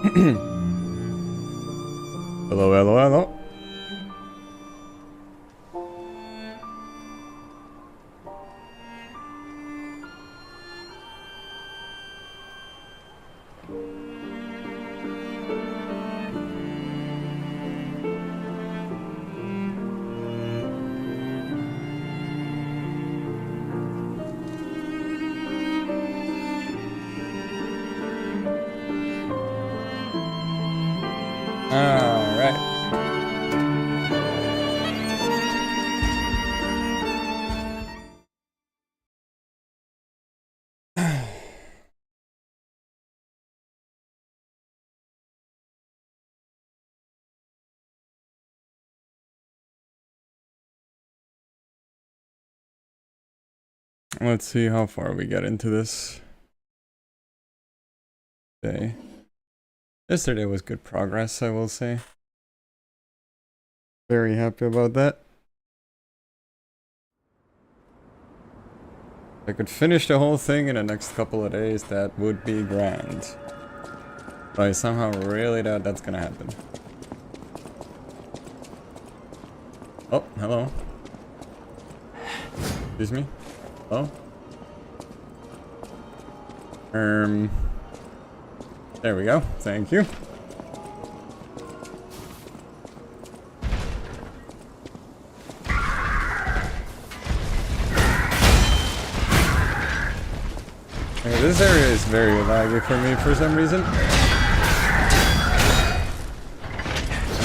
Hello, hello, hello. Let's see how far we get into this day. Yesterday was good progress, I will say. Very happy about that. If I could finish the whole thing in the next couple of days, that would be grand. But I somehow really doubt that's gonna happen. Oh, hello. Excuse me? Hello? There we go. Thank you. Okay, this area is very laggy for me for some reason. And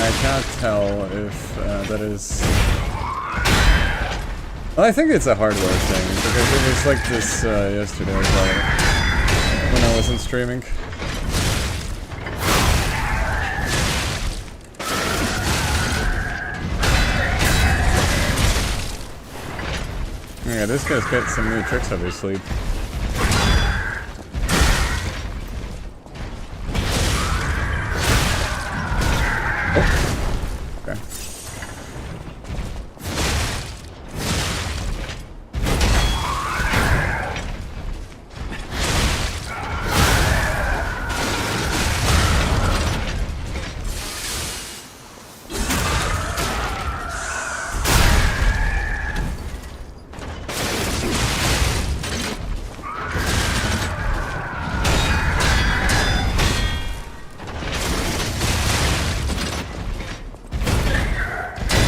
I can't tell if that is... Well, I think it's a hardware thing, because it was like this yesterday as well, when I wasn't streaming. Yeah, this guy's got some new tricks up his sleeve. Oh. Okay.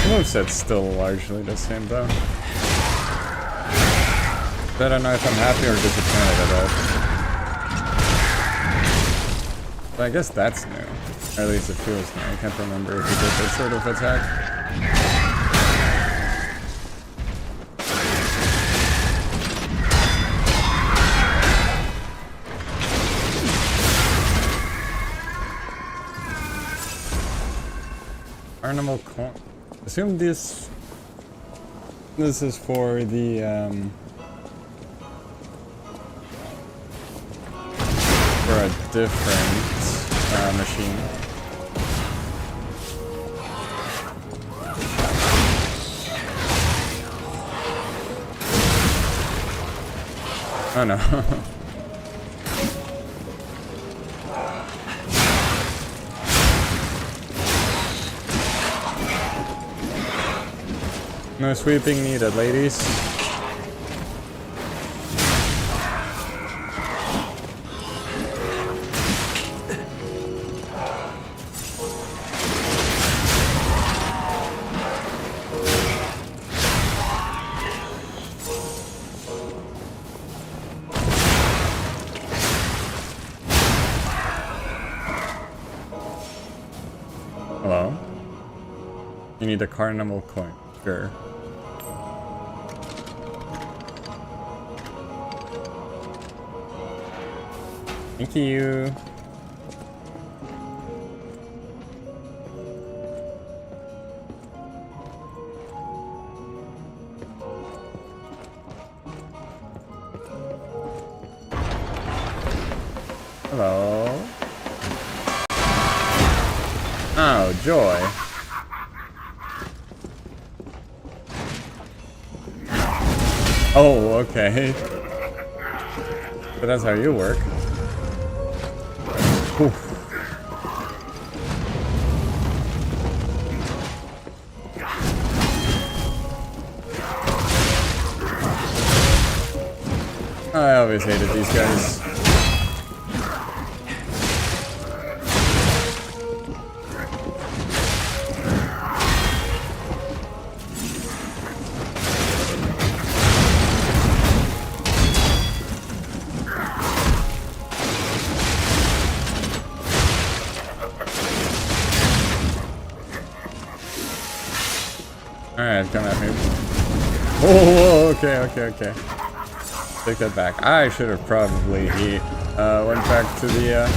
Moveset's still largely the same though. I don't know if I'm happy or disappointed about. But I guess that's new. Or at least it feels new. I can't remember if he did this sort of attack. Animal coin. Assume this is for the for a different machine. Oh no. No sweeping needed, ladies. Hello? You need a carnival coin. Sure. Thank you. Hello. Oh, joy. Oh, okay. But that's how you work. Oof. always hated these guys. Alright, come at me. Oh, okay. Take that back. I should have probably went back to the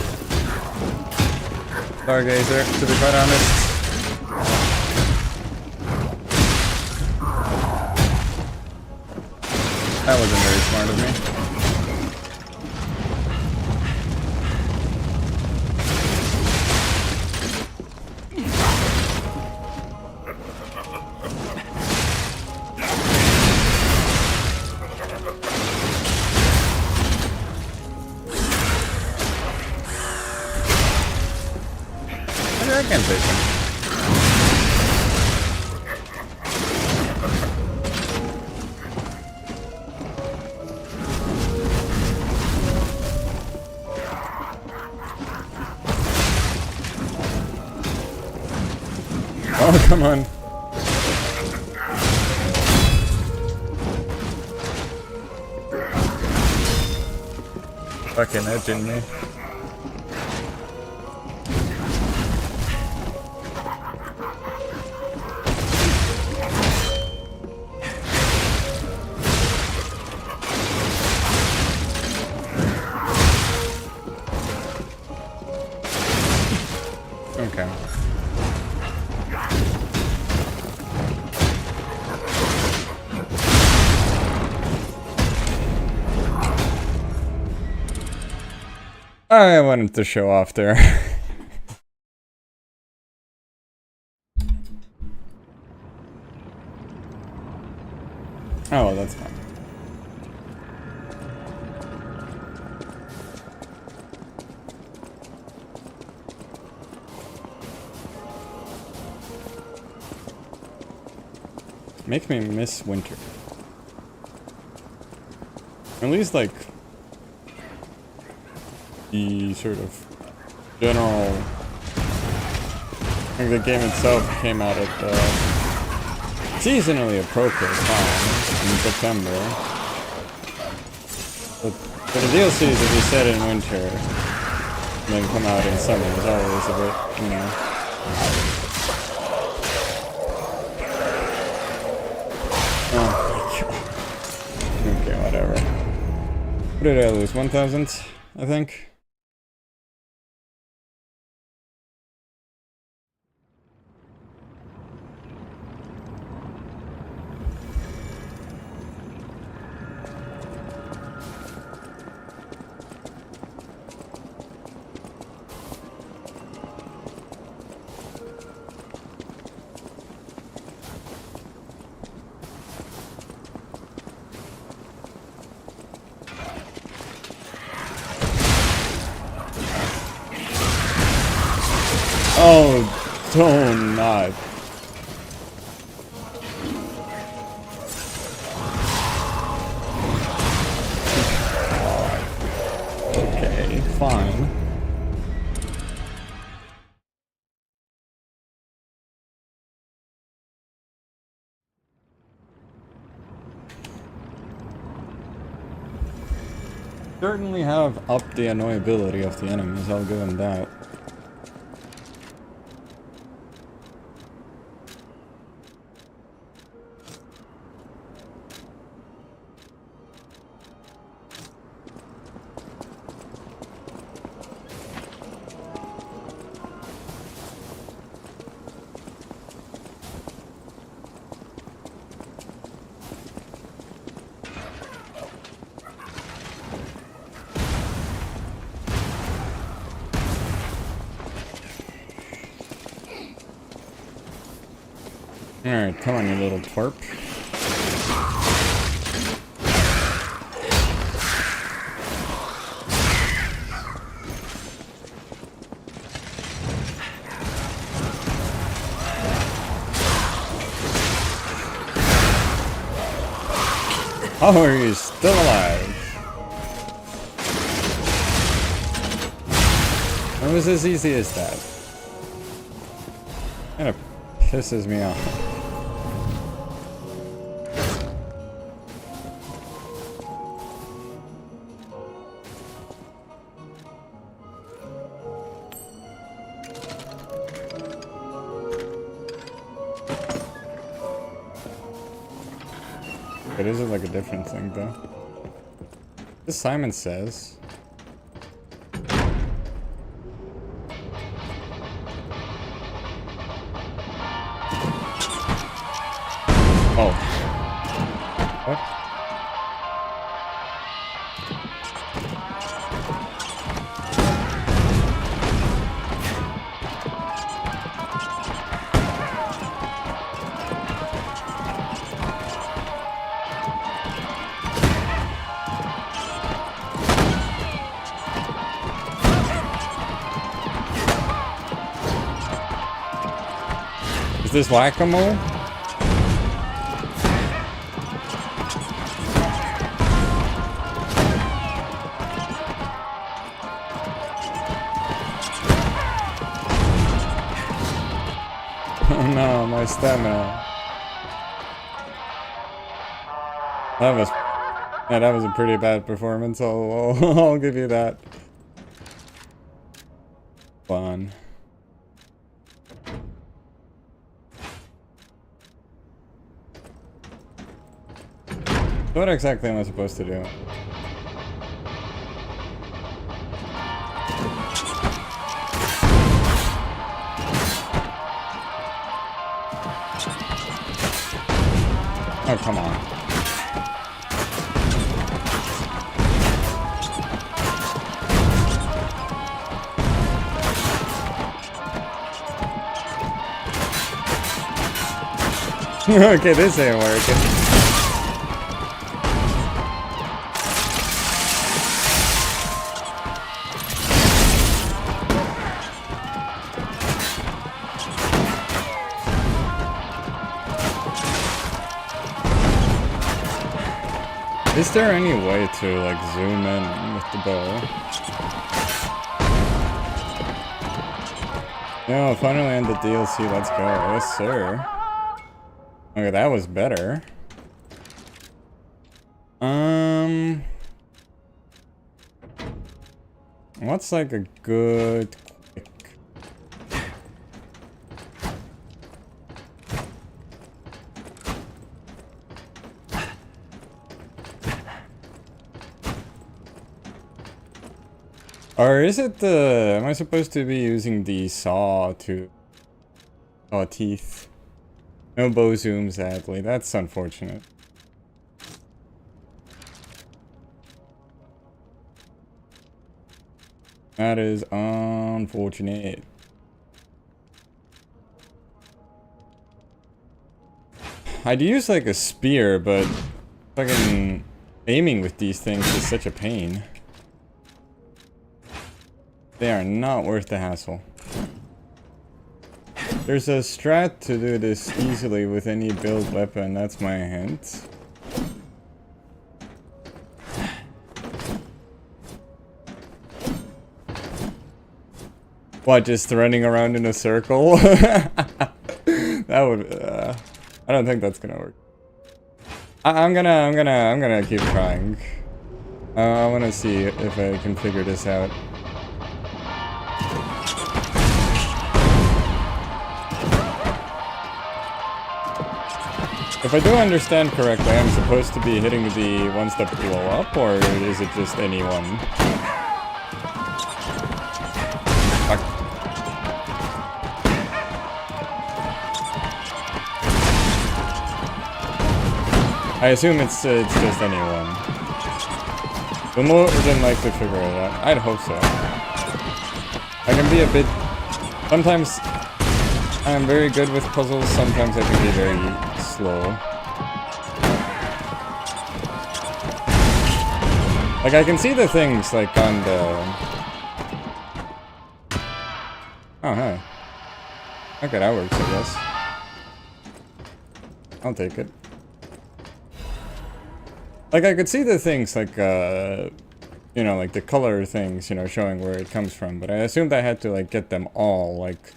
Stargazer, to be quite honest. That wasn't very smart of me. I can't take him. Oh, come on. Fucking edging me. Okay. I wanted to show off there. Oh, well, that's fine. Make me miss winter. At least, like, the sort of general... like, the game itself came out at the seasonally appropriate time in September. But for the DLCs, if you set in winter and then come out in summer, it's always a bit, you know... Okay, whatever. What did I lose? 1,000, I think? Oh, don't not. Okay, fine. Certainly have upped the annoyability of the enemies, I'll give them that. Alright, come on, you little twerp. How are you still alive? It was as easy as that. Kinda pisses me off. It is like a different thing though. This Simon Says. Oh. What? Is this whack-a-mole? Oh no, my stamina. That was a pretty bad performance. I'll give you that. Fun. What exactly am I supposed to do? Oh, come on. Okay, this ain't working. Is there any way to like zoom in with the bow? No, finally on the DLC, let's go. Yes, sir. Okay, that was better. What's like a good quick? Or is it the... Am I supposed to be using the saw to... Oh, teeth. No bow zoom, sadly. That's unfortunate. That is unfortunate. I'd use like a spear, but fucking aiming with these things is such a pain. They are not worth the hassle. There's a strat to do this easily with any build weapon, that's my hint. What, just running around in a circle? That would, I don't think that's gonna work. I'm gonna keep trying. I wanna see if I can figure this out. If I do understand correctly, I'm supposed to be hitting the ones that blow up, or is it just anyone? Fuck. I assume it's just anyone. We'll more than likely figure it out. I'd hope so. I can be a bit... Sometimes I'm very good with puzzles, sometimes I can be very slow. Like, I can see the things, like, on the... Oh, hey. Okay, that works, I guess. I'll take it. Like, I could see the things, like, you know, like the color things, you know, showing where it comes from. But I assumed I had to like get them all, like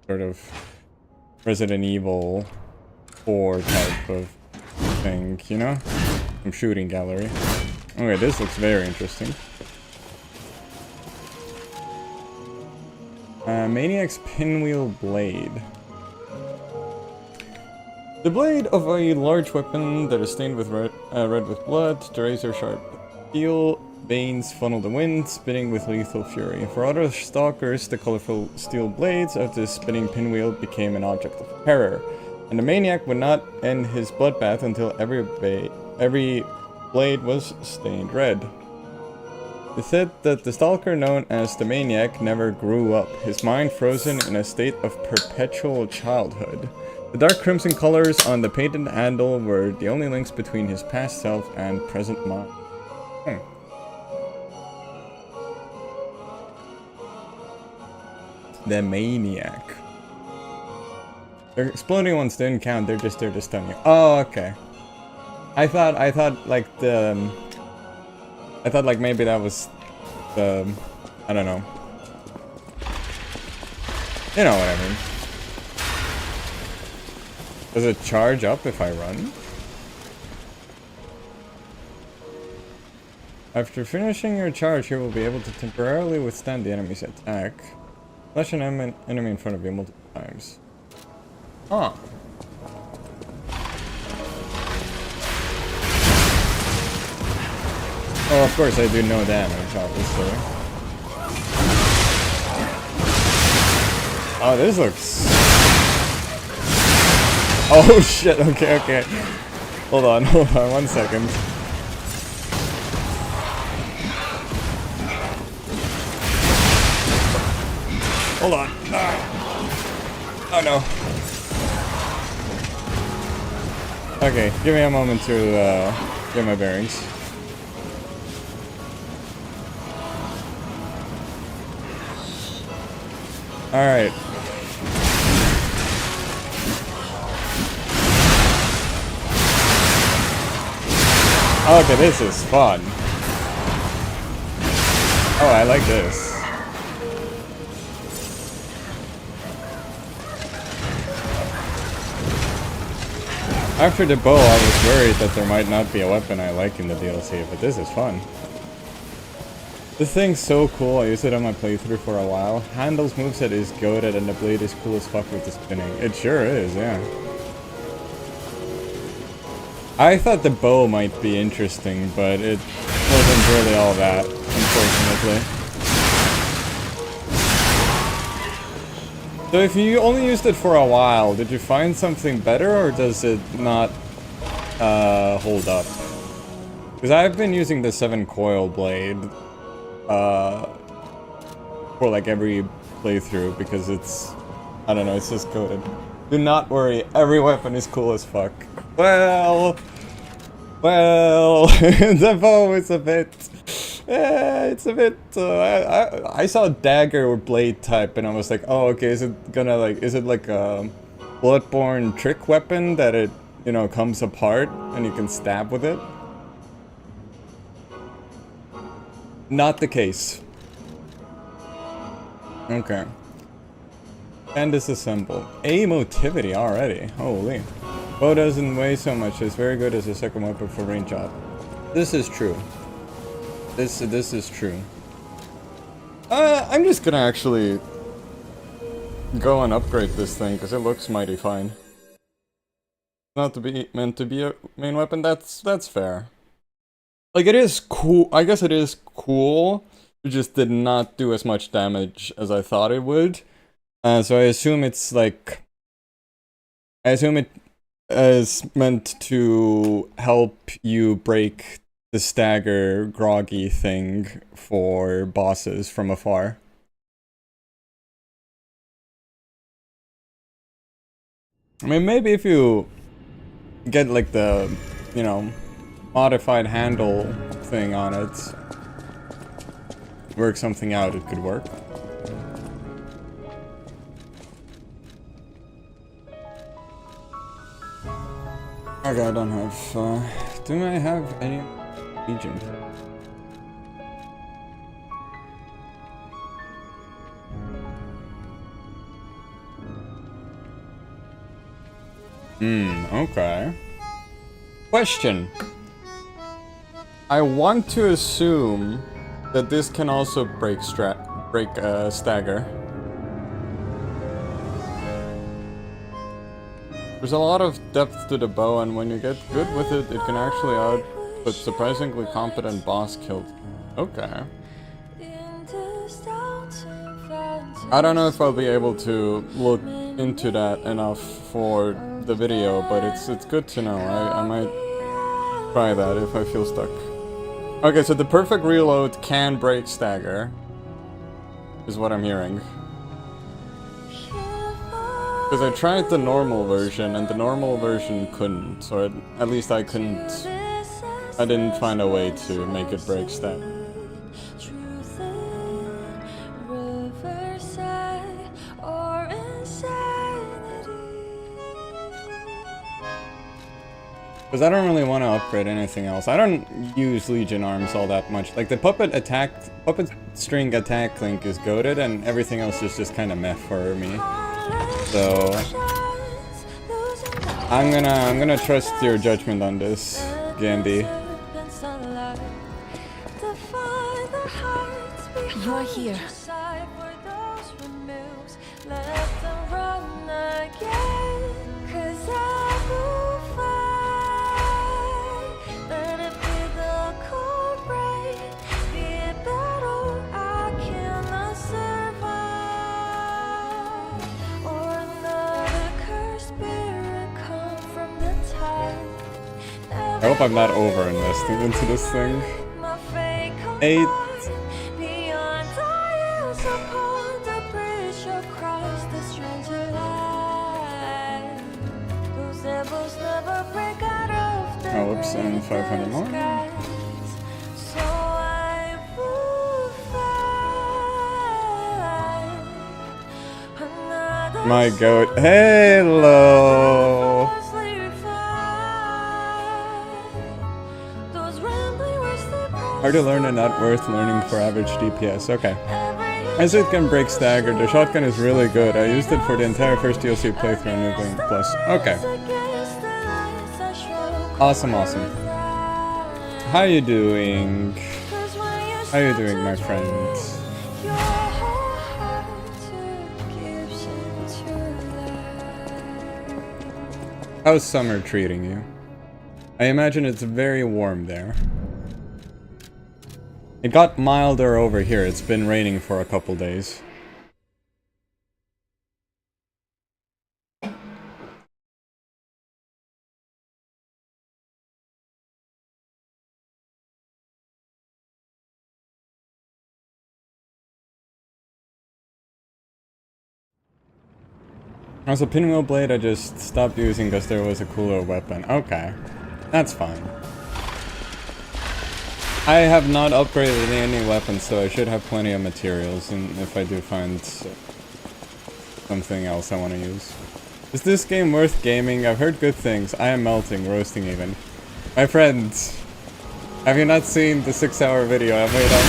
sort of Resident Evil 4 type of thing, you know? Some shooting gallery. Okay, this looks very interesting. Maniac's Pinwheel Blade. The blade of a large weapon that is stained with red with blood, the razor sharp steel veins funnel the wind, spinning with lethal fury. For other stalkers, the colorful steel blades of the spinning pinwheel became an object of terror, and the maniac would not end his bloodbath until every blade was stained red. It said that the stalker known as the maniac never grew up, his mind frozen in a state of perpetual childhood. The dark crimson colors on the painted handle were the only links between his past self and present mind. The maniac. The exploding ones didn't count, they're just there to stun you. Oh, okay. I thought like maybe that was the, I don't know. You know what I mean. Does it charge up if I run? After finishing your charge, you will be able to temporarily withstand the enemy's attack. Flash an enemy in front of you multiple times. Huh. Oh, of course I do no damage, obviously. Oh, this looks... Oh shit, okay. Hold on, 1 second. Hold on. Oh no. Okay, give me a moment to get my bearings. Alright. Okay, this is fun. Oh, I like this. After the bow, I was worried that there might not be a weapon I like in the DLC, but this is fun. This thing's so cool, I used it on my playthrough for a while. Handle's moveset is goated and the blade is cool as fuck with the spinning. It sure is, yeah. I thought the bow might be interesting, but it wasn't really all that, unfortunately. So if you only used it for a while, did you find something better, or does it not hold up? Because I've been using the 7-coil blade for like every playthrough, because it's, I don't know, it's just coded. Do not worry, every weapon is cool as fuck. Well, the bow is a bit, it's a bit, I saw dagger or blade type and I was like, oh, okay, is it like a Bloodborne trick weapon that it, you know, comes apart and you can stab with it? Not the case. Okay. And disassemble. Emotivity already. Holy. Bow doesn't weigh so much. It's very good as a second weapon for range up. This is true. This is true. I'm just gonna actually go and upgrade this thing because it looks mighty fine. Not to be meant to be a main weapon. That's fair. Like, it is cool. I guess it is cool. It just did not do as much damage as I thought it would. So I assume it's like... I assume it is meant to help you break the stagger groggy thing for bosses from afar. I mean, maybe if you get like the, you know, modified handle thing on it, work something out, it could work. Okay, I don't have, do I have any Legion? Okay. Question. I want to assume that this can also break stagger. There's a lot of depth to the bow, and when you get good with it, it can actually output surprisingly competent boss kills. Okay. I don't know if I'll be able to look into that enough for the video, but it's good to know. I might try that if I feel stuck. Okay, so the perfect reload can break stagger, is what I'm hearing. Because I tried the normal version, and the normal version couldn't, or at least I couldn't. I didn't find a way to make it break stagger. Because I don't really want to upgrade anything else. I don't use Legion arms all that much. Like the puppet string attack link is goated, and everything else is just kind of meh for me. So I'm gonna trust your judgment on this, Gandhi. You're here. I hope I'm not over-investing into this thing. 8. Oh, whoops, and 500 more. My goat. Hello! Hard to learn and not worth learning for average DPS. Okay. As it can break stagger, the shotgun is really good. I used it for the entire first DLC playthrough and New Game Plus. Okay. Awesome, awesome. How you doing? How you doing, my friends? How's summer treating you? I imagine it's very warm there. It got milder over here. It's been raining for a couple days. As a pinwheel blade, I just stopped using because there was a cooler weapon. Okay, that's fine. I have not upgraded any weapons, so I should have plenty of materials, and if I do find something else I want to use. Is this game worth gaming? I've heard good things. I am melting, roasting even. My friends, have you not seen the 6-hour video I made on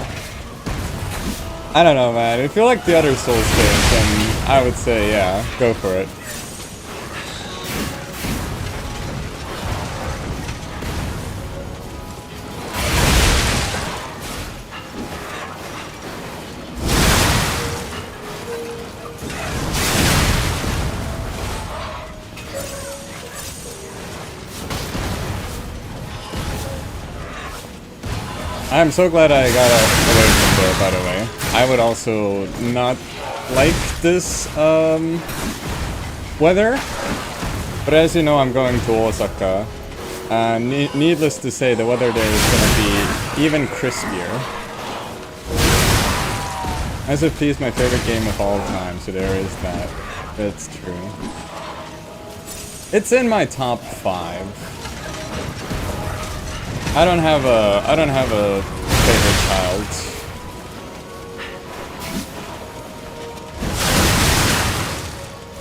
it? I don't know, man. If you like the other Souls games, then I would say, yeah, go for it. I'm so glad I got away from there, by the way. I would also not like this weather, but as you know, I'm going to Osaka. Needless to say, the weather there is going to be even crispier. SFP is my favorite game of all time, so there is that. That's true. It's in my top 5. I don't have a favorite child.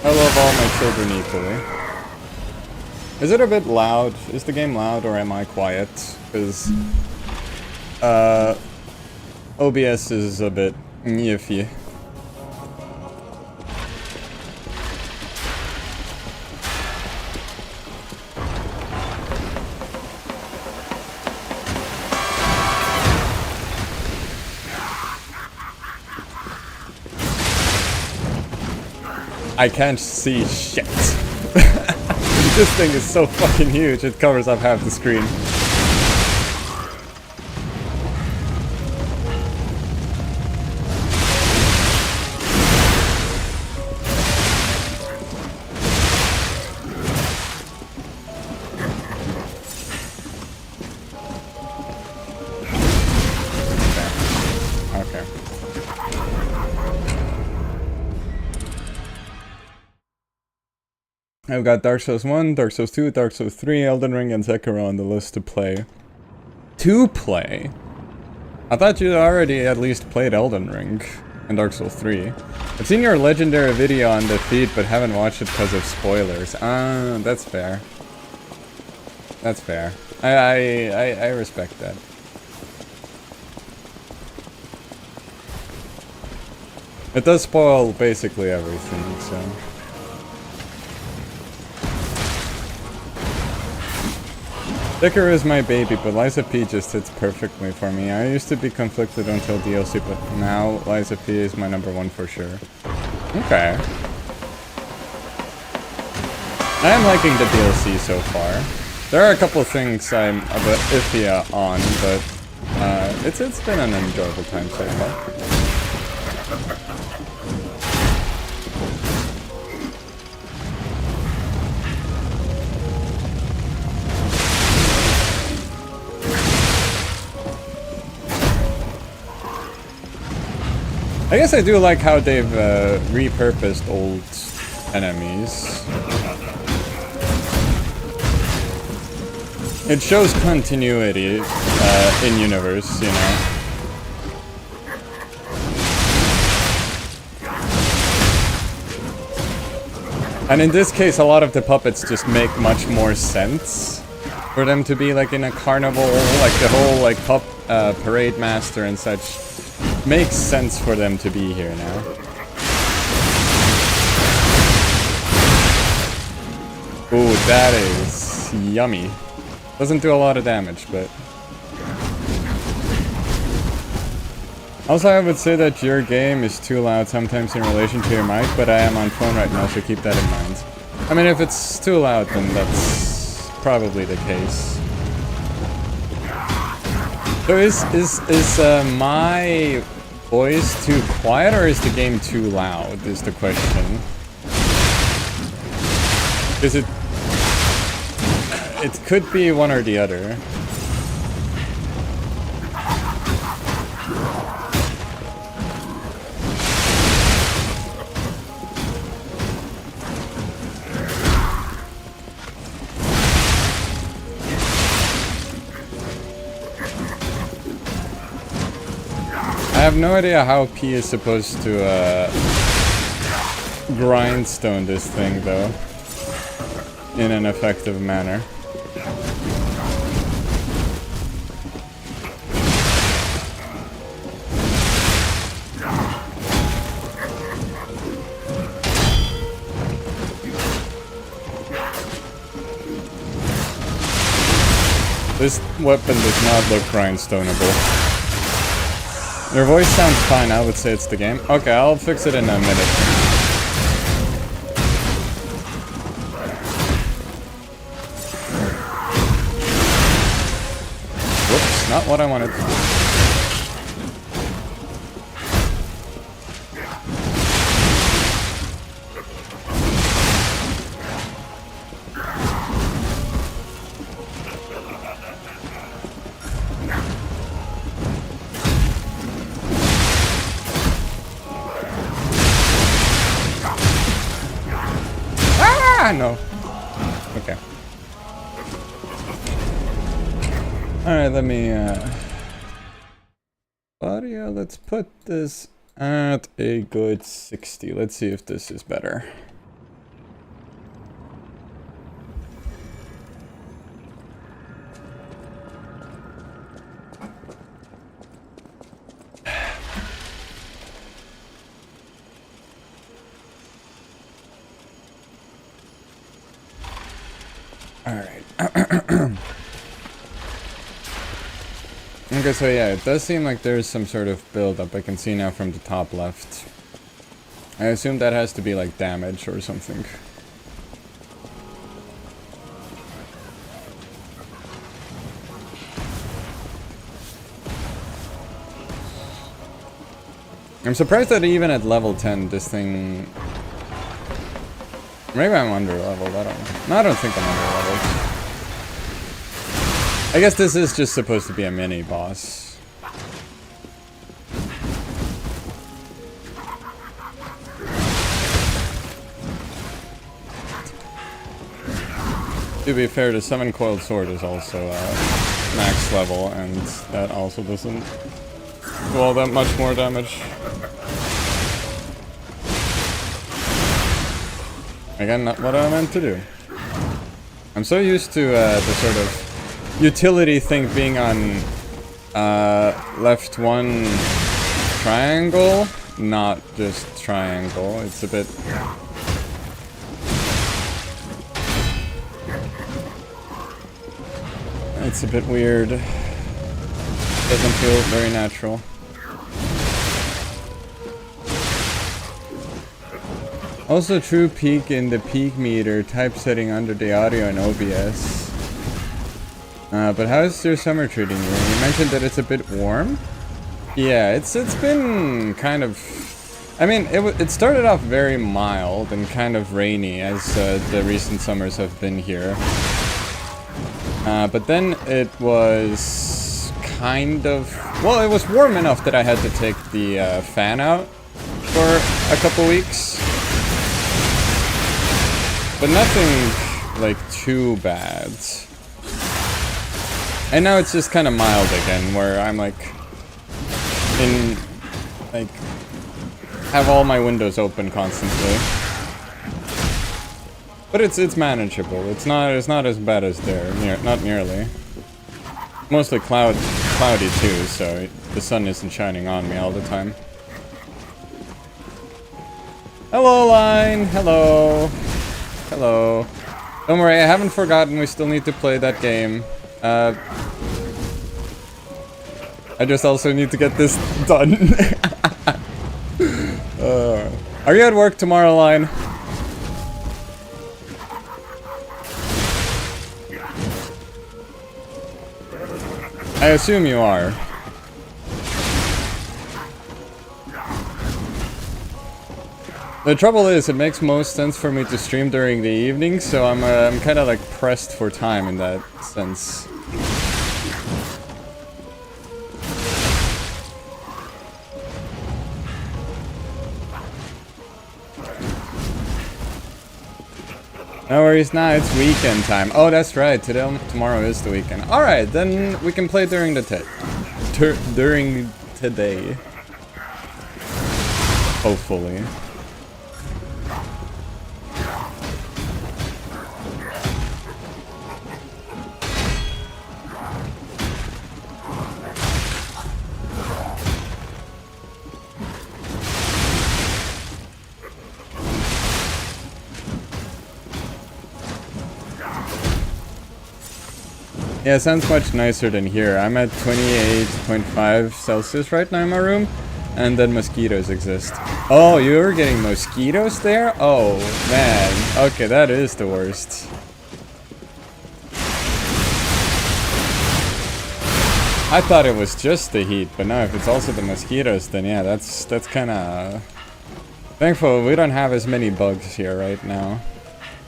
I love all my children equally. Is it a bit loud? Is the game loud or am I quiet? Because OBS is a bit iffy. I can't see shit. This thing is so fucking huge, it covers up half the screen. I've got Dark Souls 1, Dark Souls 2, Dark Souls 3, Elden Ring, and Sekiro on the list to play. To play? I thought you already at least played Elden Ring and Dark Souls 3. I've seen your legendary video on the feed, but haven't watched it because of spoilers. Ah, that's fair. That's fair. I respect that. It does spoil basically everything, so... Sekiro is my baby, but Lies of P just hits perfectly for me. I used to be conflicted until DLC, but now Lies of P is my #1 for sure. Okay. I am liking the DLC so far. There are a couple things I'm a bit iffy on, but it's been an enjoyable time so far. I guess I do like how they've repurposed old enemies. It shows continuity in universe, you know. And in this case, a lot of the puppets just make much more sense for them to be like in a carnival, like the whole like parade master and such. Makes sense for them to be here now. Ooh, that is yummy. Doesn't do a lot of damage, but... Also, I would say that your game is too loud sometimes in relation to your mic, but I am on phone right now, so keep that in mind. I mean, if it's too loud, then that's probably the case. So is my voice too quiet or is the game too loud is the question. Is it... It could be one or the other. I have no idea how P is supposed to grindstone this thing though in an effective manner. This weapon does not look grindstoneable. Your voice sounds fine, I would say it's the game. Okay, I'll fix it in a minute. Whoops, not what I wanted. No. Okay. Alright, let me, audio, let's put this at a good 60. Let's see if this is better. Alright. Okay, so yeah, it does seem like there's some sort of build-up I can see now from the top left. I assume that has to be like damage or something. I'm surprised that even at level 10 this thing... Maybe I'm under leveled, I don't know. No, I don't think I'm under leveled. I guess this is just supposed to be a mini boss. To be fair, the Summon Coiled Sword is also max level, and that also doesn't do all that much more damage. Again, not what I meant to do. I'm so used to the sort of utility thing being on left one triangle, not just triangle. It's a bit... It's a bit weird. Doesn't feel very natural. Also true peak in the peak meter typesetting under the audio in OBS. But how is your summer treating you? You mentioned that it's a bit warm? Yeah, it's been kind of... I mean, it started off very mild and kind of rainy as the recent summers have been here. But then it was kind of... Well, it was warm enough that I had to take the fan out for a couple weeks. But nothing, like, too bad. And now it's just kind of mild again, where I'm, like, have all my windows open constantly. But it's manageable. It's not as bad as there, not nearly. Mostly cloudy too, so the sun isn't shining on me all the time. Hello, Line. Hello. Hello. Don't worry, I haven't forgotten. We still need to play that game. I just also need to get this done. Are you at work tomorrow, Line? I assume you are. The trouble is, it makes most sense for me to stream during the evening, so I'm kind of like pressed for time in that sense. No worries, nah, it's weekend time. Oh, that's right, tomorrow is the weekend. Alright, then we can play during the during today. Hopefully. Yeah, sounds much nicer than here. I'm at 28.5 Celsius right now in my room, and then mosquitoes exist. Oh, you were getting mosquitoes there? Oh, man. Okay, that is the worst. I thought it was just the heat, but now if it's also the mosquitoes, then yeah, that's kind of... Thankful we don't have as many bugs here right now.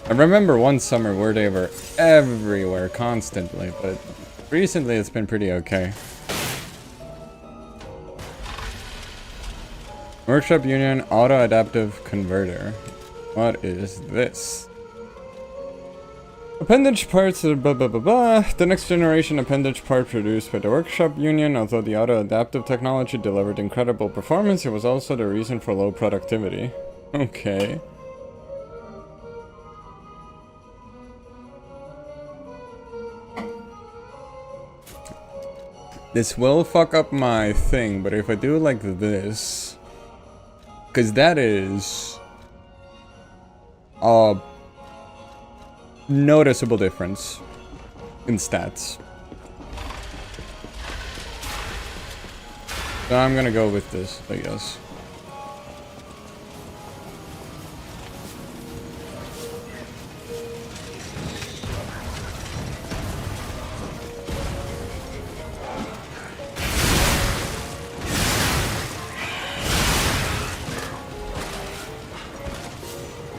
I remember one summer where they were everywhere constantly, but recently it's been pretty okay. Workshop Union Auto Adaptive Converter. What is this? Appendage parts are blah blah blah blah. The next generation appendage part produced by the Workshop Union. Although the auto adaptive technology delivered incredible performance, it was also the reason for low productivity. Okay. This will fuck up my thing, but if I do it like this, because that is a noticeable difference in stats. So I'm gonna go with this, I guess.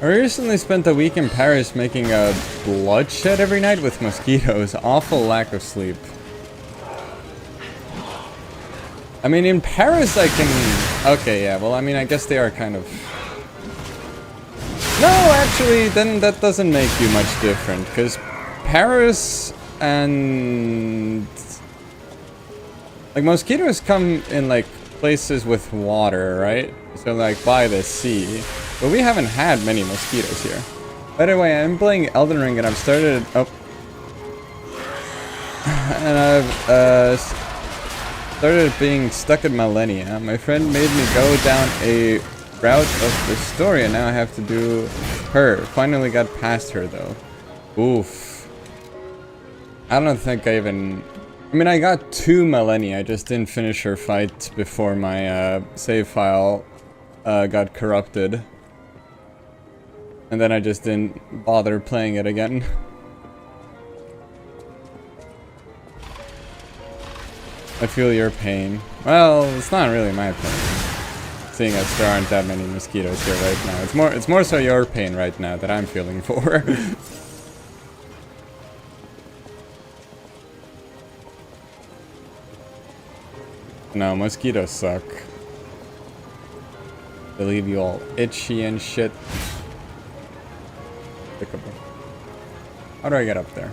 I recently spent a week in Paris making a bloodshed every night with mosquitoes. Awful lack of sleep. I mean, in Paris I can... Okay, yeah, well, I mean, I guess they are kind of... No, actually, then that doesn't make you much different, because Paris and... Like, mosquitoes come in, like, places with water, right? So, like, by the sea. But we haven't had many mosquitoes here. By the way, I'm playing Elden Ring, and I've started... Oh. And I've, started being stuck at Millennia. My friend made me go down a route of the story, and now I have to do her. Finally got past her, though. Oof. I don't think I even... I mean, I got 2 Millennia, I just didn't finish her fight before my save file got corrupted. And then I just didn't bother playing it again. I feel your pain. Well, it's not really my pain, seeing as there aren't that many mosquitoes here right now. It's more so your pain right now that I'm feeling for. No, mosquitoes suck. They leave you all itchy and shit. How do I get up there?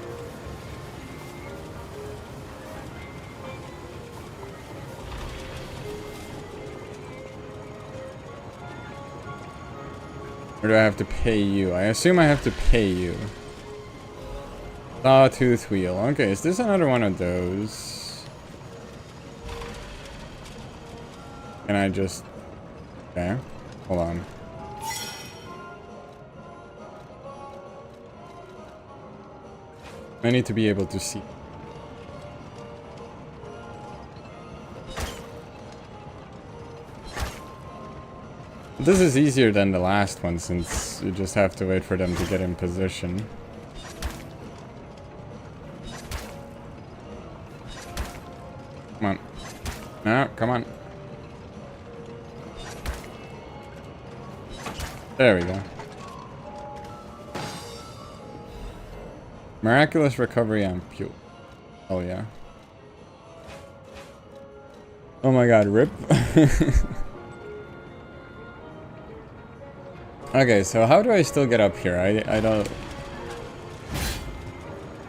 Or do I have to pay you? I assume I have to pay you. Sawtooth wheel. Okay, is this another one of those? Can I just... Okay, hold on. I need to be able to see. This is easier than the last one, since you just have to wait for them to get in position. Come on. No, come on. There we go. Miraculous recovery ampule. Oh yeah. Oh my god, rip. Okay, so how do I still get up here? I don't...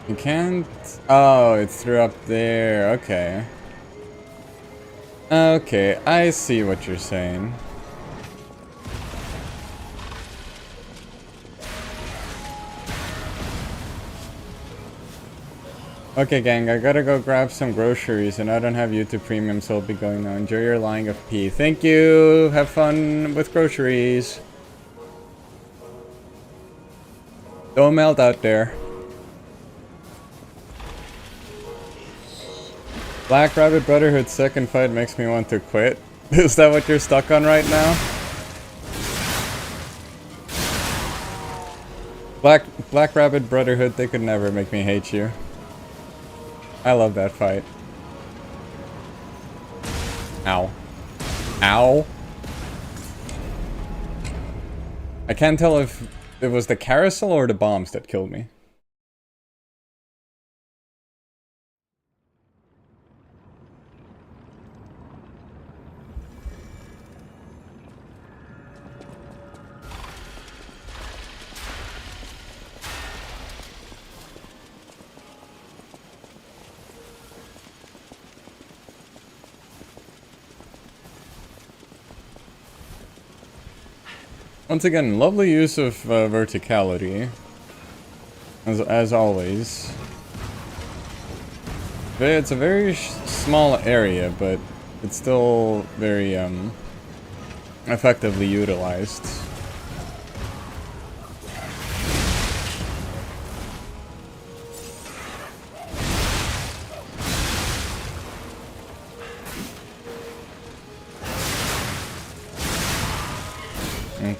You can't... Oh, it's through up there. Okay. Okay, I see what you're saying. Okay, gang, I gotta go grab some groceries, and I don't have YouTube Premium, so I'll be going now. Enjoy your lying of pee. Thank you! Have fun with groceries. Don't melt out there. Black Rabbit Brotherhood's second fight makes me want to quit. Is that what you're stuck on right now? Black Rabbit Brotherhood, they could never make me hate you. I love that fight. Ow. Ow. I can't tell if it was the carousel or the bombs that killed me. Once again, lovely use of verticality, as always. It's a very small area, but it's still very effectively utilized.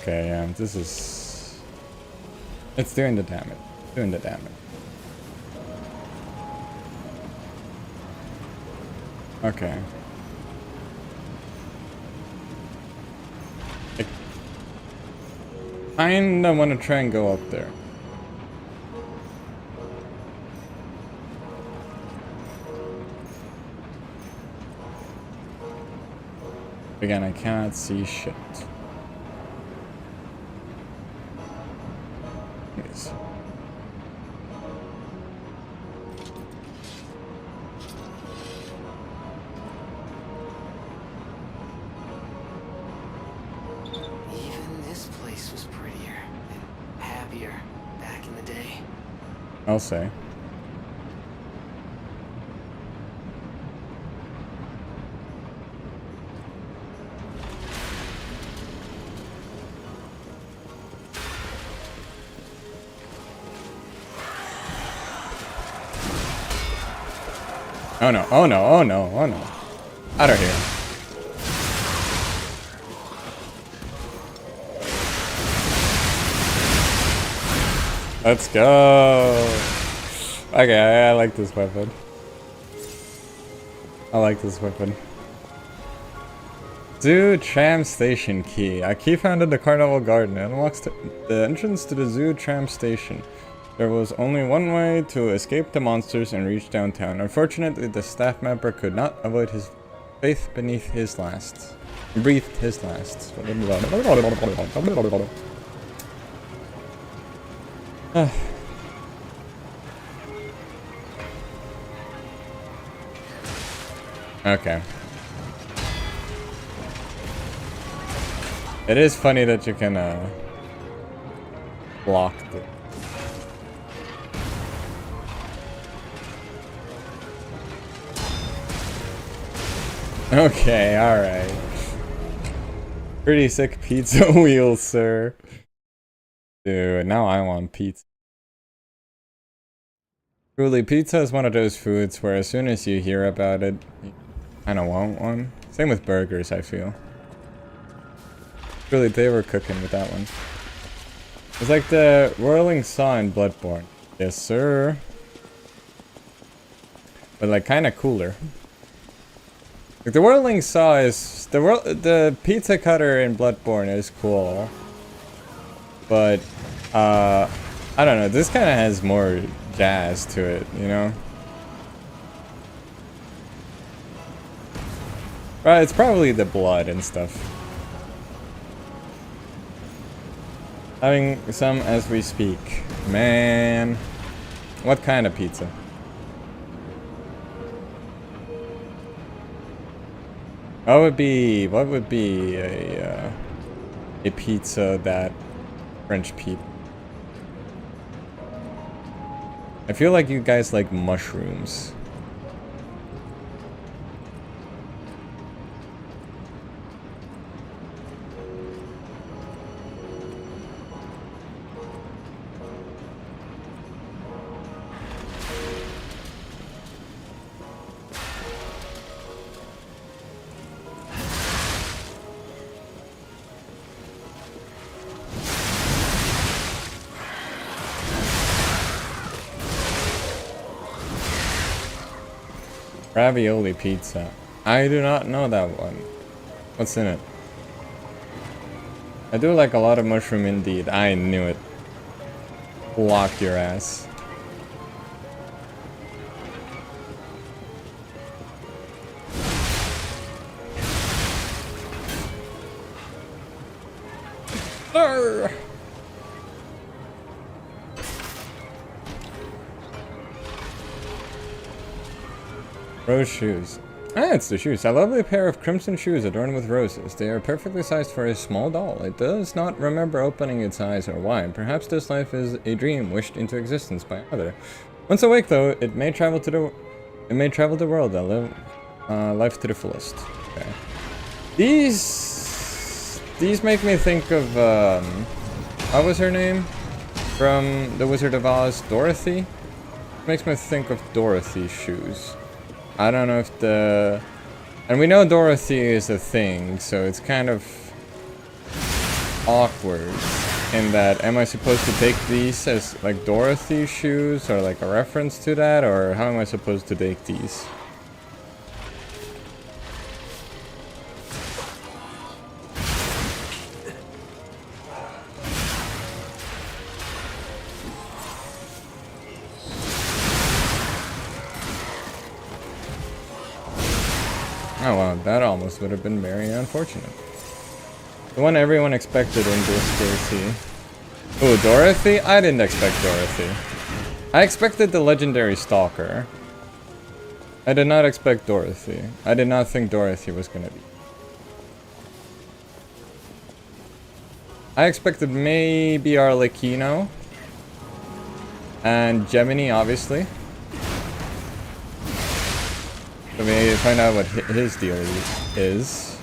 Okay, yeah, this is... It's doing the damage. Doing the damage. Okay. Kinda wanna try and go up there. Again, I cannot see shit. Yes. Even this place was prettier and happier back in the day. I'll say. Oh no, oh no, oh no, oh no. Out of here. Let's go. Okay, I like this weapon. I like this weapon. Zoo Tram Station Key. A key found in the Carnival Garden. It unlocks the entrance to the Zoo Tram Station. There was only one way to escape the monsters and reach downtown. Unfortunately, the staff member could not avoid his faith beneath his last. Breathed his last. Okay. It is funny that you can block the... Okay, alright. Pretty sick pizza wheels, sir. Dude, now I want pizza. Truly, pizza is one of those foods where as soon as you hear about it, you kind of want one. Same with burgers, I feel. Really, they were cooking with that one. It's like the whirling saw in Bloodborne. Yes, sir. But like, kind of cooler. Like, the whirling saw is... The pizza cutter in Bloodborne is cool. But, I don't know. This kind of has more jazz to it, you know? Right, it's probably the blood and stuff. Having some as we speak. Man. What kind of pizza? What would be a pizza that French people? I feel like you guys like mushrooms. Ravioli pizza. I do not know that one. What's in it? I do like a lot of mushroom indeed. I knew it. Block your ass. Arr! Rose shoes. Ah, it's the shoes. A lovely pair of crimson shoes adorned with roses. They are perfectly sized for a small doll. It does not remember opening its eyes or why. Perhaps this life is a dream wished into existence by another. Once awake, though, it may travel the world and live life to the fullest. Okay. These make me think of what was her name from The Wizard of Oz? Dorothy. Makes me think of Dorothy's shoes. I don't know if the... And we know Dorothy is a thing, so it's kind of awkward in that, am I supposed to take these as like Dorothy's shoes or like a reference to that, or how am I supposed to take these? Oh well, that almost would have been very unfortunate. The one everyone expected in this DLC. Oh, Dorothy? I didn't expect Dorothy. I expected the legendary Stalker. I did not expect Dorothy. I did not think Dorothy was gonna be. I expected maybe Arlecchino. And Gemini, obviously. So maybe find out what his deal is.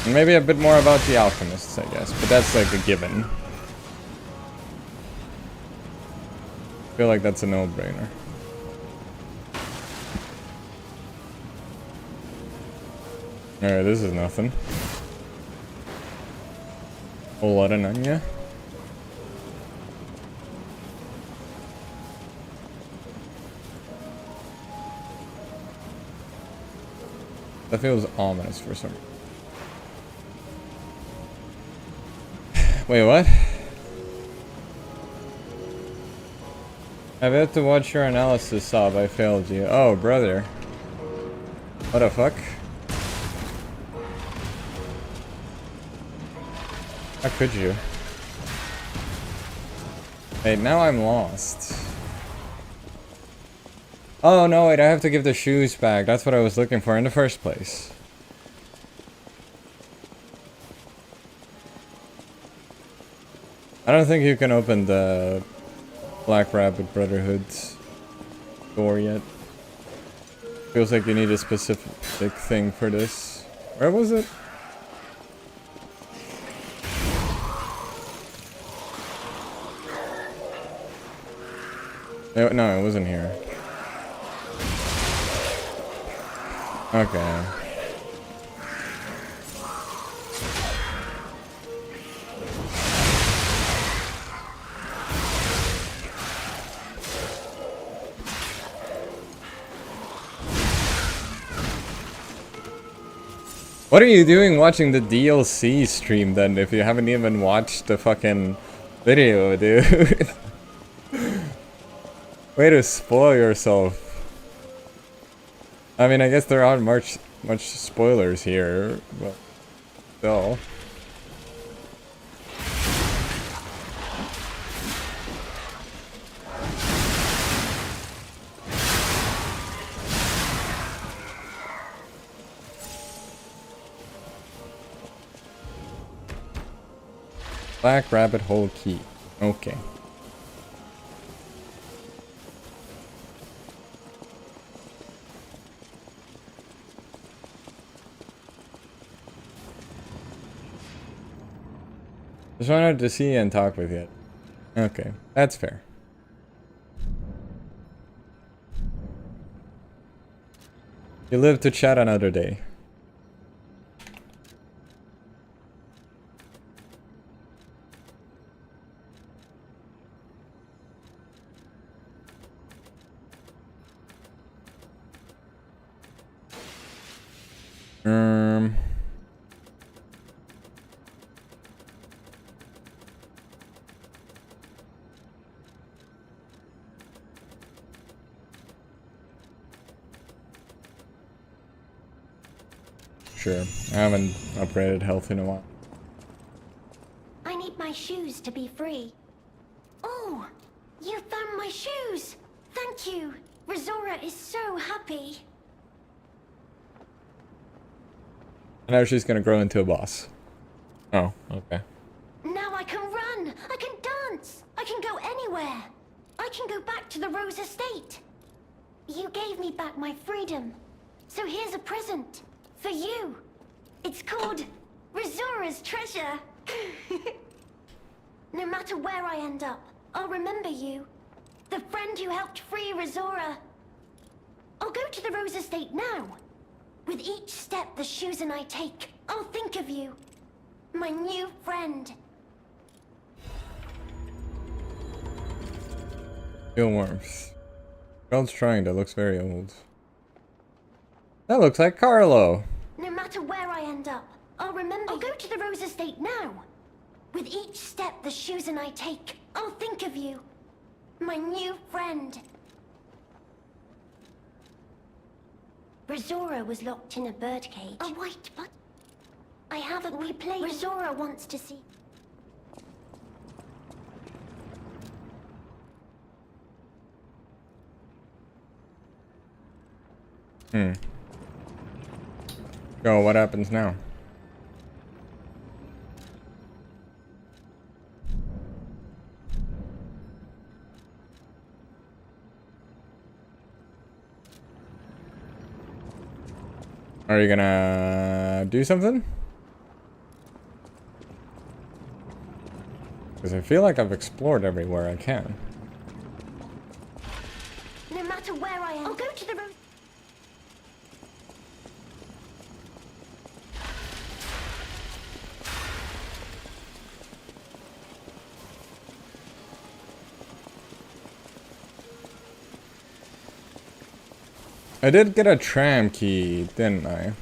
And maybe a bit more about the alchemists, I guess. But that's like a given. I feel like that's a no-brainer. Alright, this is nothing. Whole lot of Nanya. That feels ominous for some reason. Wait, what? I've had to watch your analysis, Sob. I failed you. Oh, brother. What the fuck? How could you? Wait, now I'm lost. Oh no, wait, I have to give the shoes back. That's what I was looking for in the first place. I don't think you can open the Black Rabbit Brotherhood's door yet. Feels like you need a specific thing for this. Where was it? No, it wasn't here. Okay. What are you doing watching the DLC stream then if you haven't even watched the fucking video, dude? Way to spoil yourself. I mean, I guess there aren't much spoilers here, but still. Black Rabbit Hole Key. Okay. Just wanted to see and talk with you. Okay, that's fair. You live to chat another day. Sure. I haven't upgraded health in a while. I need my shoes to be free. Oh, you found my shoes! Thank you! Rizora is so happy. And now she's gonna grow into a boss. Oh, okay. Now I can run! I can dance! I can go anywhere! I can go back to the Rose Estate! You gave me back my freedom. So here's a present. For you. It's called Rizora's Treasure. No matter where I end up, I'll remember you. The friend who helped free Rizora. I'll go to the Rose Estate now. With each step the shoes and I take, I'll think of you. My new friend. Feel warmth. Girl's trying, that looks very old. That looks like Carlo. No matter where I end up, I'll remember. I'll go to the Rose Estate now. With each step the shoes and I take, I'll think of you. My new friend. Razora was locked in a birdcage. A white but I haven't replayed. Razora wants to see. Go, what happens now? Are you gonna do something? Because I feel like I've explored everywhere I can. No matter where I am, I'll go to the road. I did get a tram key, didn't I?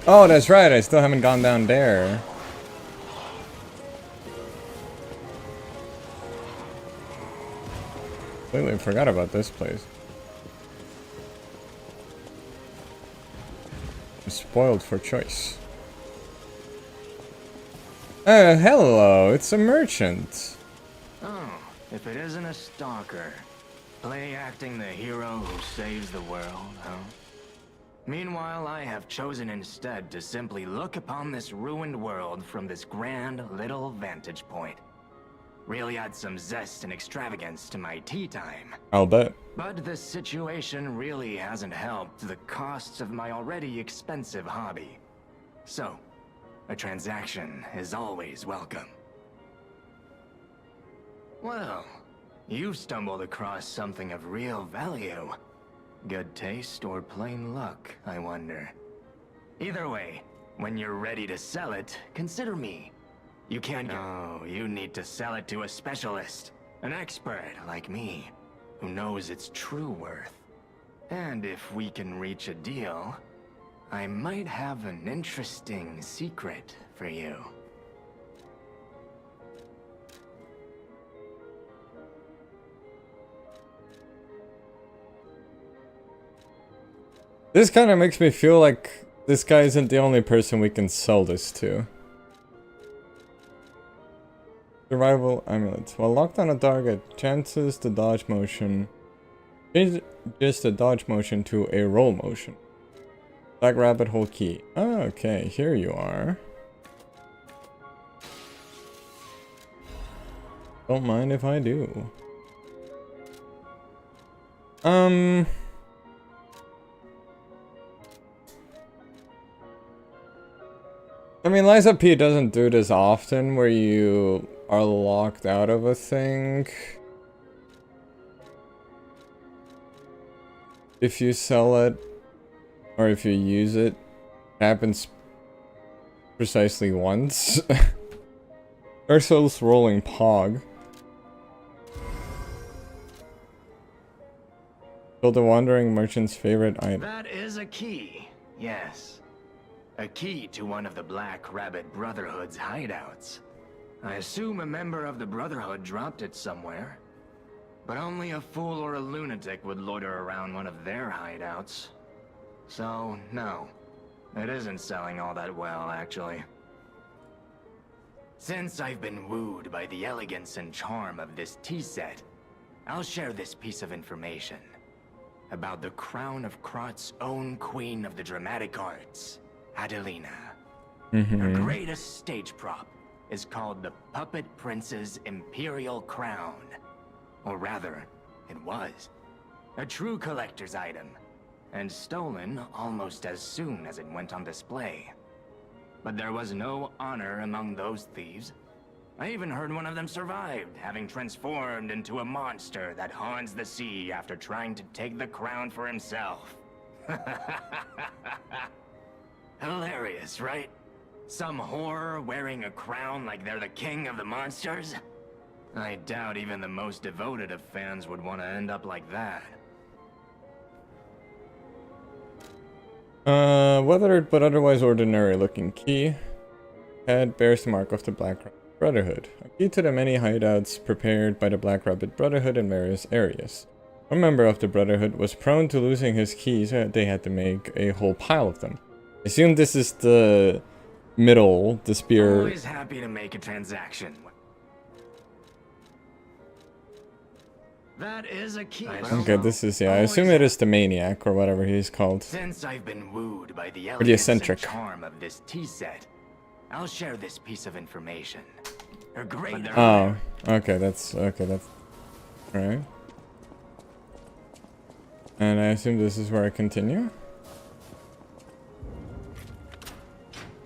Oh, that's right, I still haven't gone down there. Completely forgot about this place. I'm spoiled for choice. Hello, it's a merchant. Oh, if it isn't a stalker. Play acting the hero who saves the world, huh? Meanwhile, I have chosen instead to simply look upon this ruined world from this grand little vantage point. Really add some zest and extravagance to my tea time. I'll bet. But this situation really hasn't helped the costs of my already expensive hobby. So, a transaction is always welcome. Well, you've stumbled across something of real value. Good taste or plain luck, I wonder. Either way, when you're ready to sell it, consider me. You can't. No, you need to sell it to a specialist. An expert like me, who knows its true worth. And if we can reach a deal, I might have an interesting secret for you. This kind of makes me feel like this guy isn't the only person we can sell this to. Survival amulet. While locked on a target, chances the dodge motion. Change just the dodge motion to a roll motion. Black rabbit hole key. Oh, okay, here you are. Don't mind if I do. I mean, Liza P doesn't do this often, where you are locked out of a thing. If you sell it, or if you use it, it happens precisely once. Ursul's rolling pog. Still the wandering merchant's favorite item. That is a key, yes. A key to one of the Black Rabbit Brotherhood's hideouts. I assume a member of the Brotherhood dropped it somewhere. But only a fool or a lunatic would loiter around one of their hideouts. So, no. It isn't selling all that well, actually. Since I've been wooed by the elegance and charm of this tea set, I'll share this piece of information. About the crown of Krot's own queen of the dramatic arts, Adelina. Her greatest stage prop is called the Puppet Prince's Imperial Crown. Or rather, it was. A true collector's item, and stolen almost as soon as it went on display. But there was no honor among those thieves. I even heard one of them survived, having transformed into a monster that haunts the sea after trying to take the crown for himself. Hilarious, right? Some whore wearing a crown like they're the king of the monsters? I doubt even the most devoted of fans would want to end up like that. Weathered but otherwise ordinary looking key. head bears the mark of the Black Rabbit Brotherhood, a key to the many hideouts prepared by the Black Rabbit Brotherhood in various areas. One member of the Brotherhood was prone to losing his keys, so they had to make a whole pile of them. I assume this is the middle, the spear. Always happy to make a transaction. That is a key. Okay, this is, yeah, I assume it is the Maniac or whatever he's called. Since I've been wooed by the the elegance and eccentric. charm of this tea set, I'll share this piece of information. A great. Oh, okay, that's alright. And I assume this is where I continue?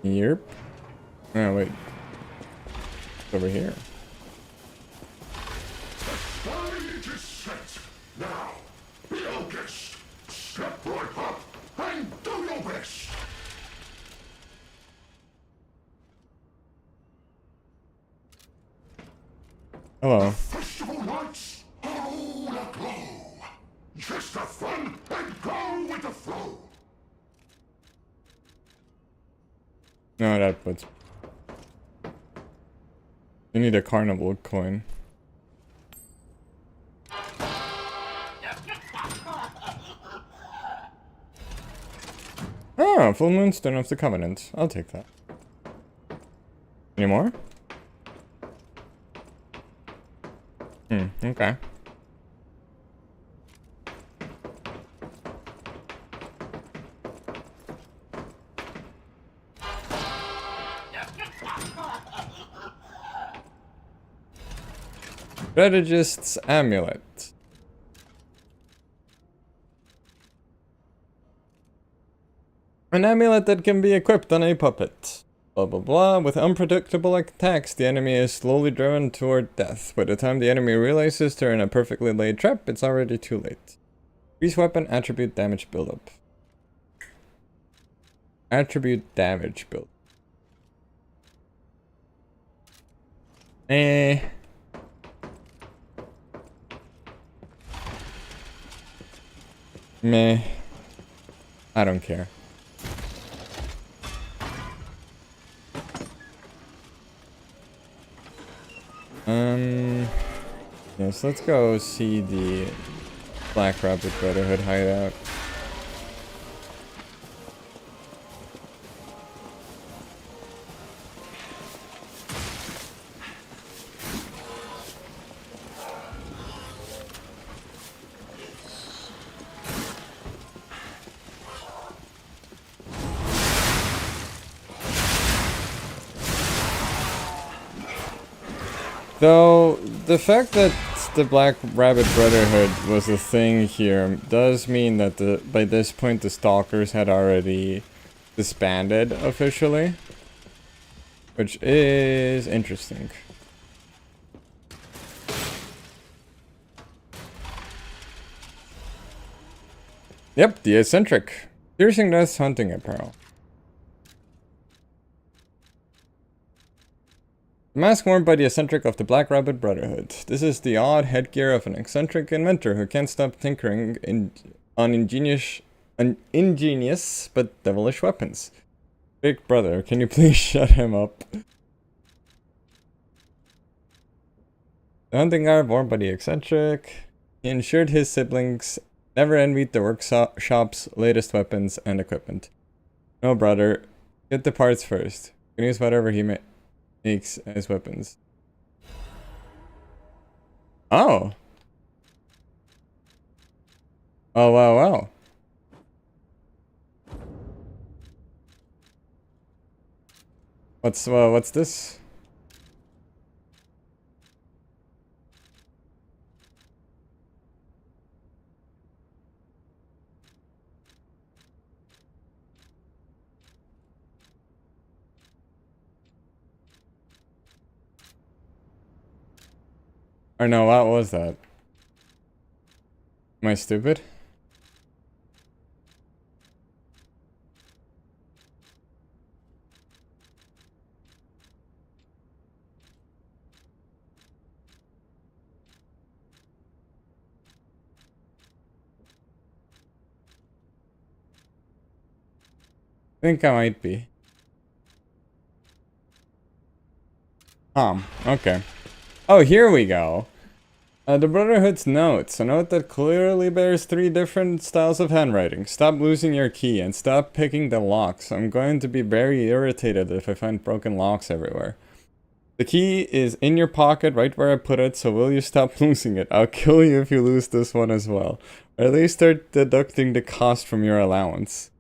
Yep. Oh, wait. It's over here. Stage is set. Now, be our guest. Step right up and do your best. Hello. Festival lights are all aglow. Just have fun and go with the flow. No, that puts. You need a carnival coin. Oh, full moonstone of the Covenant. I'll take that. Any more? Okay. Strategist's Amulet. An amulet that can be equipped on a puppet. Blah blah blah. With unpredictable attacks, the enemy is slowly driven toward death. By the time the enemy realizes they're in a perfectly laid trap, it's already too late. Increase weapon attribute damage buildup. Attribute damage build. Meh. I don't care. Yes, let's go see the Black Rabbit Brotherhood hideout. Though, the fact that the Black Rabbit Brotherhood was a thing here does mean that by this point the Stalkers had already disbanded officially. Which is interesting. Yep, the eccentric. Piercing Death's hunting apparel. The mask worn by the eccentric of the Black Rabbit Brotherhood. This is the odd headgear of an eccentric inventor who can't stop tinkering on ingenious but devilish weapons. Big brother, can you please shut him up? The hunting garb worn by the eccentric. He ensured his siblings never envied the workshop's latest weapons and equipment. No, brother. Get the parts first. You can use whatever he makes as weapons. Oh. Oh, wow, wow. What's this? Or no, what was that? Am I stupid? I think I might be. Okay. Oh, here we go. The Brotherhood's notes. A note that clearly bears 3 different styles of handwriting. Stop losing your key and stop picking the locks. I'm going to be very irritated if I find broken locks everywhere. The key is in your pocket right where I put it, so will you stop losing it? I'll kill you if you lose this one as well. Or at least start deducting the cost from your allowance.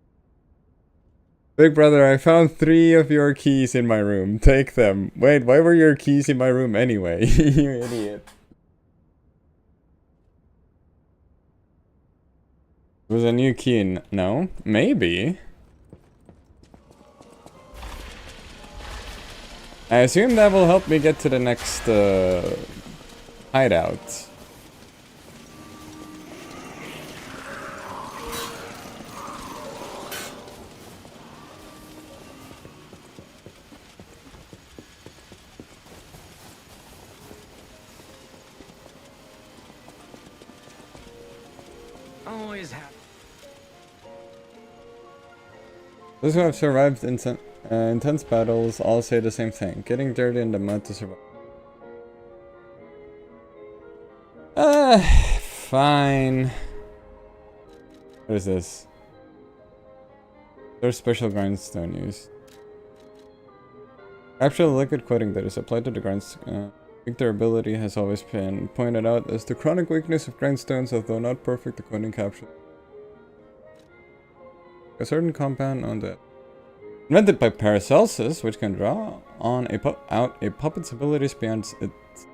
Big brother, I found 3 of your keys in my room. Take them. Wait, why were your keys in my room anyway? You idiot. Was a new key in... No? Maybe. I assume that will help me get to the next hideout. Always happy. Those who have survived intense battles all say the same thing. Getting dirty in the mud to survive. Fine. What is this? There's special grindstone use. Capture the liquid coating that is applied to the grindstone. Weak durability has always been pointed out as the chronic weakness of grindstones, although not perfect, the coating capture. A certain compound on the... Invented by Paracelsus, which can draw on out a puppet's abilities beyond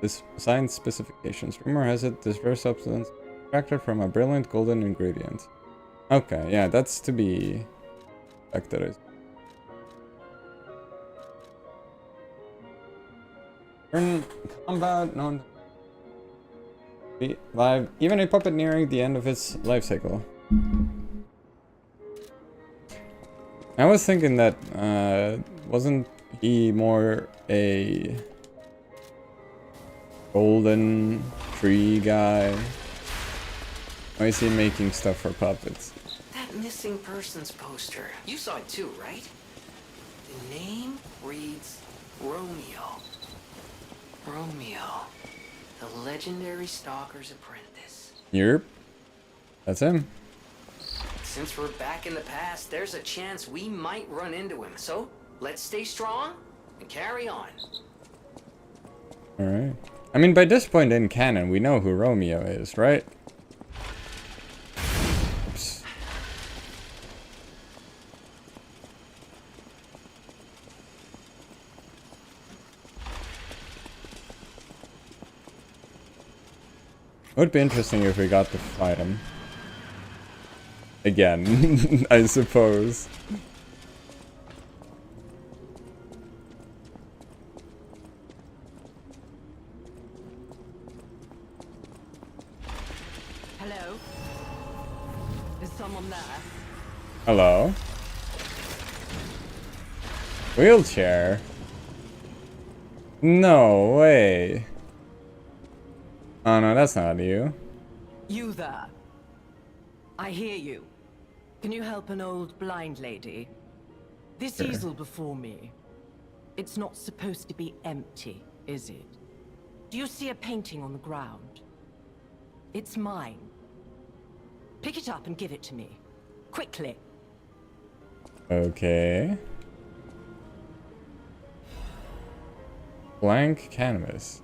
its science specifications. Rumor has it this rare substance extracted from a brilliant golden ingredient. Okay, yeah, that's to be expected. Turn combat known to be live, even a puppet nearing the end of its life cycle. I was thinking that wasn't he more a golden tree guy? Why is he making stuff for puppets? That missing persons poster. You saw it too, right? The name reads Romeo. Romeo, the legendary stalker's apprentice. Yep. That's him. Since we're back in the past, there's a chance we might run into him. So, let's stay strong and carry on. Alright. I mean, by this point in canon, we know who Romeo is, right? Oops. It would be interesting if we got to fight him. Again, I suppose. Hello? Is someone there? Hello? Wheelchair? No way. Oh no, that's not you. You there? I hear you. Can you help an old blind lady? This Sure. easel before me. It's not supposed to be empty, is it? Do you see a painting on the ground? It's mine. Pick it up and give it to me. Quickly. Okay. Blank canvas.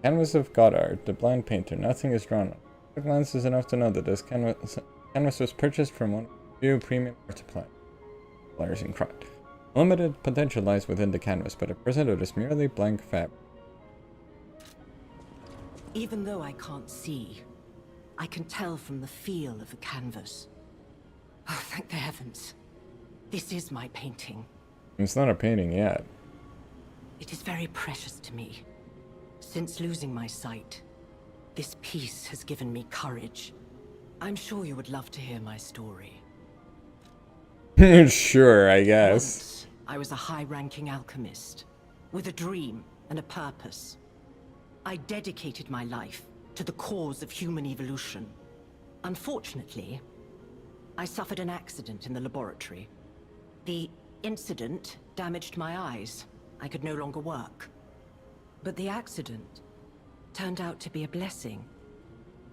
Canvas of Goddard, the blind painter. Nothing is drawn on. A glance is enough to know that this canvas was purchased from one of the few premium art suppliers in Krat. Limited potential lies within the canvas, but at present it is merely blank fabric. Even though I can't see, I can tell from the feel of the canvas. Oh, thank the heavens. This is my painting. It's not a painting yet. It is very precious to me. Since losing my sight, this piece has given me courage. I'm sure you would love to hear my story. Sure, I guess. Once, I was a high-ranking alchemist, with a dream and a purpose. I dedicated my life to the cause of human evolution. Unfortunately, I suffered an accident in the laboratory. The incident damaged my eyes. I could no longer work. But the accident turned out to be a blessing.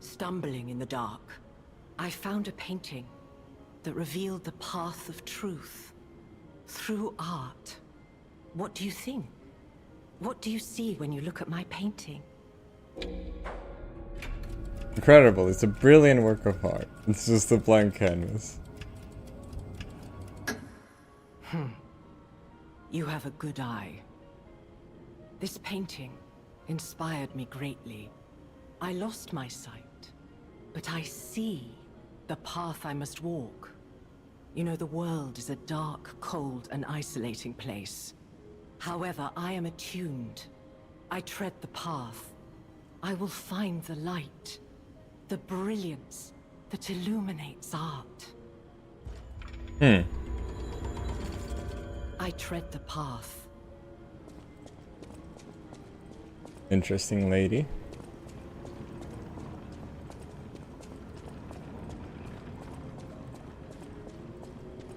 Stumbling in the dark, I found a painting that revealed the path of truth through art. What do you think? What do you see when you look at my painting? Incredible. It's a brilliant work of art. It's just a blank canvas. You have a good eye. This painting inspired me greatly. I lost my sight, but I see the path I must walk. You know, the world is a dark, cold, and isolating place. However, I am attuned. I tread the path. I will find the light, the brilliance that illuminates art. I tread the path. Interesting lady.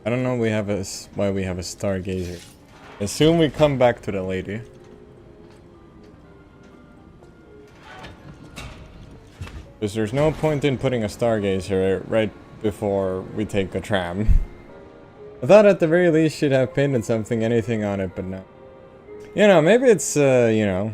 I don't know why we have a stargazer. Assume we come back to the lady. Because there's no point in putting a stargazer right before we take a tram. I thought at the very least she'd have painted something, anything on it, but no. You know, maybe it's, you know,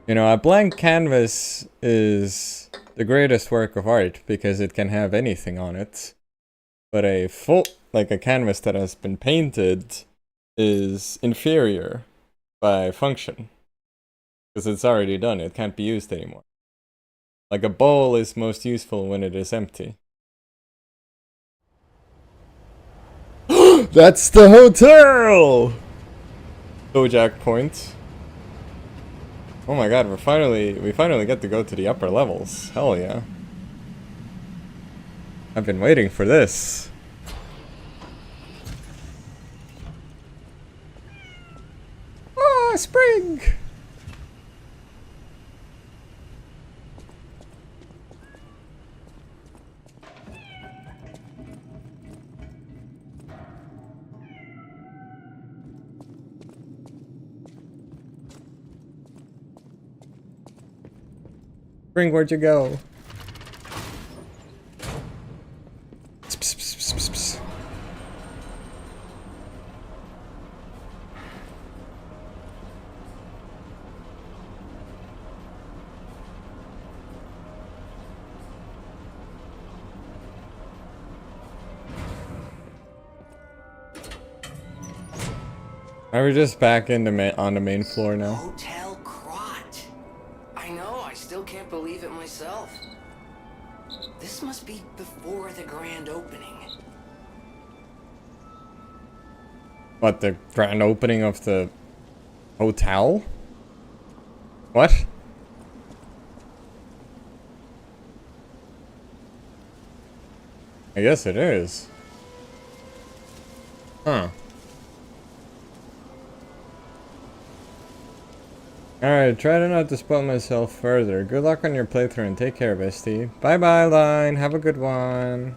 a blank canvas is the greatest work of art because it can have anything on it. But a full, like a canvas that has been painted is inferior by function. Because it's already done, it can't be used anymore. Like a bowl is most useful when it is empty. That's the hotel! Bojack Point. Oh my god, we finally get to go to the upper levels. Hell yeah. I've been waiting for this. Ah, spring! Spring, where'd you go? Pss, pss, pss, pss, pss. Are we just back in the on the main floor now? Hotel Krat. I know, I still can't believe it myself. This must be before the grand opening. What, the grand opening of the hotel? What? I guess it is. Huh. Alright, try to not to spoil myself further. Good luck on your playthrough and take care, bestie. Bye bye, Line. Have a good one.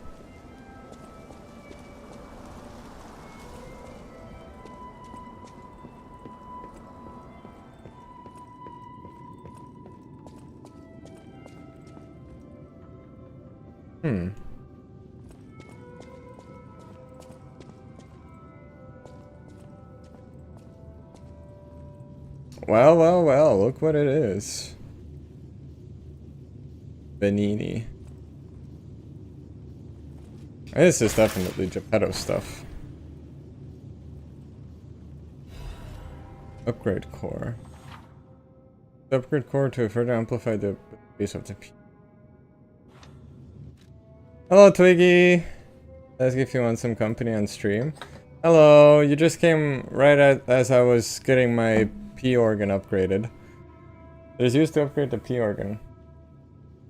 Well, well, well, look what it is. Benini. This is definitely Geppetto stuff. Upgrade core. The upgrade core to further amplify the base of the P. Hello, Twiggy! Ask if you want some company on stream. Hello, you just came right as I was getting my P organ upgraded. It is used to upgrade the P organ.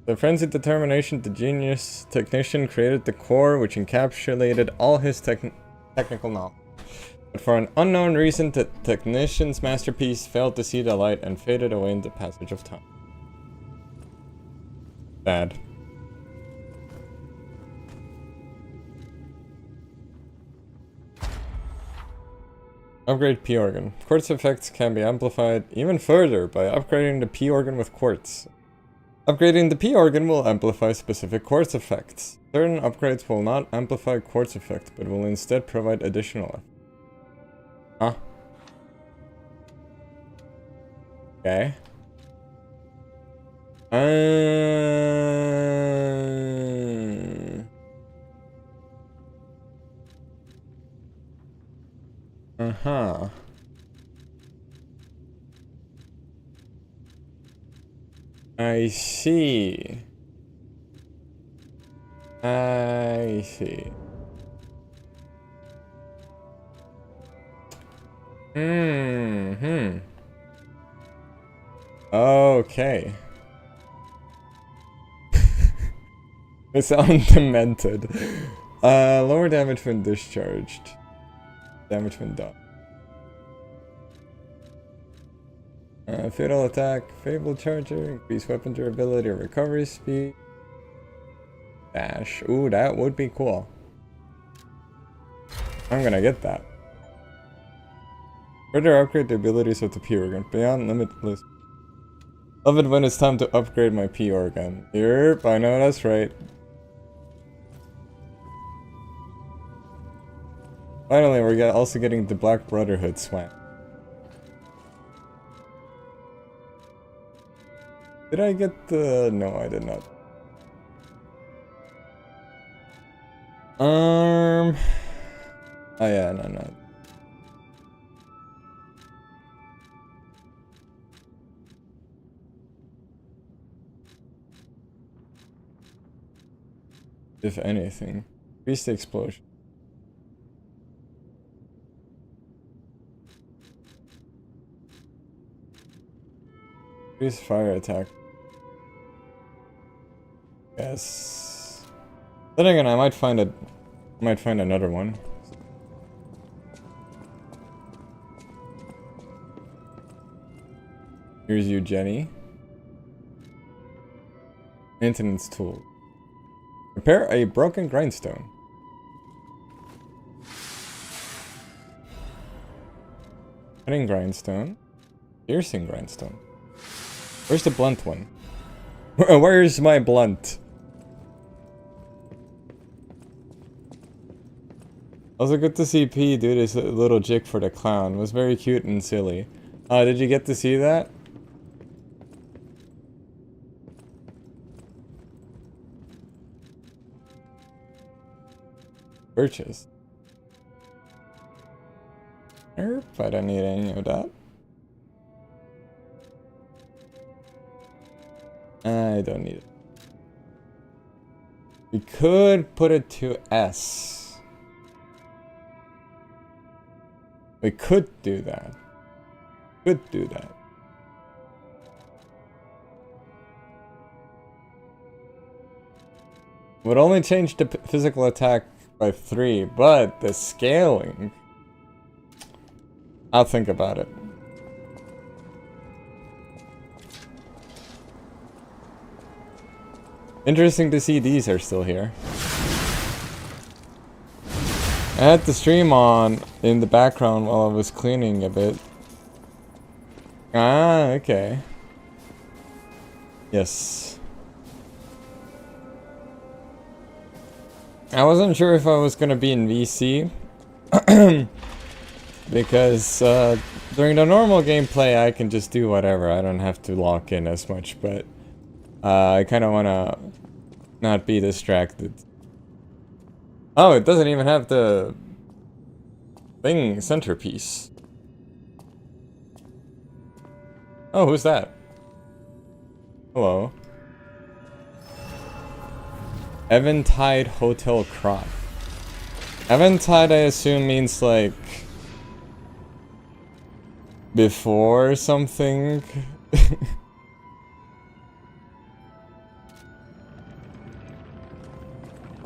The frenzied determination, the genius technician created the core which encapsulated all his technical knowledge. But for an unknown reason, the technician's masterpiece failed to see the light and faded away in the passage of time. Bad. Upgrade P organ. Quartz effects can be amplified even further by upgrading the P organ with quartz. Upgrading the P organ will amplify specific quartz effects. Certain upgrades will not amplify quartz effects, but will instead provide additional effects. Huh? Okay. Uh-huh. I see. I see. Hmm. Okay. They sound demented. Lower damage when discharged. Damage when done. Fatal attack, Fable Charger, increase weapon durability or recovery speed. Dash. Ooh, that would be cool. I'm gonna get that. Further upgrade the abilities of the P organ beyond limitless. Love it when it's time to upgrade my P organ. Yep, I know that's right. Finally, we're also getting the Black Brotherhood swamp. Did I get the... No, I did not. Oh yeah, no. If anything. Increase the explosion. Increase fire attack. Yes. Then again, I might find another one. Here's you, Jenny. Maintenance tool. Repair a broken grindstone. Cutting grindstone. Piercing grindstone. Where's the blunt one? Where's my blunt? Also good to see P do this little jig for the clown. It was very cute and silly. Did you get to see that? Purchase. Nope, I don't need any of that. I don't need it. We could put it to S. We could do that. Could do that. Would only change the physical attack by 3, but the scaling... I'll think about it. Interesting to see these are still here. I had the stream on in the background while I was cleaning a bit. Ah, okay. Yes. I wasn't sure if I was gonna be in VC. Because during the normal gameplay I can just do whatever. I don't have to lock in as much, but I kind of want to not be distracted. Oh, it doesn't even have the thing centerpiece. Oh, who's that? Hello. Eventide Hotel Crop. Eventide, I assume, means like before something.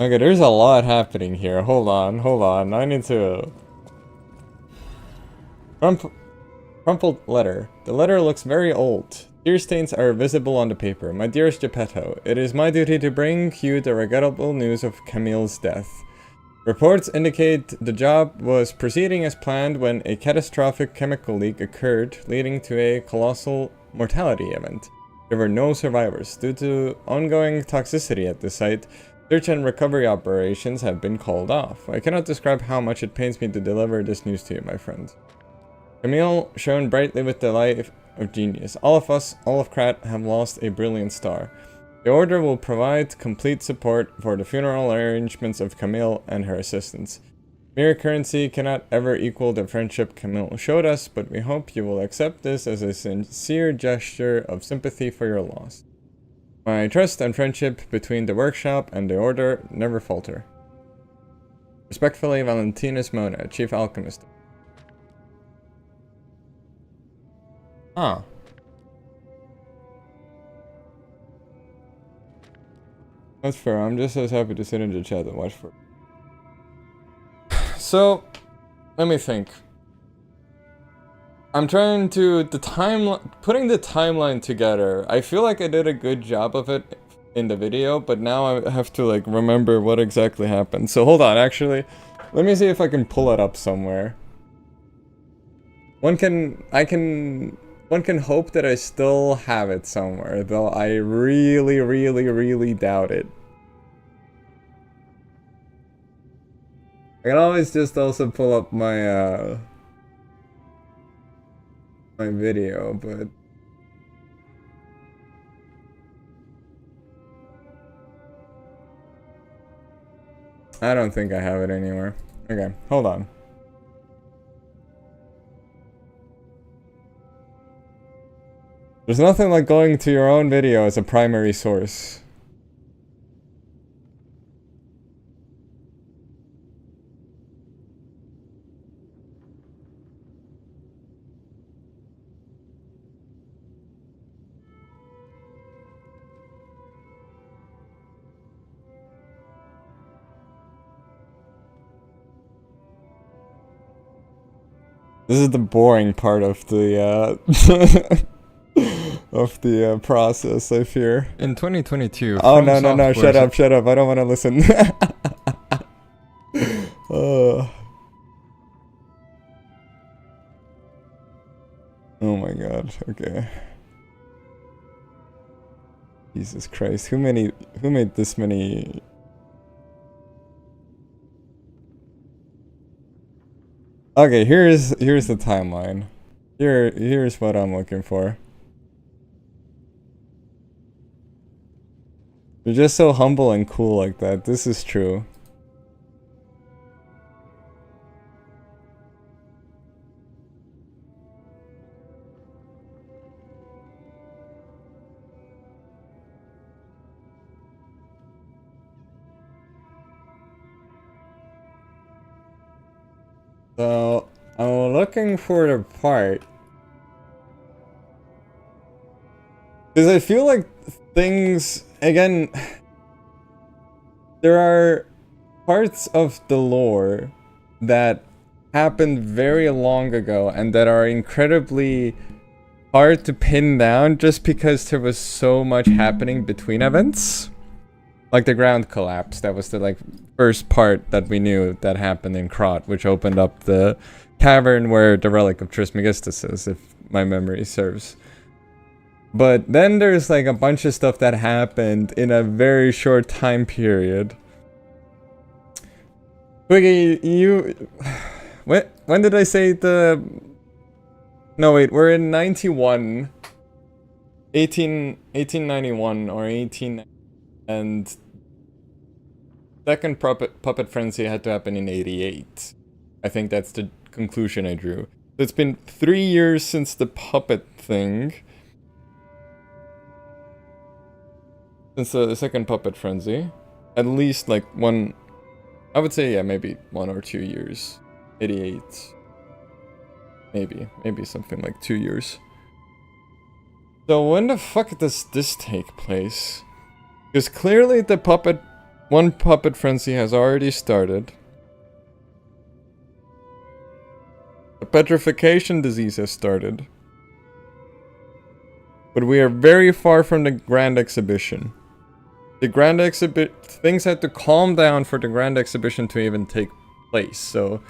Okay, there's a lot happening here. Hold on. I need to... Crumpled letter. The letter looks very old. Tear stains are visible on the paper. My dearest Geppetto, it is my duty to bring you the regrettable news of Camille's death. Reports indicate the job was proceeding as planned when a catastrophic chemical leak occurred, leading to a colossal mortality event. There were no survivors. Due to ongoing toxicity at the site, search and recovery operations have been called off. I cannot describe how much it pains me to deliver this news to you, my friend. Camille shone brightly with the light of genius. All of us, all of Krat, have lost a brilliant star. The Order will provide complete support for the funeral arrangements of Camille and her assistants. Mere currency cannot ever equal the friendship Camille showed us, but we hope you will accept this as a sincere gesture of sympathy for your loss. My trust and friendship between the workshop and the Order never falter. Respectfully, Valentinus Mona, Chief Alchemist. Ah. That's fair. I'm just as happy to sit in the chat and watch for. So, let me think. I'm trying to putting the timeline together. I feel like I did a good job of it in the video, but now I have to like remember what exactly happened. So hold on, actually, let me see if I can pull it up somewhere. One can hope that I still have it somewhere, though I really doubt it. I can always just also pull up my my video, but I don't think I have it anywhere. Okay, hold on. There's nothing like going to your own video as a primary source. This is the boring part of the of the process, I fear. In 2022. Oh no! Shut up! I don't want to listen. Oh my god. Okay. Jesus Christ! Who made this many? Okay, here's the timeline. Here's what I'm looking for. You're just so humble and cool like that. This is true. So, I'm looking for the part. Because I feel like things, again, there are parts of the lore that happened very long ago and that are incredibly hard to pin down just because there was so much happening between events. Like the ground collapse, that was the like first part that we knew that happened in Krat, which opened up the cavern where the relic of Trismegistus is, if my memory serves. But then there's like a bunch of stuff that happened in a very short time period. Twiggy, when did I say the... No wait, we're in 91. 1891 or 18... And second puppet frenzy had to happen in 88. I think that's the conclusion I drew. It's been 3 years since the puppet thing. Since the second puppet frenzy. At least like one, I would say, yeah, maybe 1 or 2 years. 88. Maybe something like 2 years. So when the fuck does this take place? Because clearly the one puppet frenzy has already started. The petrification disease has started. But we are very far from the grand exhibition. the grand exhibit things had to calm down for the grand exhibition to even take place. So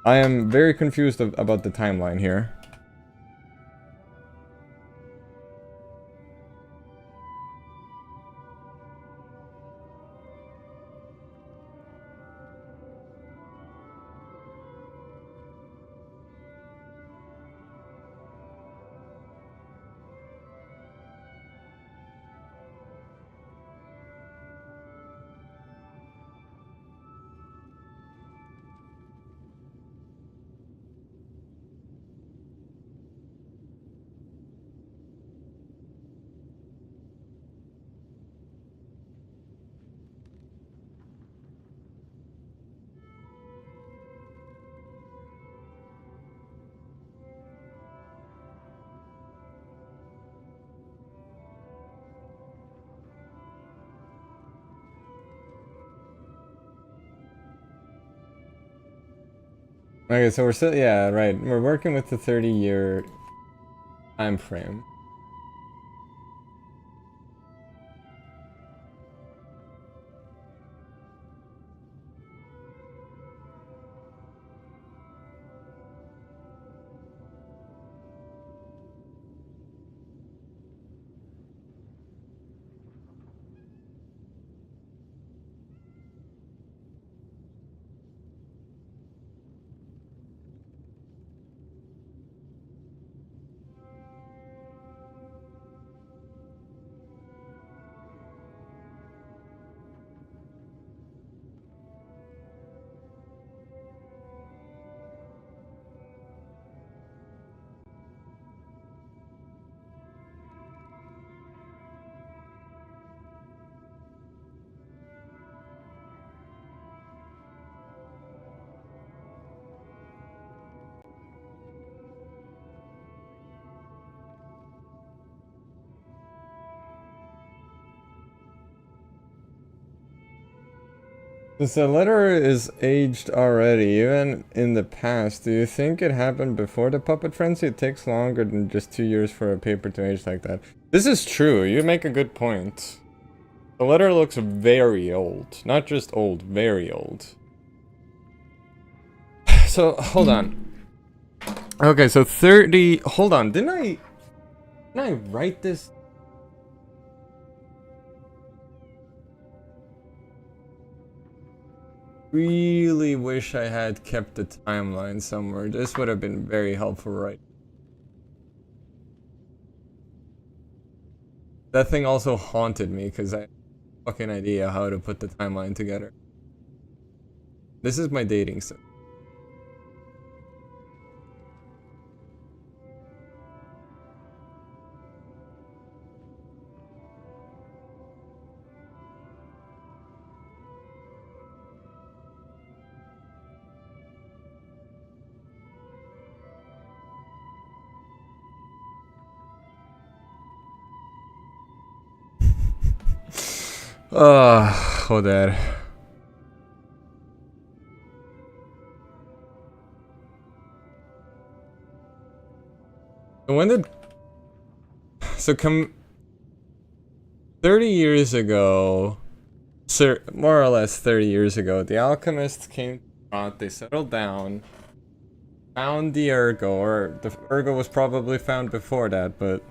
I am very confused about the timeline here. Okay, so we're still, yeah, right. We're working with the 30-year time frame. Since the letter is aged already, even in the past, do you think it happened before the puppet frenzy? It takes longer than just 2 years for a paper to age like that. This is true, you make a good point. The letter looks very old. Not just old, very old. So, hold on. Okay, so 30... Hold on, didn't I write this? Really wish I had kept the timeline somewhere. This would have been very helpful, right? That thing also haunted me because I had no fucking idea how to put the timeline together. This is my dating sim. Joder. When did... So 30 years ago, sir, more or less 30 years ago, the alchemists came out, they settled down, found the Ergo, or the Ergo was probably found before that, but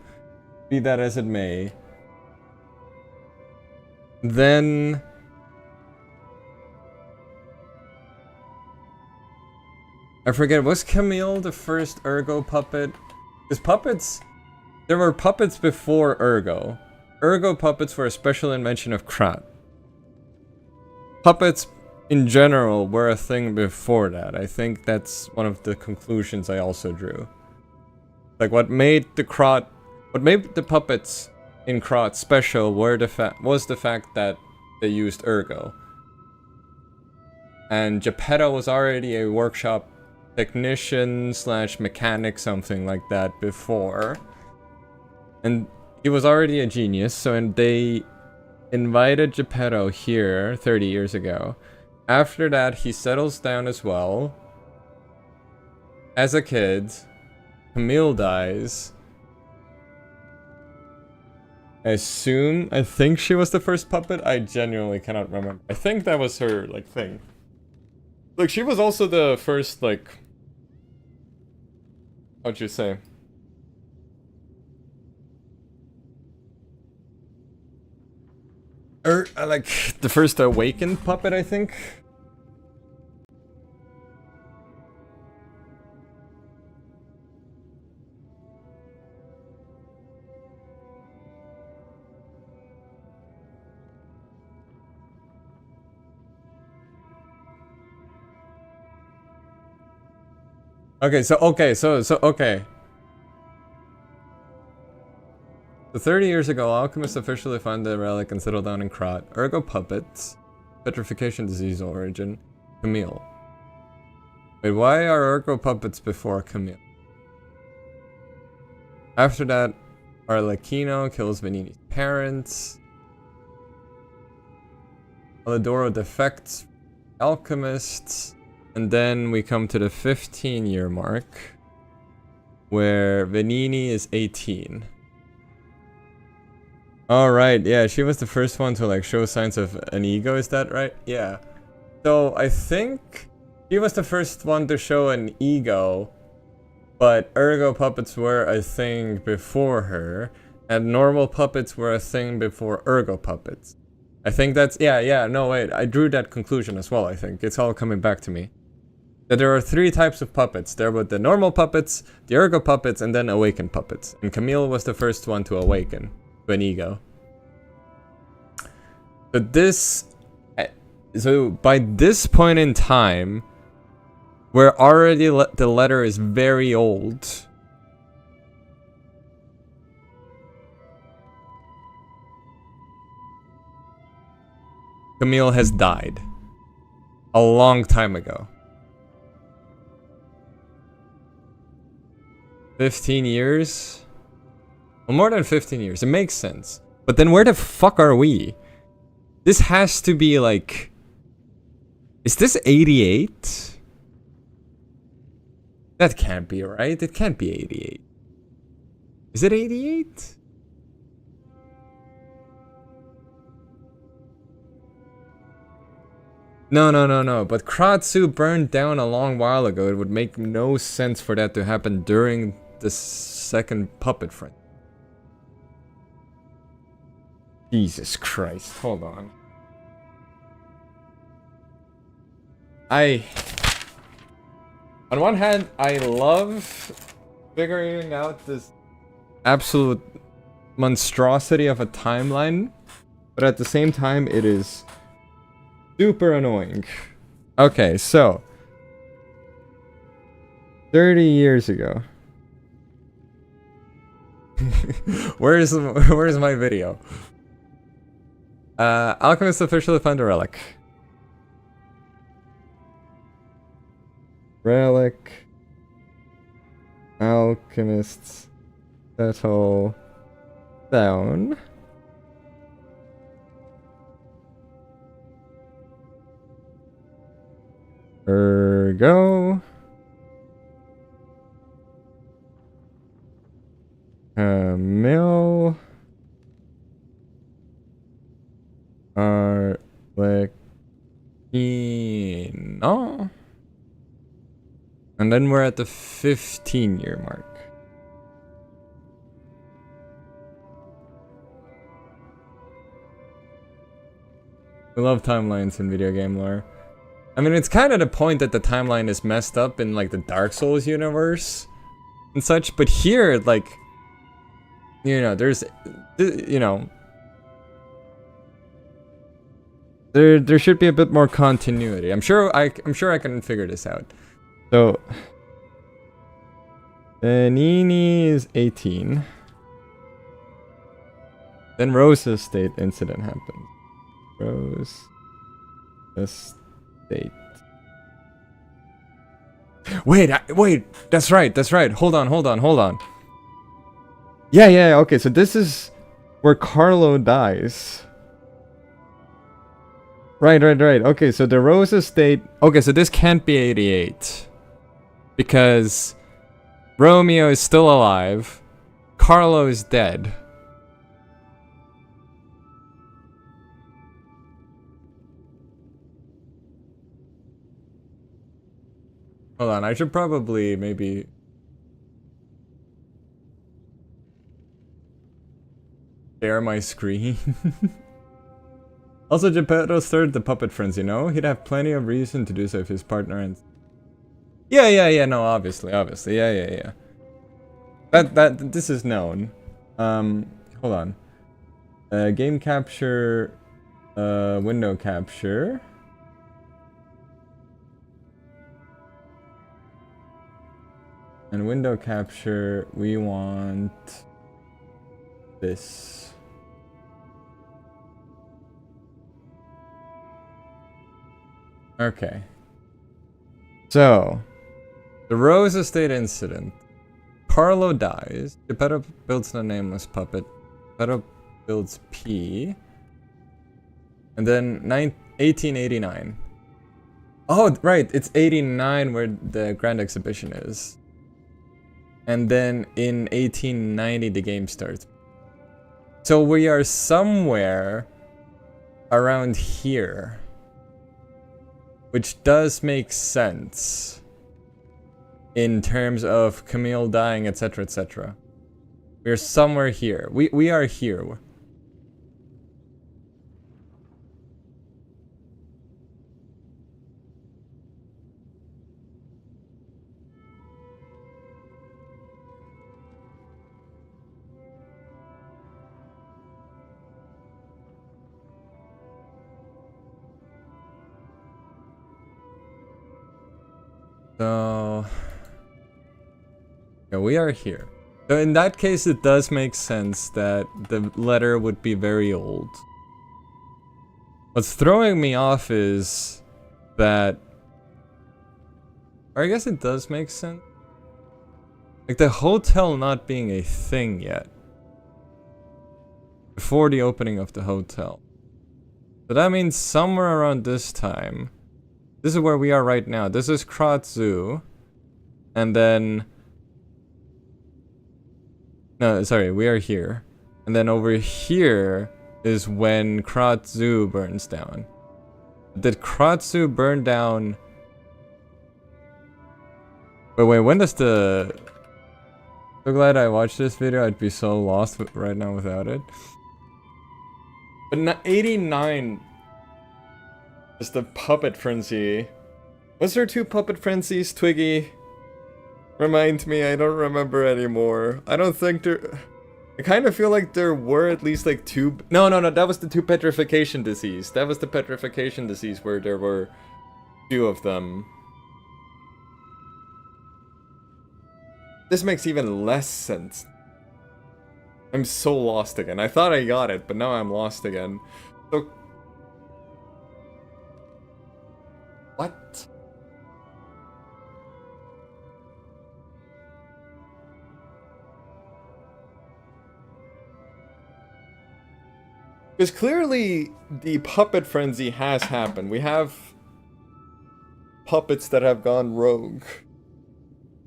be that as it may. Then I forget, was Camille the first Ergo puppet? Because puppets, there were puppets before Ergo. Ergo puppets were a special invention of Krat. Puppets in general were a thing before that. I think that's one of the conclusions I also drew. Like what made the puppets in Krat special was the fact that they used Ergo. And Geppetto was already a workshop technician / mechanic, something like that before. And he was already a genius, so they invited Geppetto here 30 years ago. After that, he settles down as well. As a kid, Camille dies. I think she was the first puppet. I genuinely cannot remember. I think that was her, like, thing. Like, she was also the first, like... How'd you say? Like, the first awakened puppet, I think? Okay, so 30 years ago, alchemists officially found the relic and settled down in Krat. Ergo puppets. Petrification disease origin. Camille. Wait, why are Ergo puppets before Camille? After that, Arlecchino kills Venini's parents. Alidoro defects alchemists. And then we come to the 15-year mark, where Venini is 18. Alright, yeah, she was the first one to like show signs of an ego, is that right? Yeah. So I think she was the first one to show an ego, but ergo puppets were a thing before her, and normal puppets were a thing before ergo puppets. I think that's, no wait, I drew that conclusion as well, I think. It's all coming back to me. That there are 3 types of puppets. There were the normal puppets, the ergo puppets, and then awakened puppets. And Camille was the first one to awaken to an ego. But so by this point in time, where already the letter is very old, Camille has died a long time ago. 15 years? Well, more than 15 years. It makes sense. But then where the fuck are we? This has to be like... Is this 88? That can't be right. It can't be 88. Is it 88? No. But Kratzu burned down a long while ago. It would make no sense for that to happen during the second puppet front. Jesus Christ. Hold on. On one hand, I love figuring out this absolute monstrosity of a timeline, but at the same time, it is super annoying. Okay, so 30 years ago. Where's my video? Alchemists officially found a relic. Relic. Alchemists settle down. Ergo. Camille. Arlecchino. And then we're at the 15-year mark. I love timelines in video game lore. I mean, it's kind of the point that the timeline is messed up in, like, the Dark Souls universe and such, but here, like, you know, there's, you know, there should be a bit more continuity. I'm sure I can figure this out. So, Venini is 18. Then Rose Estate incident happened. Rose Estate. Wait, that's right. Hold on. Yeah, okay, so this is where Carlo dies. Right. Okay, so the Rose Estate... Okay, so this can't be 88. Because Romeo is still alive. Carlo is dead. Hold on, I should probably maybe... share my screen. Also, Geppetto stirred the puppet frenzy, no? He'd have plenty of reason to do so if his partner and... Yeah, no, obviously, yeah. This is known. Hold on. Game capture, window capture. And window capture, we want this. Okay. So, the Rose Estate incident. Carlo dies. Geppetto builds the nameless puppet. Geppetto builds P. And then 1889. Oh, right. It's 89 where the Grand Exhibition is. And then in 1890 the game starts. So we are somewhere around here. Which does make sense. In terms of Camille dying, etc, etc. We're somewhere here. We are here. So... yeah, we are here. So in that case, it does make sense that the letter would be very old. What's throwing me off is that... or I guess it does make sense. Like the hotel not being a thing yet. Before the opening of the hotel. So that means somewhere around this time. This is where we are right now. This is Krat Zoo. And then... no, sorry, we are here. And then over here is when Krat Zoo burns down. Did Krat Zoo burn down... wait, when does the... so glad I watched this video, I'd be so lost right now without it. But 89 is the puppet frenzy. Was there 2 puppet frenzies, Twiggy? Remind me, I don't remember anymore. I don't think there... I kind of feel like there were at least like 2... No, that was the 2 petrification disease. That was the petrification disease where there were 2 of them. This makes even less sense. I'm so lost again. I thought I got it, but now I'm lost again. So... what? Because clearly the puppet frenzy has happened. We have puppets that have gone rogue.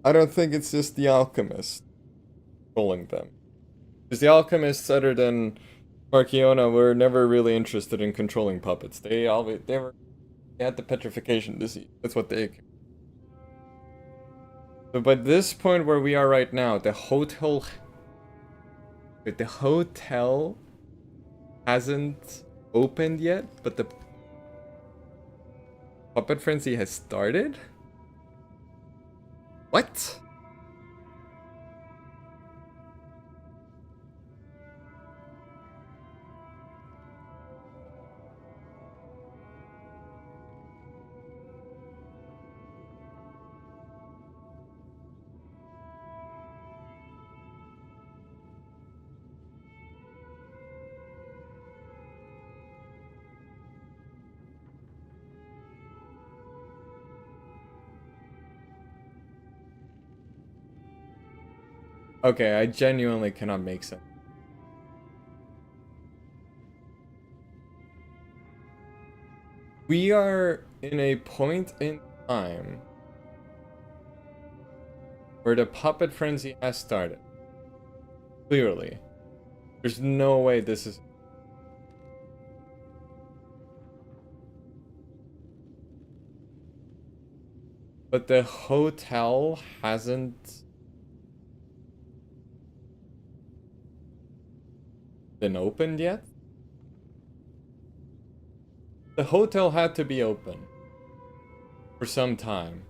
I don't think it's just the alchemists controlling them. Because the alchemists, other than Marchiona, were never really interested in controlling puppets. They had the petrification disease. That's what they... so by this point where we are right now, the hotel... wait, the hotel hasn't opened yet, but the puppet frenzy has started? What? Okay, I genuinely cannot make sense. We are in a point in time where the puppet frenzy has started. Clearly. There's no way this is... But the hotel hasn't been opened yet? The hotel had to be open for some time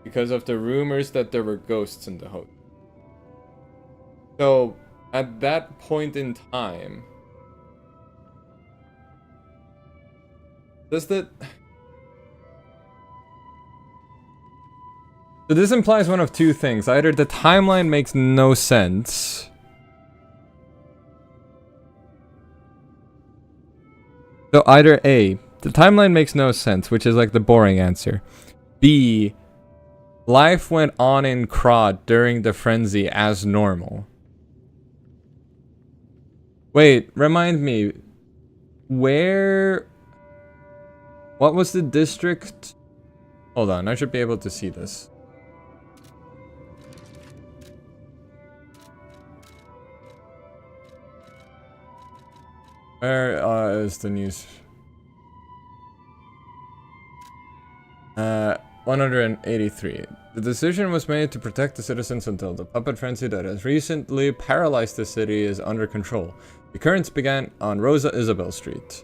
because of the rumors that there were ghosts in the hotel. So at that point in time, does that... So this implies one of two things. Either the timeline makes no sense, so either A, the timeline makes no sense, which is like the boring answer. B, life went on in Krat during the frenzy as normal. Wait, remind me, where... What was the district? Hold on, I should be able to see this. Where is the news? 183. The decision was made to protect the citizens until the puppet frenzy that has recently paralyzed the city is under control. The occurrence began on Rosa Isabel Street.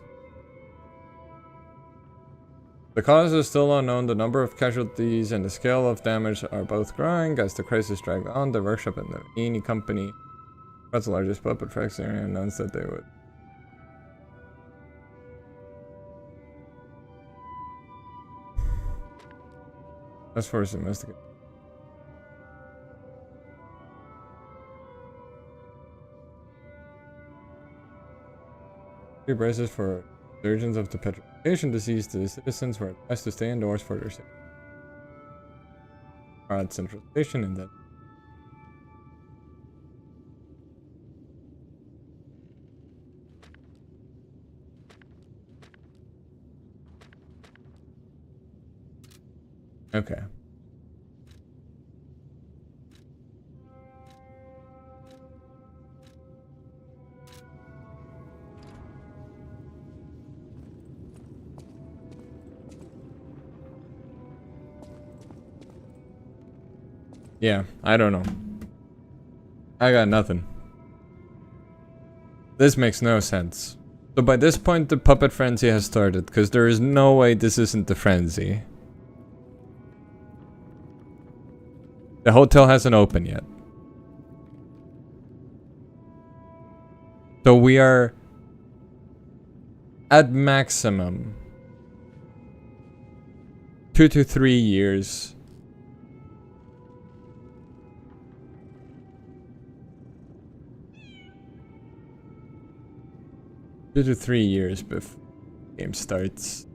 The cause is still unknown. The number of casualties and the scale of damage are both growing as the crisis dragged on. The workshop and the Eni company, that's the largest puppet factory, announced that they would. Task Force investigate. Braces for surgeons of the petrification disease. The citizens were advised to stay indoors for their safety. At Central Station and then. Okay. Yeah, I don't know. I got nothing. This makes no sense. So by this point the puppet frenzy has started, because there is no way this isn't the frenzy. The hotel hasn't opened yet. So we are at maximum 2 to 3 years. Two to 3 years before the game starts.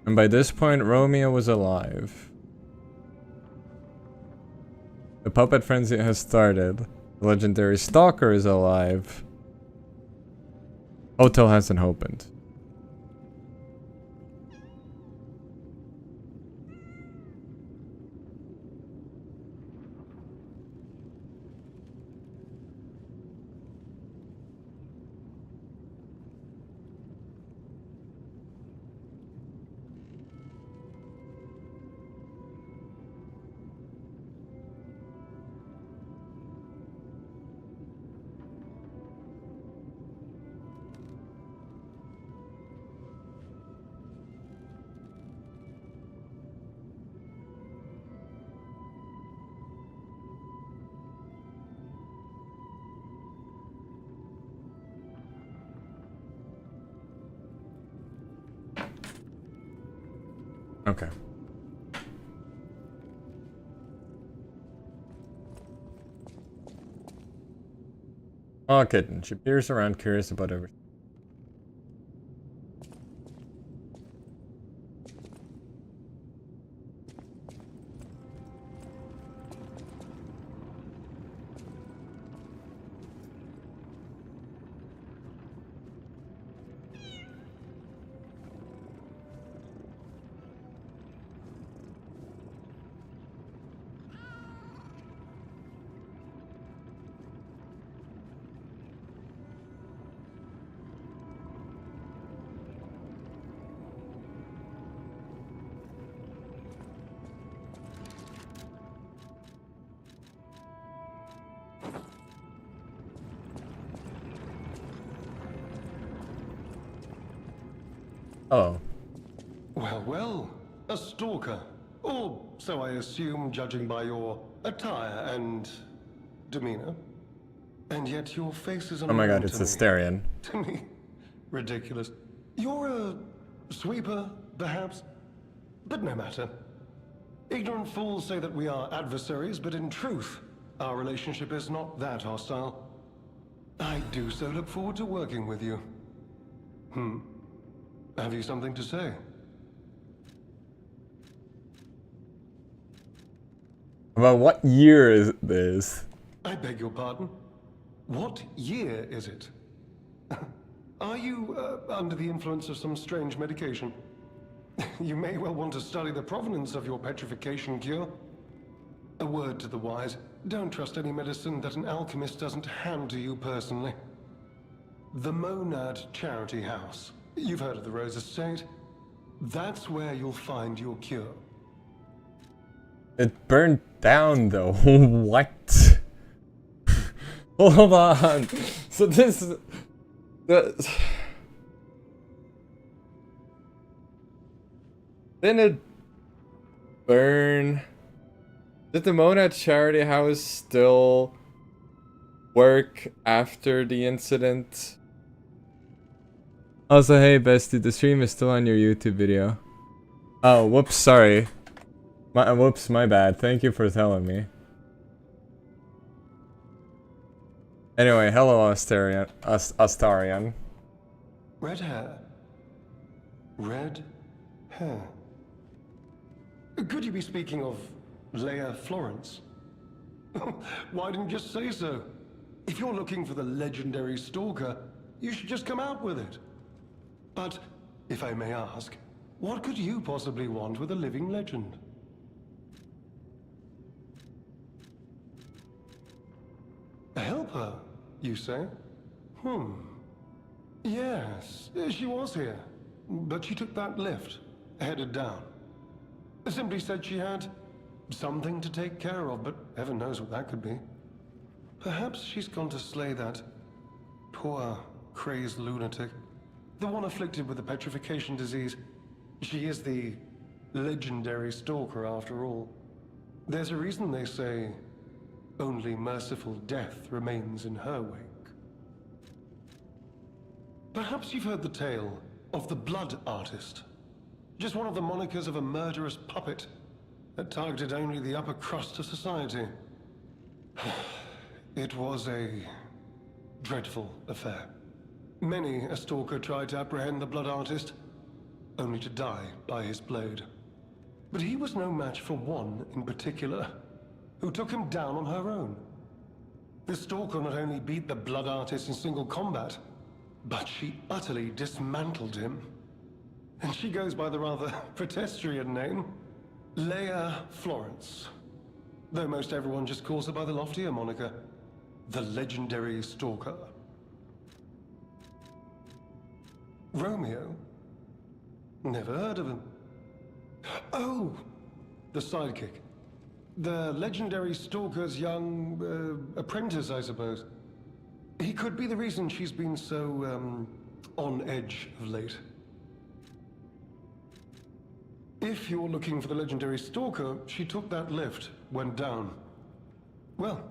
And by this point, Romeo was alive. The puppet frenzy has started. The legendary stalker is alive. Hotel hasn't opened. Okay. Oh, kitten. She peers around, curious about everything. Oh. Well, well, a stalker. Or so I assume, judging by your attire and demeanor. And yet your face is Oh my god, unknown it's to me. Asterion. To me, ridiculous. You're a sweeper, perhaps? But no matter. Ignorant fools say that we are adversaries, but in truth, our relationship is not that hostile. I do so look forward to working with you. Have you something to say? About what year is this? I beg your pardon? What year is it? Are you under the influence of some strange medication? You may well want to study the provenance of your petrification cure. A word to the wise, don't trust any medicine that an alchemist doesn't hand to you personally. The Monad Charity House. You've heard of the Rose Estate? That's where you'll find your cure. It burned down though. What? Hold on. So this... Didn't it burn? Did the Monad Charity House still work after the incident? Also, hey bestie, the stream is still on your YouTube video. Oh, whoops, sorry. My bad. Thank you for telling me. Anyway, hello Astarion. Red hair. Red hair. Could you be speaking of Leia Florence? Why didn't you just say so? If you're looking for the legendary stalker, you should just come out with it. But, if I may ask, what could you possibly want with a living legend? Help her, you say? Yes, she was here. But she took that lift, headed down. Simply said she had something to take care of, but heaven knows what that could be. Perhaps she's gone to slay that poor, crazed lunatic. The one afflicted with the petrification disease. She is the legendary stalker after all. There's a reason they say only merciful death remains in her wake. Perhaps you've heard the tale of the Blood Artist. Just one of the monikers of a murderous puppet that targeted only the upper crust of society. It was a dreadful affair. Many a stalker tried to apprehend the Blood Artist, only to die by his blade. But he was no match for one in particular, who took him down on her own. The stalker not only beat the Blood Artist in single combat, but she utterly dismantled him. And she goes by the rather pedestrian name, Leia Florence. Though most everyone just calls her by the loftier moniker, the legendary stalker. Romeo? Never heard of him. Oh, the sidekick. The legendary stalker's young apprentice, I suppose. He could be the reason she's been so, on edge of late. If you're looking for the legendary stalker, she took that lift, went down. Well,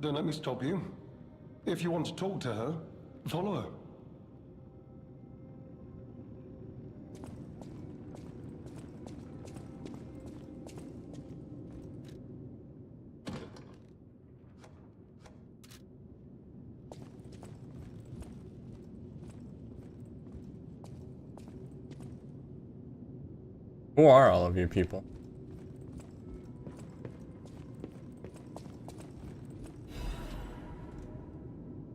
don't let me stop you. If you want to talk to her, follow her. Who are all of you people?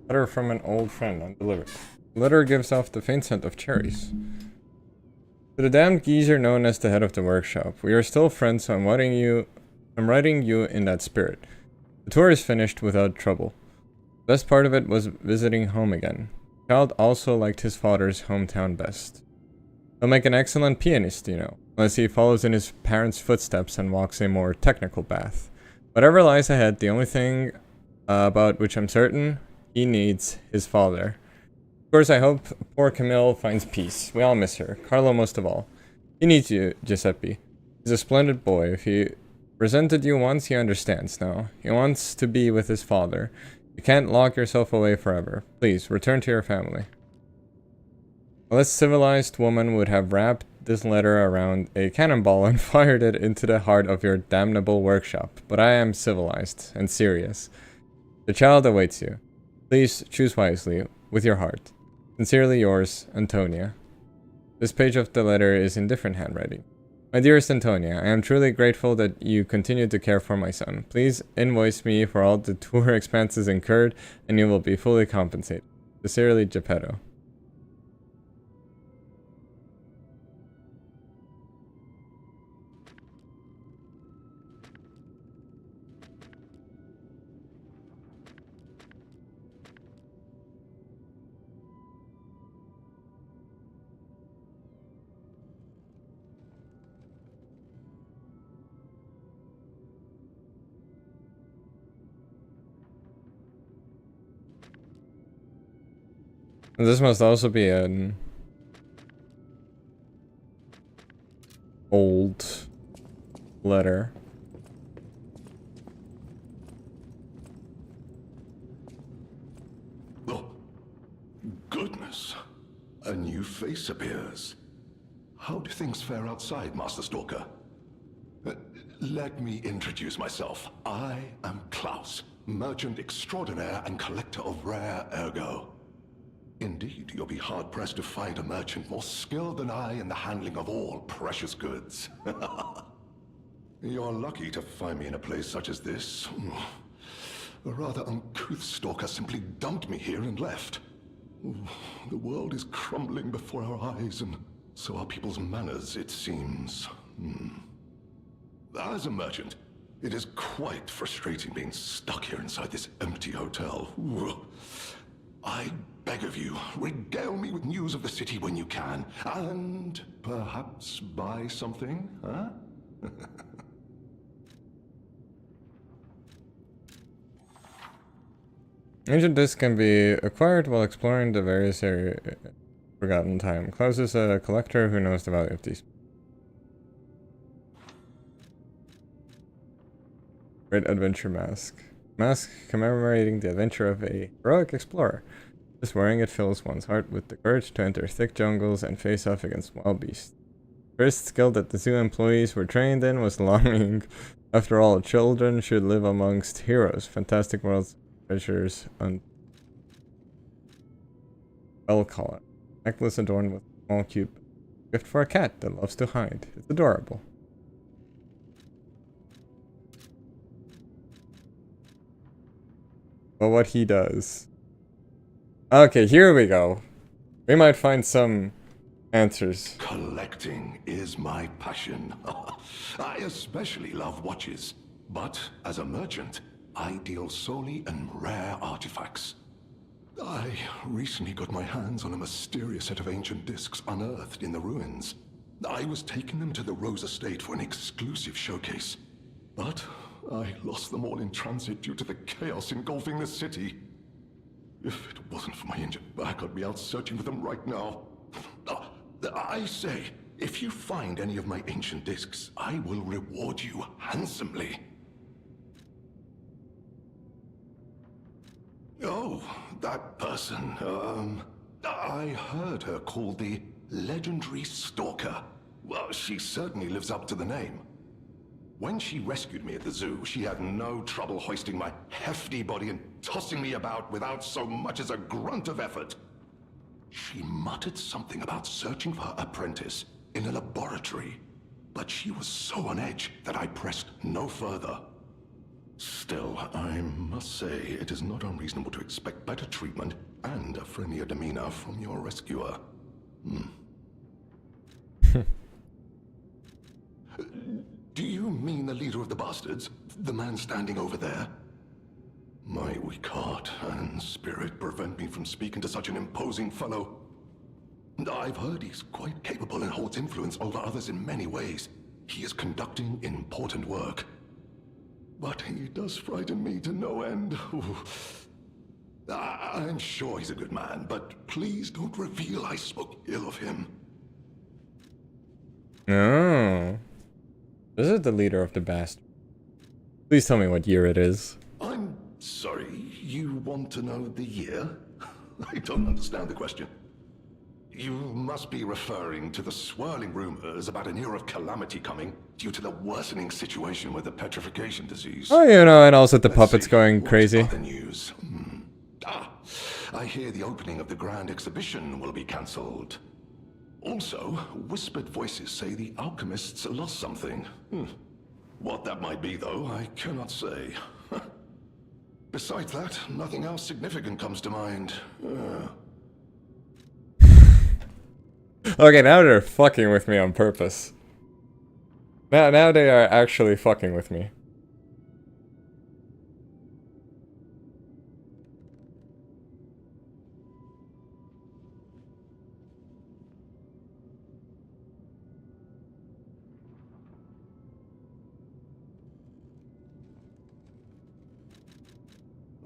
Letter from an old friend, undelivered. The letter gives off the faint scent of cherries. To the damned geezer known as the head of the workshop, we are still friends, so I'm writing you in that spirit. The tour is finished without trouble. The best part of it was visiting home again. The child also liked his father's hometown best. He'll make an excellent pianist, you know, unless he follows in his parents' footsteps and walks a more technical path. Whatever lies ahead, the only thing about which I'm certain, he needs his father. Of course, I hope poor Camille finds peace. We all miss her. Carlo most of all. He needs you, Giuseppe. He's a splendid boy. If he resented you once, he understands now. He wants to be with his father. You can't lock yourself away forever. Please, return to your family. A less civilized woman would have wrapped this letter around a cannonball and fired it into the heart of your damnable workshop. But I am civilized and serious. The child awaits you. Please choose wisely, with your heart. Sincerely yours, Antonia. This page of the letter is in different handwriting. My dearest Antonia, I am truly grateful that you continue to care for my son. Please invoice me for all the tour expenses incurred, and you will be fully compensated. Sincerely, Geppetto. This must also be an old letter. Oh, goodness. A new face appears. How do things fare outside, Master Stalker? Let me introduce myself. I am Klaus, merchant extraordinaire and collector of rare ergo. Indeed, you'll be hard-pressed to find a merchant more skilled than I in the handling of all precious goods. You're lucky to find me in a place such as this. A rather uncouth stalker simply dumped me here and left. The world is crumbling before our eyes, and so are people's manners, it seems. As a merchant, it is quite frustrating being stuck here inside this empty hotel. I beg of you, regale me with news of the city when you can, and perhaps buy something, huh? Ancient disc can be acquired while exploring the various areas. Forgotten time. Klaus is a collector who knows the value of these. Great Adventure Mask. Mask commemorating the adventure of a heroic explorer. Just wearing it fills one's heart with the courage to enter thick jungles and face off against wild beasts. The first skill that the zoo employees were trained in was longing. After all, children should live amongst heroes, fantastic worlds, treasures, and bell collar. Necklace adorned with a small cube. Gift for a cat that loves to hide. It's adorable. But what he does. Okay, here we go. We might find some answers. Collecting is my passion. I especially love watches. But as a merchant, I deal solely in rare artifacts. I recently got my hands on a mysterious set of ancient discs unearthed in the ruins. I was taking them to the Rose Estate for an exclusive showcase. But I lost them all in transit due to the chaos engulfing the city. If it wasn't for my injured back, I'd be out searching for them right now. I say, if you find any of my ancient discs, I will reward you handsomely. Oh, that person, I heard her called the Legendary Stalker. Well, she certainly lives up to the name. When she rescued me at the zoo, she had no trouble hoisting my hefty body and tossing me about without so much as a grunt of effort. She muttered something about searching for her apprentice in a laboratory, but she was so on edge that I pressed no further. Still, I must say, it is not unreasonable to expect better treatment and a friendlier demeanor from your rescuer. Do you mean the leader of the bastards? The man standing over there? My weak heart and spirit prevent me from speaking to such an imposing fellow. I've heard he's quite capable and holds influence over others in many ways. He is conducting important work. But he does frighten me to no end. I'm sure he's a good man, but please don't reveal I spoke ill of him. Oh. This is the leader of the bastard. Please tell me what year it is. I'm sorry, you want to know the year? I don't understand the question. You must be referring to the swirling rumors about an era of calamity coming due to the worsening situation with the petrification disease. Oh, you know, and also the Let's puppets see, going what crazy. other news? I hear the opening of the Grand Exhibition will be cancelled. Also, whispered voices say the alchemists lost something. What that might be, though, I cannot say. Besides that, nothing else significant comes to mind. Okay, now they're fucking with me on purpose. Now they are actually fucking with me.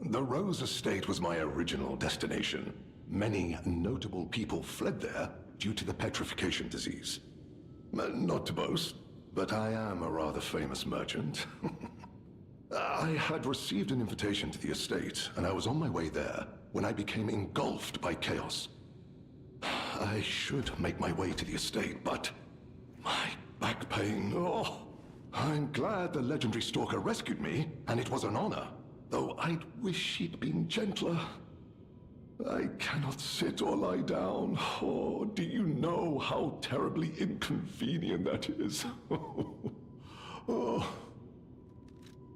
The Rose Estate was my original destination. Many notable people fled there due to the petrification disease. Not to boast, but I am a rather famous merchant. I had received an invitation to the estate, and I was on my way there when I became engulfed by chaos. I should make my way to the estate, but my back pain, oh. I'm glad the legendary stalker rescued me, and it was an honor. Though I'd wish he'd been gentler. I cannot sit or lie down. Oh, do you know how terribly inconvenient that is? Oh.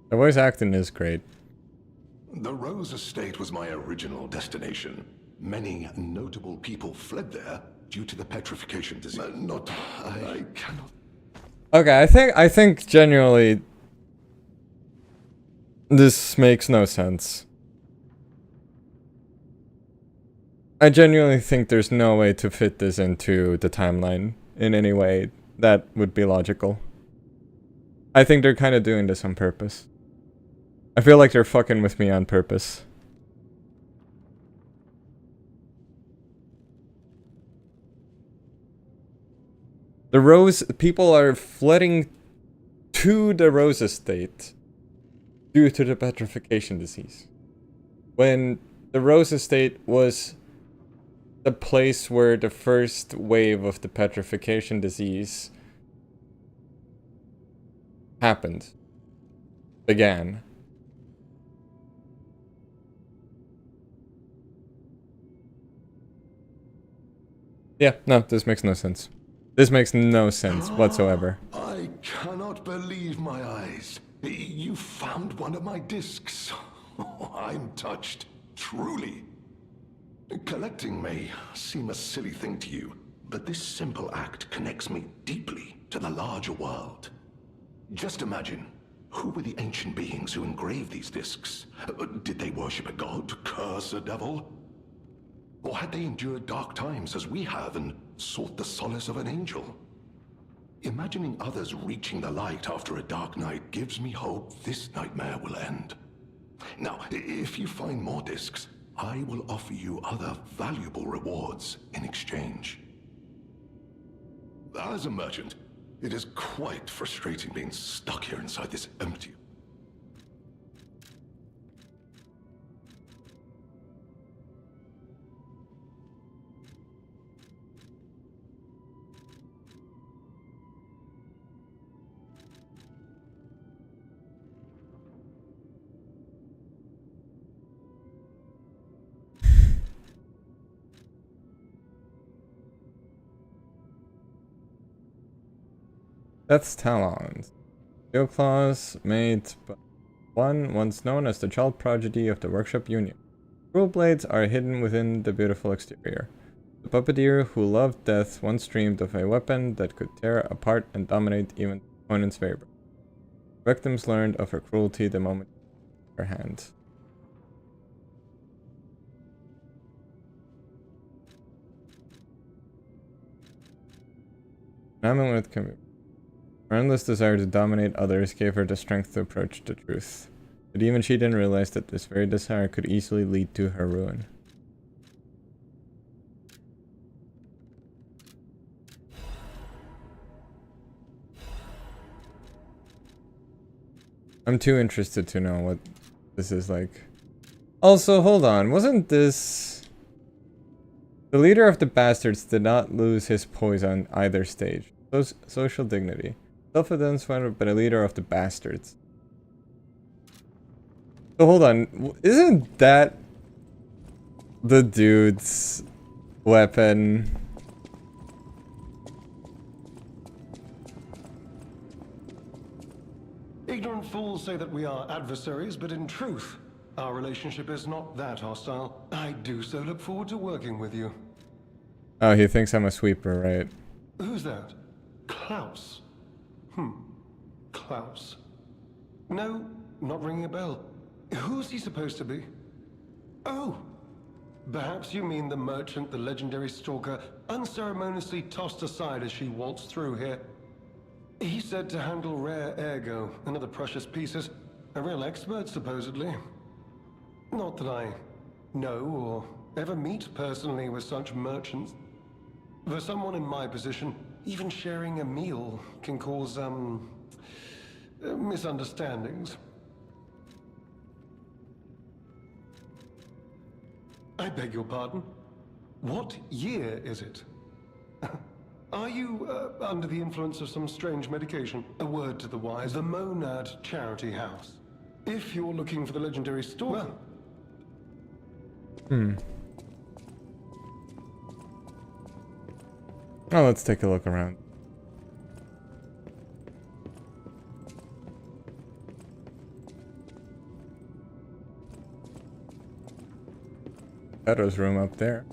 The voice acting is great. The Rose Estate was my original destination. Many notable people fled there due to the petrification disease. I cannot. Okay, I think genuinely this makes no sense. I genuinely think there's no way to fit this into the timeline in any way that would be logical. I think they're kind of doing this on purpose. I feel like they're fucking with me on purpose. The Rose... People are flooding to the Rose Estate due to the petrification disease. When the Rose Estate was the place where the first wave of the petrification disease happened. Began. Yeah, no, this makes no sense. This makes no sense whatsoever. I cannot believe my eyes. You found one of my discs. I'm touched, truly. Collecting may seem a silly thing to you, but this simple act connects me deeply to the larger world. Just imagine, who were the ancient beings who engraved these discs? Did they worship a god, curse a devil? Or had they endured dark times as we have and sought the solace of an angel? Imagining others reaching the light after a dark night gives me hope this nightmare will end. Now, if you find more discs, I will offer you other valuable rewards in exchange. As a merchant, it is quite frustrating being stuck here inside this empty... Death's Talons. Steel claws made by one once known as the child prodigy of the Workshop Union. Cruel blades are hidden within the beautiful exterior. The puppeteer who loved death once dreamed of a weapon that could tear apart and dominate even opponent's favor. Victims learned of her cruelty the moment her hand. Amulet can be... Her endless desire to dominate others gave her the strength to approach the truth. But even she didn't realize that this very desire could easily lead to her ruin. I'm too interested to know what this is like. Also, hold on. Wasn't this... The leader of the bastards did not lose his poise on either stage. Social dignity. Self-evidence but a leader of the bastards. So hold on. Isn't that the dude's weapon? Ignorant fools say that we are adversaries, but in truth, our relationship is not that hostile. I do so look forward to working with you. Oh, he thinks I'm a sweeper, right? Who's that? Klaus. Klaus. No, not ringing a bell. Who's he supposed to be? Oh, perhaps you mean the merchant the legendary stalker unceremoniously tossed aside as she waltzed through here. He said to handle rare ergo and other precious pieces. A real expert, supposedly. Not that I know or ever meet personally with such merchants. For someone in my position, even sharing a meal can cause, misunderstandings. I beg your pardon? What year is it? Are you, under the influence of some strange medication? A word to the wise, the Monad Charity House. If you're looking for the legendary stalker... Oh, let's take a look around. Shadow's room up there.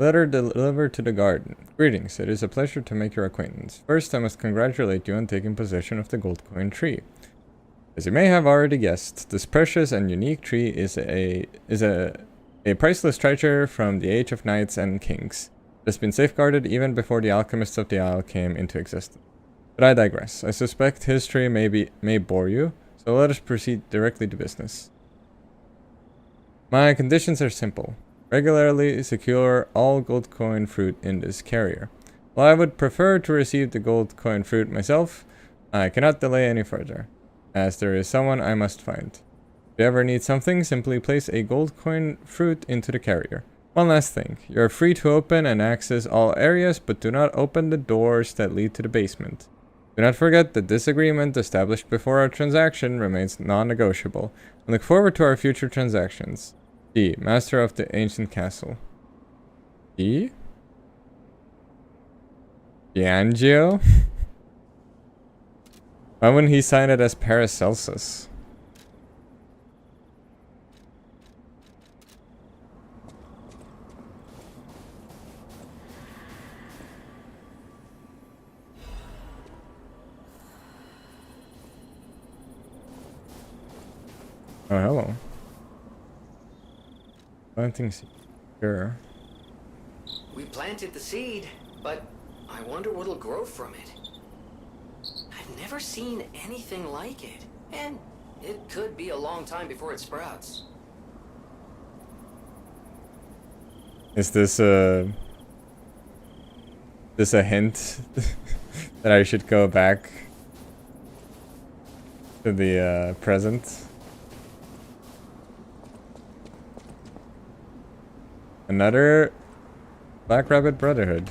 Letter delivered to the garden. Greetings, it is a pleasure to make your acquaintance. First, I must congratulate you on taking possession of the gold coin tree. As you may have already guessed, this precious and unique tree is a priceless treasure from the age of knights and kings. It has been safeguarded even before the alchemists of the Isle came into existence. But I digress. I suspect history may bore you, so let us proceed directly to business. My conditions are simple. Regularly secure all gold coin fruit in this carrier. While I would prefer to receive the gold coin fruit myself, I cannot delay any further, as there is someone I must find. If you ever need something, simply place a gold coin fruit into the carrier. One last thing, you are free to open and access all areas, but do not open the doors that lead to the basement. Do not forget that this agreement established before our transaction remains non-negotiable. I look forward to our future transactions. D. Master of the Ancient Castle. D? Giangio? Why wouldn't he sign it as Paracelsus? Oh, hello. Planting seed. Sure. We planted the seed, but I wonder what'll grow from it. I've never seen anything like it, and it could be a long time before it sprouts. Is this a hint that I should go back to the present? Another Black Rabbit Brotherhood.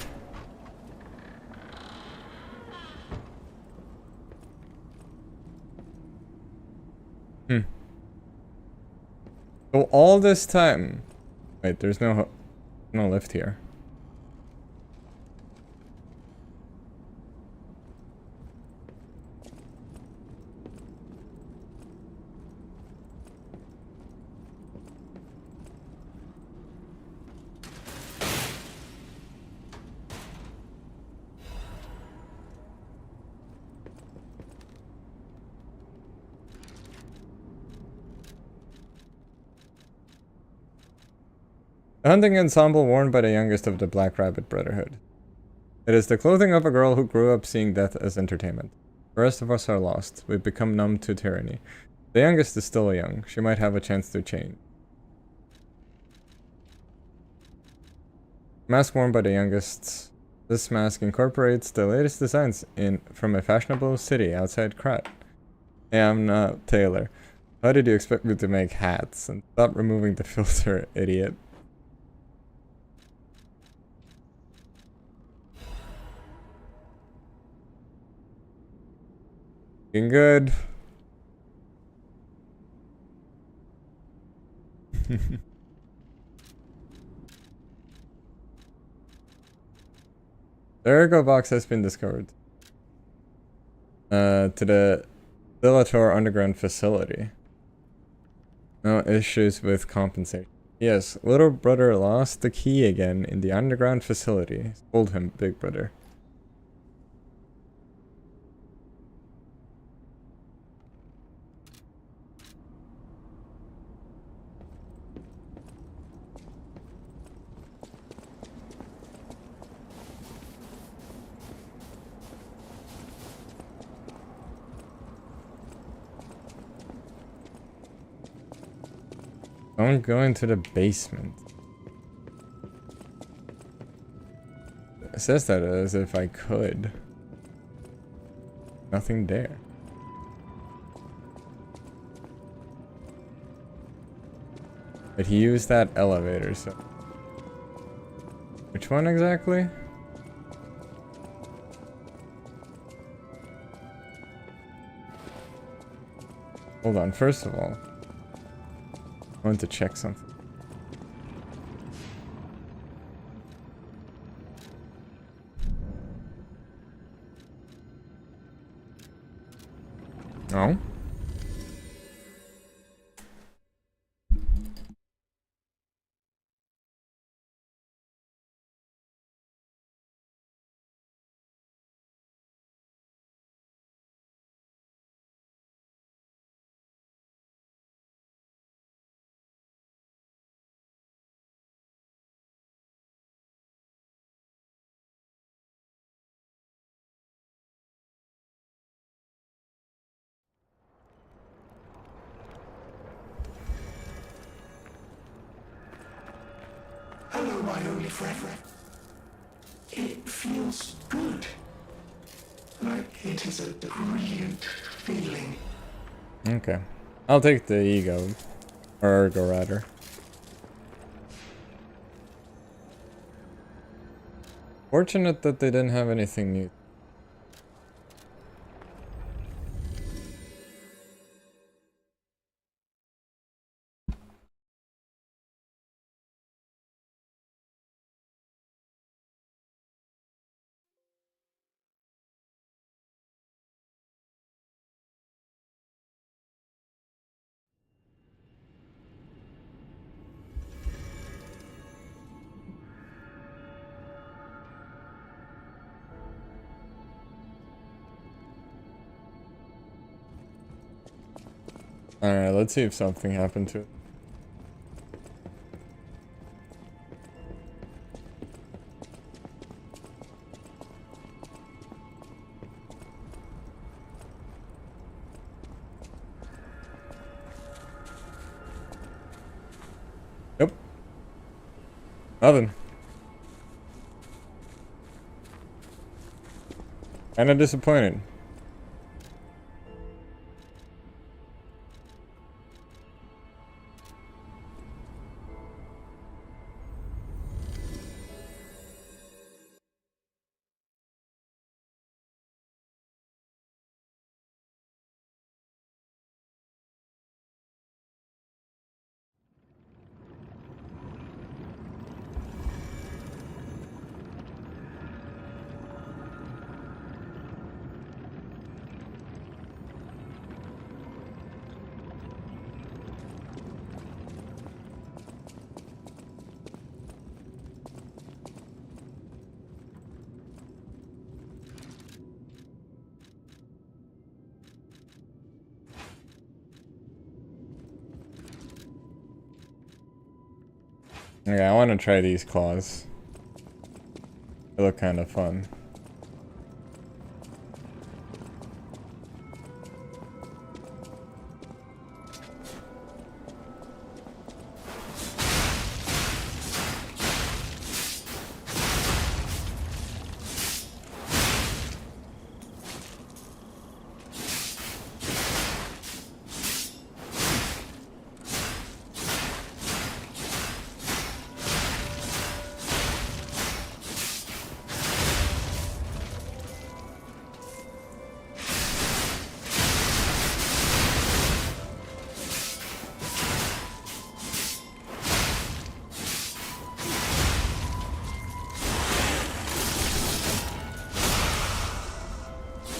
So all this time... Wait, there's no lift here. The hunting ensemble worn by the youngest of the Black Rabbit Brotherhood. It is the clothing of a girl who grew up seeing death as entertainment. The rest of us are lost. We've become numb to tyranny. The youngest is still young. She might have a chance to change. Mask worn by the youngest. This mask incorporates the latest designs from a fashionable city outside Krat. Hey, I'm not Taylor. How did you expect me to make hats? And stop removing the filter, idiot. Looking good. The Ergo box has been discovered. To the Dilator underground facility. No issues with compensation. Yes, little brother lost the key again in the underground facility. Told him, big brother. Don't go into the basement. It says that as if I could. Nothing there. But he used that elevator, so... Which one exactly? Hold on, first of all. I want to check something. No? Hello, my only friend. It feels good. Like it is a brilliant feeling. Okay. I'll take the ego. Or Ergo, rather. Fortunate that they didn't have anything new. Alright, let's see if something happened to it. Nope. Nothing. Kinda disappointed. Okay, I want to try these claws. They look kind of fun.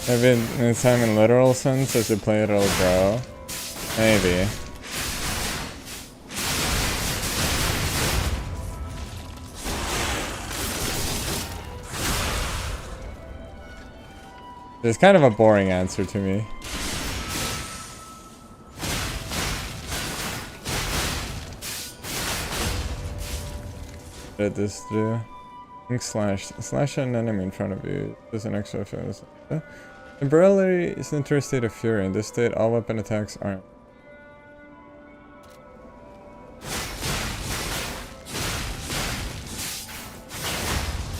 Maybe in time in literal sense, as you play it, it'll grow. Maybe. It's kind of a boring answer to me. What did this do? Slash an enemy in front of you. There's an extra offense. Temporarily is in a state of fury. In this state, all weapon attacks aren't.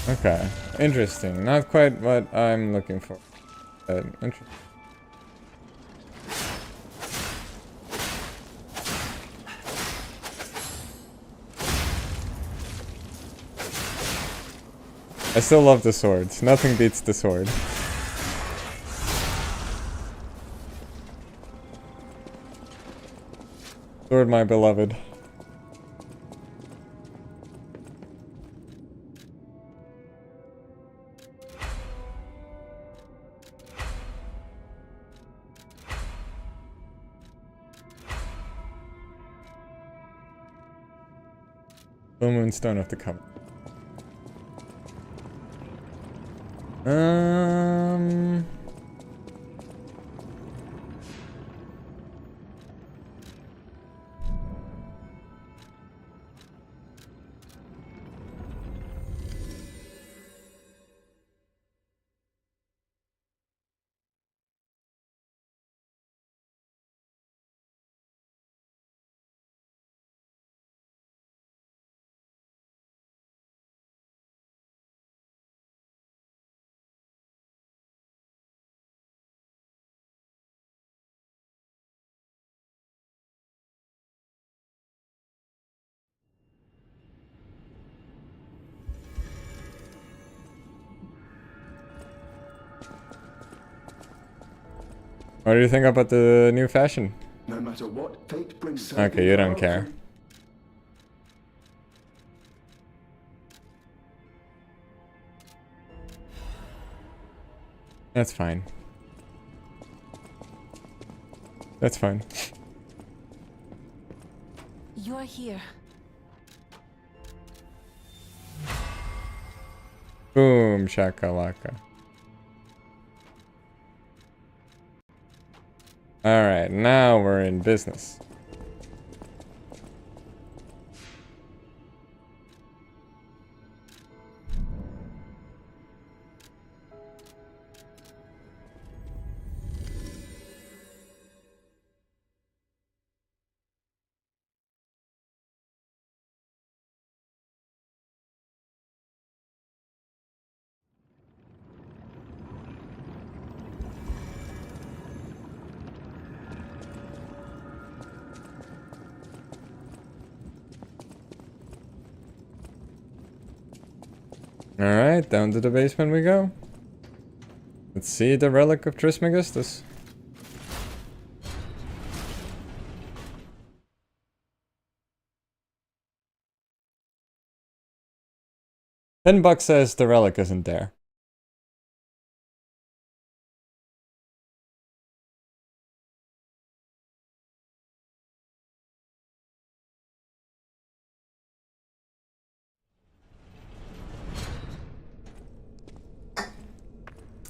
Okay, interesting. Not quite what I'm looking for. Interesting. I still love the swords. Nothing beats the sword. Sword, my beloved. Full Moonstone of the Covenant. What do you think about the new fashion? No matter what fate brings. Okay, you don't care. That's fine. That's fine. You're here. Boom, shakalaka. Alright, now we're in business. Alright, down to the basement we go. Let's see the relic of Trismegistus. $10 says the relic isn't there.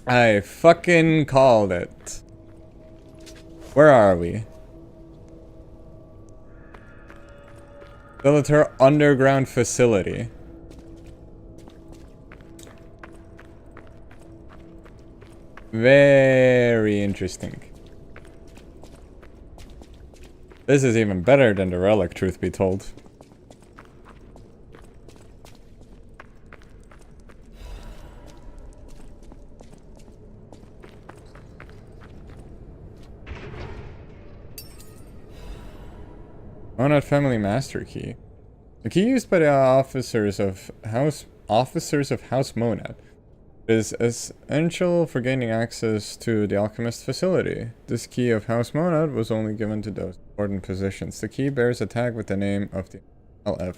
I fucking called it. Where are we? Skeletor underground facility. Very interesting. This is even better than the relic, truth be told. Monad family master key. The key used by the officers of House Monad is essential for gaining access to the alchemist facility. This key of House Monad was only given to those important positions. The key bears a tag with the name of the LF.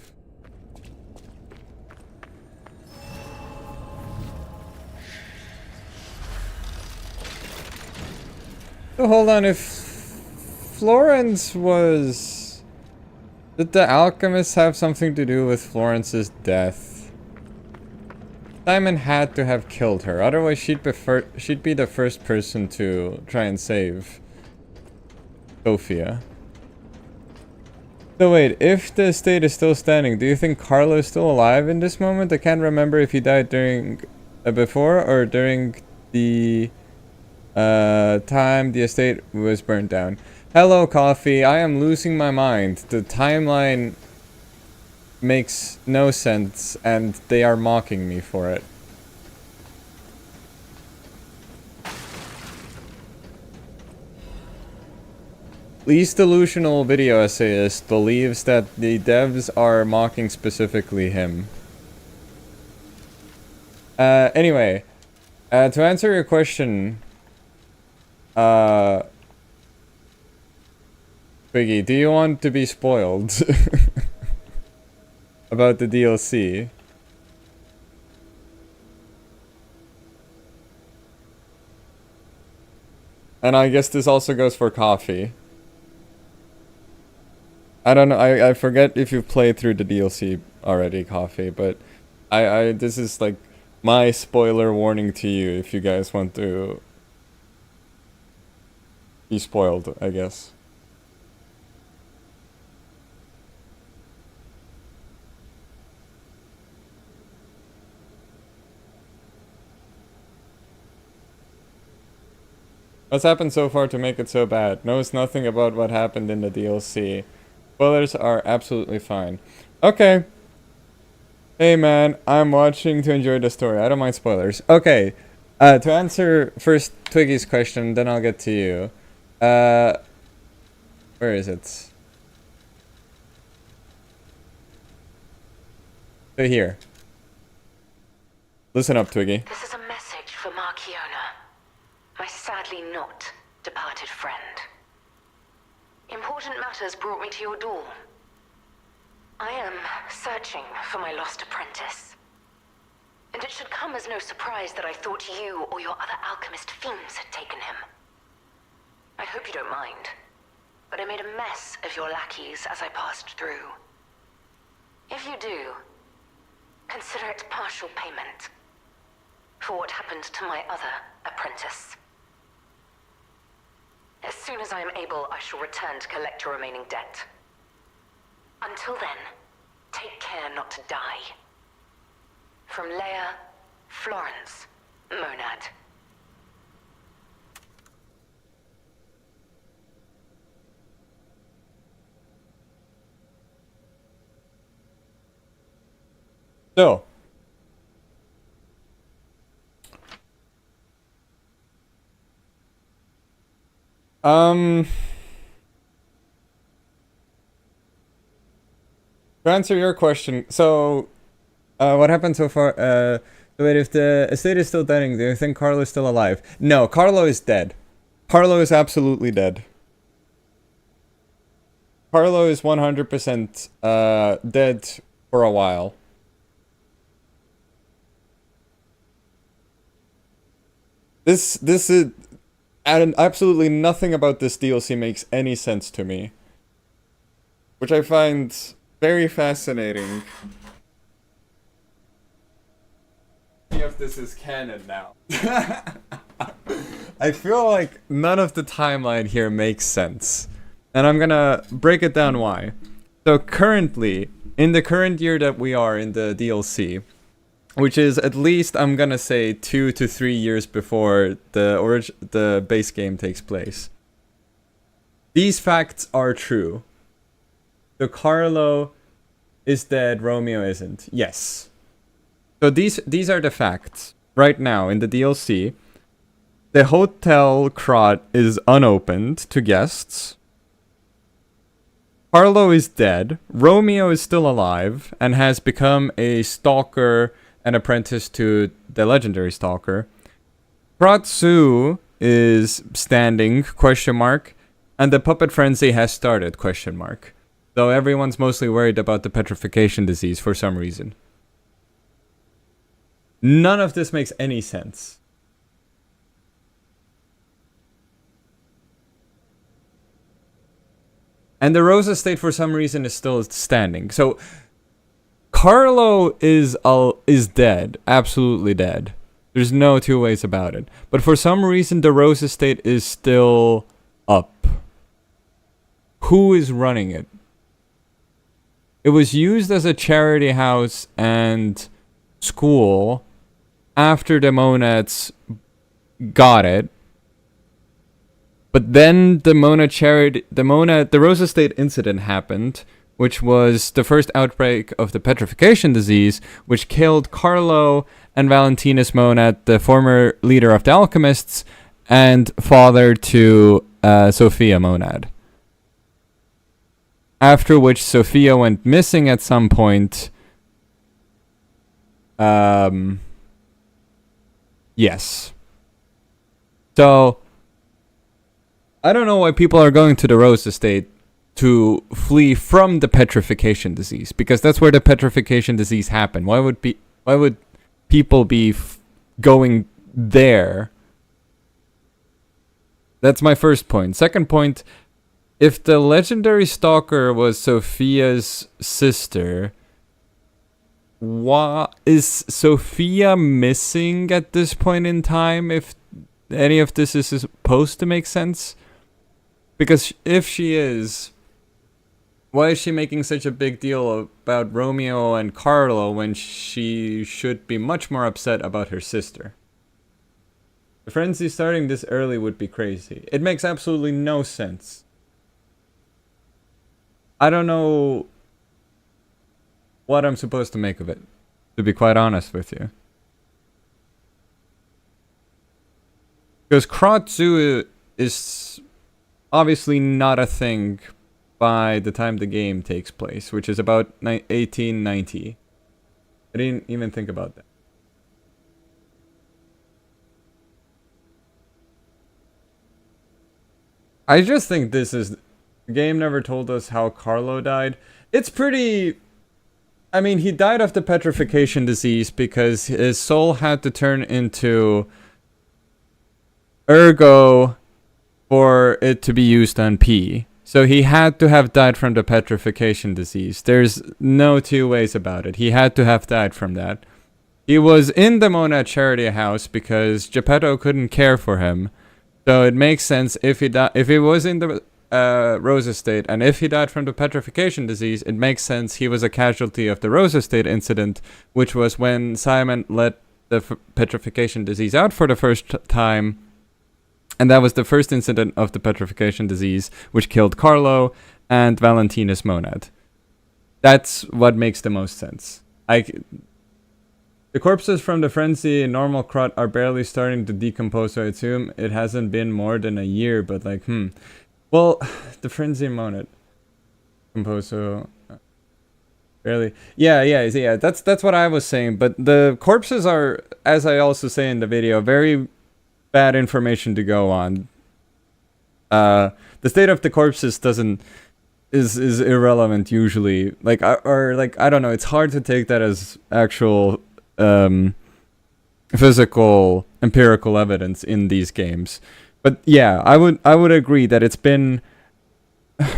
So hold on, if Florence was... Did the alchemist have something to do with Florence's death? Simon had to have killed her, otherwise she'd be the first person to try and save Sophia. So wait, if the estate is still standing, do you think Carlo is still alive in this moment? I can't remember if he died during... before or during the... time the estate was burnt down. Hello, Coffee. I am losing my mind. The timeline makes no sense, and they are mocking me for it. Least delusional video essayist believes that the devs are mocking specifically him. Anyway, to answer your question, Twiggy, do you want to be spoiled about the DLC? And I guess this also goes for Coffee. I don't know, I forget if you've played through the DLC already, Coffee, but this is like my spoiler warning to you if you guys want to be spoiled, I guess. What's happened so far to make it so bad? Knows nothing about what happened in the DLC. Spoilers are absolutely fine. Okay. Hey man, I'm watching to enjoy the story. I don't mind spoilers. Okay. To answer first Twiggy's question, then I'll get to you. Where is it? So here. Listen up, Twiggy. This is a message for Marchiona, my sadly not departed friend. Important matters brought me to your door. I am searching for my lost apprentice. And it should come as no surprise that I thought you or your other alchemist fiends had taken him. I hope you don't mind, but I made a mess of your lackeys as I passed through. If you do, consider it partial payment for what happened to my other apprentice. As soon as I am able, I shall return to collect your remaining debt. Until then, take care not to die. From Leia, Florence, Monad. So. To answer your question, so, what happened so far, wait, if the estate is still dying, do you think Carlo is still alive? No, Carlo is dead. Carlo is absolutely dead. Carlo is 100% dead for a while. This is... And absolutely nothing about this DLC makes any sense to me. Which I find very fascinating. If this is canon now. I feel like none of the timeline here makes sense. And I'm gonna break it down why. So currently, in the current year that we are in the DLC, which is at least, I'm gonna say, 2 to 3 years before the base game takes place. These facts are true. So Carlo is dead, Romeo isn't. Yes. So these are the facts. Right now, in the DLC, the Hotel Krat is unopened to guests. Carlo is dead. Romeo is still alive and has become a stalker and apprentice to the legendary stalker. Kratzu is standing, question mark, and the puppet frenzy has started, question mark. Though everyone's mostly worried about the petrification disease for some reason. None of this makes any sense. And the Rose Estate, for some reason, is still standing. So Carlo is dead, absolutely dead. There's no two ways about it. But for some reason, the Rose Estate is still up. Who is running it? It was used as a charity house and school after the Monads got it. But then the Rose Estate incident happened, which was the first outbreak of the petrification disease, which killed Carlo and Valentinus Monad, the former leader of the alchemists, and father to Sophia Monad. After which Sophia went missing at some point. Yes. So, I don't know why people are going to the Rose Estate to flee from the petrification disease, because that's where the petrification disease happened. Why would people be going there? That's my first point. Second point, if the legendary stalker was Sophia's sister, why is Sophia missing at this point in time, if any of this is supposed to make sense? Because if she is, why is she making such a big deal about Romeo and Carlo when she should be much more upset about her sister? The frenzy starting this early would be crazy. It makes absolutely no sense. I don't know what I'm supposed to make of it, to be quite honest with you. Because Krat Zoo is obviously not a thing by the time the game takes place, which is about 1890. I didn't even think about that. I just think this is... The game never told us how Carlo died. It's pretty... I mean, he died of the petrification disease because his soul had to turn into Ergo for it to be used on P. So he had to have died from the petrification disease. There's no two ways about it. He had to have died from that. He was in the Monad charity house because Geppetto couldn't care for him. So it makes sense if he was in the Rose Estate, and if he died from the petrification disease, it makes sense he was a casualty of the Rose Estate incident, which was when Simon let the petrification disease out for the first time. And that was the first incident of the petrification disease, which killed Carlo and Valentinus Monad. That's what makes the most sense. The corpses from the frenzy in normal Krat are barely starting to decompose, so I assume it hasn't been more than a year, but like, Well, the frenzy Monad compose, so barely. Yeah. That's what I was saying. But the corpses are, as I also say in the video, very bad information to go on. The state of the corpses is irrelevant usually. I don't know. It's hard to take that as actual physical empirical evidence in these games. But yeah, I would agree that it's been,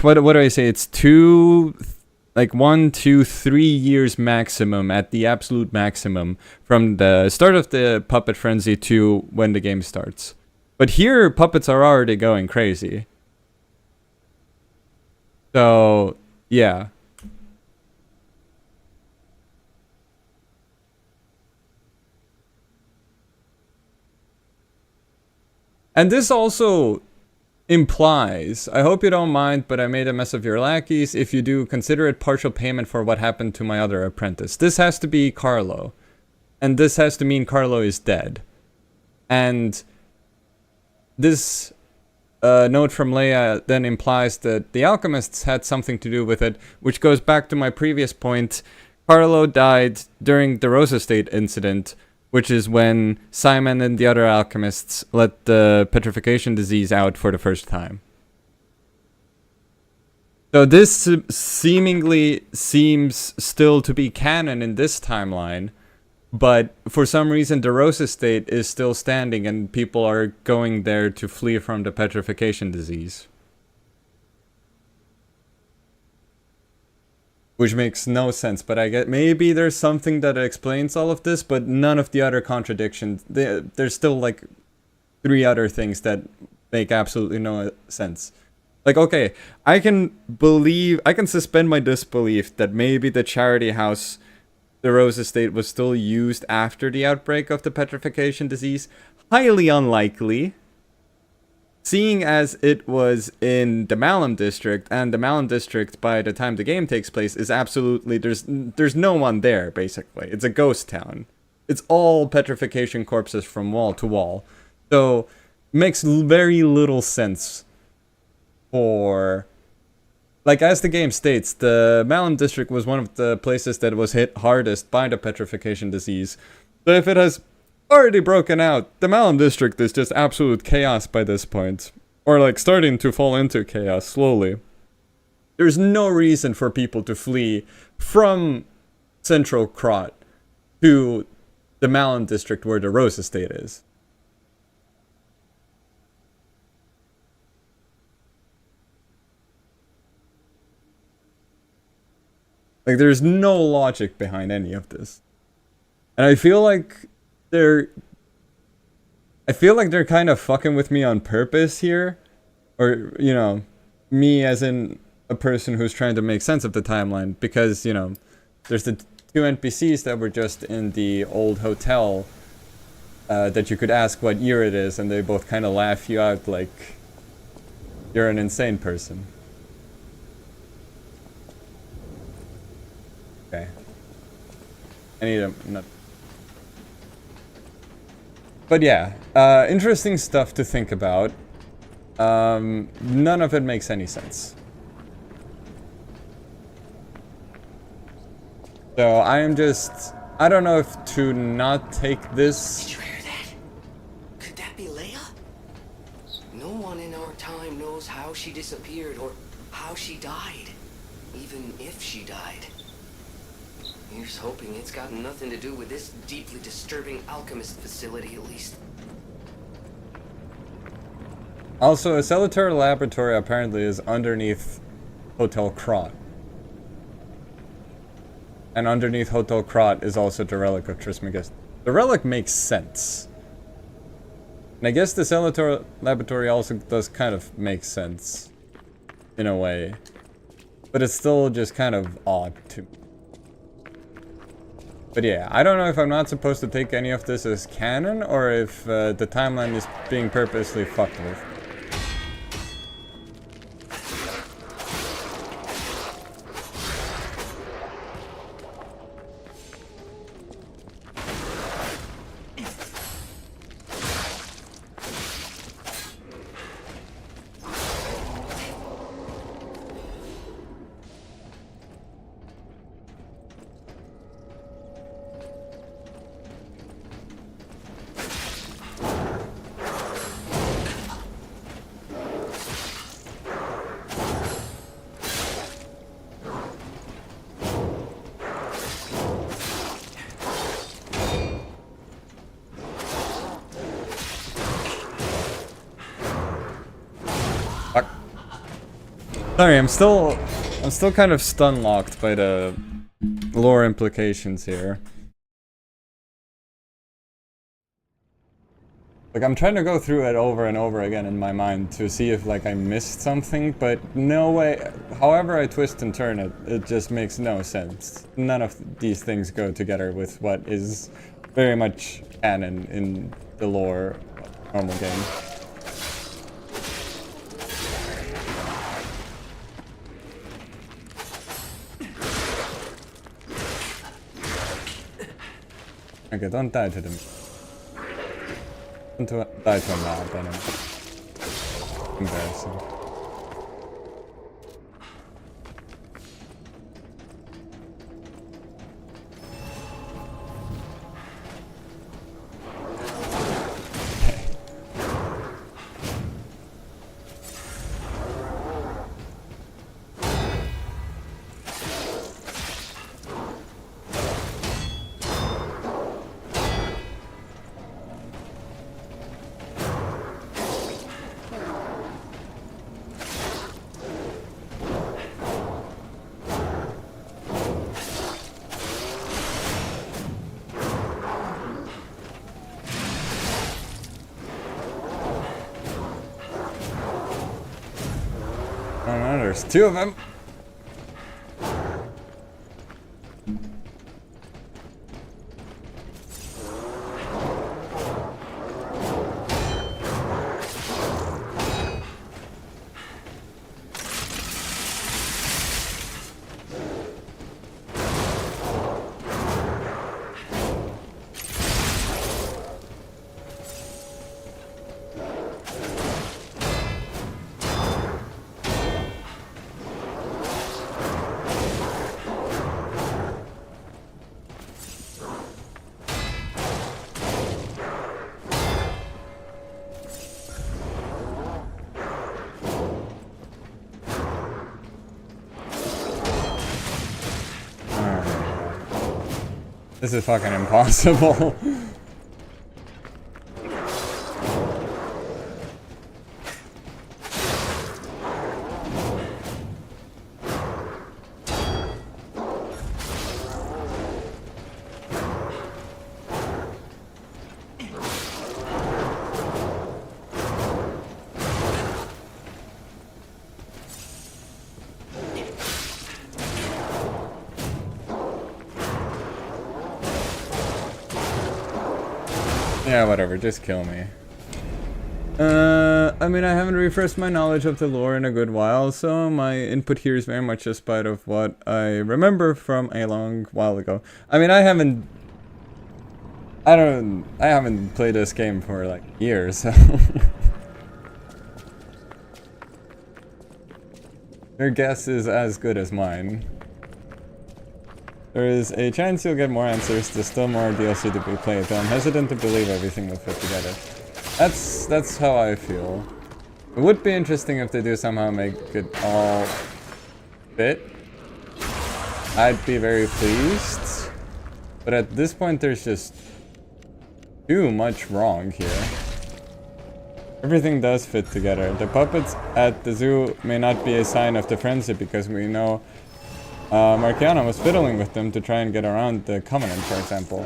what do I say? It's 1, 2, 3 years maximum, at the absolute maximum, from the start of the puppet frenzy to when the game starts. But here, puppets are already going crazy. So, yeah. And this also implies, I hope you don't mind, but I made a mess of your lackeys. If you do, consider it partial payment for what happened to my other apprentice. This has to be Carlo. And this has to mean Carlo is dead. And this note from Leia then implies that the alchemists had something to do with it, which goes back to my previous point. Carlo died during the Rose Estate incident, which is when Simon and the other alchemists let the petrification disease out for the first time. So this seemingly seems still to be canon in this timeline, but for some reason the Rose Estate is still standing and people are going there to flee from the petrification disease. which makes no sense. But I get maybe there's something that explains all of this, but none of the other contradictions. There's still like 3 other things that make absolutely no sense. Like, okay, I can suspend my disbelief that maybe the charity house, the Rose Estate, was still used after the outbreak of the petrification disease. Highly unlikely, seeing as it was in the Malum district, and the Malum district, by the time the game takes place, is absolutely, there's no one there, basically. It's a ghost town. It's all petrification corpses from wall to wall. So, makes very little sense for... Like, as the game states, the Malum district was one of the places that was hit hardest by the petrification disease. So if it has already broken out, the Malum district is just absolute chaos by this point. Or like starting to fall into chaos slowly. There's no reason for people to flee from Central Krat to the Malum district where the Rose Estate is. Like, there's no logic behind any of this. And I feel like they're kind of fucking with me on purpose here. Or, you know, me as in a person who's trying to make sense of the timeline. Because, you know, there's the 2 NPCs that were just in the old hotel that you could ask what year it is, and they both kind of laugh you out like you're an insane person. Okay. I need a... Not. But yeah, interesting stuff to think about. None of it makes any sense. So I am just... I don't know if to not take this... Did you hear that? Could that be Leia? No one in our time knows how she disappeared or how she died. Even if she died. Here's hoping it's got nothing to do with this deeply disturbing alchemist facility, at least. Also, a Celator laboratory apparently is underneath Hotel Krat. And underneath Hotel Krat is also the relic of Trismegistus. The relic makes sense. And I guess the Celator laboratory also does kind of make sense. In a way. But it's still just kind of odd to me. But yeah, I don't know if I'm not supposed to take any of this as canon, or if the timeline is being purposely fucked with. Sorry, I'm still kind of stun-locked by the lore implications here. Like, I'm trying to go through it over and over again in my mind to see if, like, I missed something, but no way. However I twist and turn it, it just makes no sense. None of these things go together with what is very much canon in the lore of normal game. Okay, don't die to them. Don't die to a mob, then. Embarrassing. There's two of them. This is fucking impossible. Yeah, whatever, just kill me. I mean, I haven't refreshed my knowledge of the lore in a good while, so my input here is very much a spite of what I remember from a long while ago. I mean, I haven't played this game for like years, so your guess is as good as mine. There is a chance you'll get more answers, there's still more DLC to be played, though I'm hesitant to believe everything will fit together. That's how I feel. It would be interesting if they do somehow make it all fit. I'd be very pleased. But at this point there's just too much wrong here. Everything does fit together. The puppets at the zoo may not be a sign of the frenzy because we know Markiana was fiddling with them to try and get around the Covenant, for example.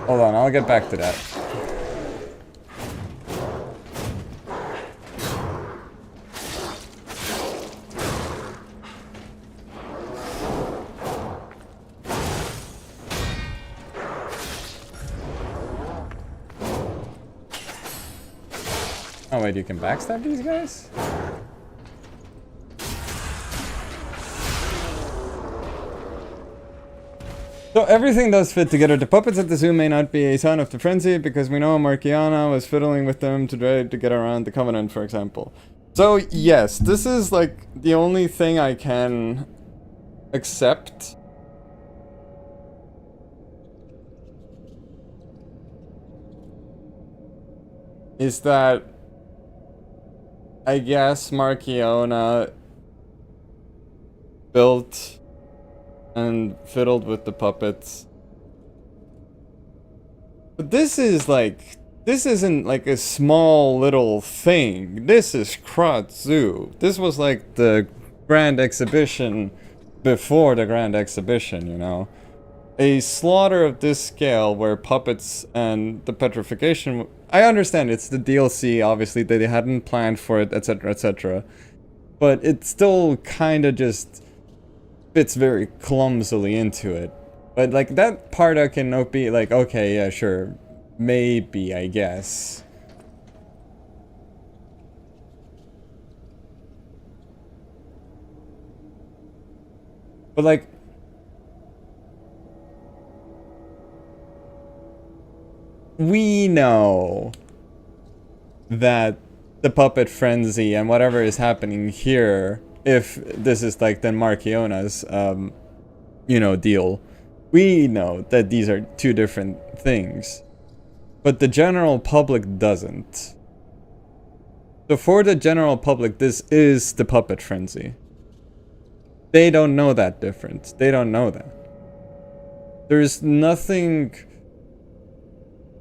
Hold on, I'll get back to that. Oh wait, you can backstab these guys? So everything does fit together. The puppets at the zoo may not be a sign of the frenzy because we know Markiana was fiddling with them to try to get around the Covenant, for example. So yes, this is like the only thing I can accept. Is that I guess Markiana built and fiddled with the puppets. But this is like, this isn't like a small little thing. This is Krat Zoo. This was like the grand exhibition before the grand exhibition, you know? A slaughter of this scale where puppets and the petrification... I understand it's the DLC, obviously, that they hadn't planned for it, etc, etc. But it still kinda just fits very clumsily into it. But like that part I can be like, okay, yeah, sure. Maybe, I guess. But like... we know that the puppet frenzy and whatever is happening here, if this is like then Markiona's, you know, deal, we know that these are two different things. But the general public doesn't. So for the general public, this is the puppet frenzy. They don't know that difference. They don't know that. There's nothing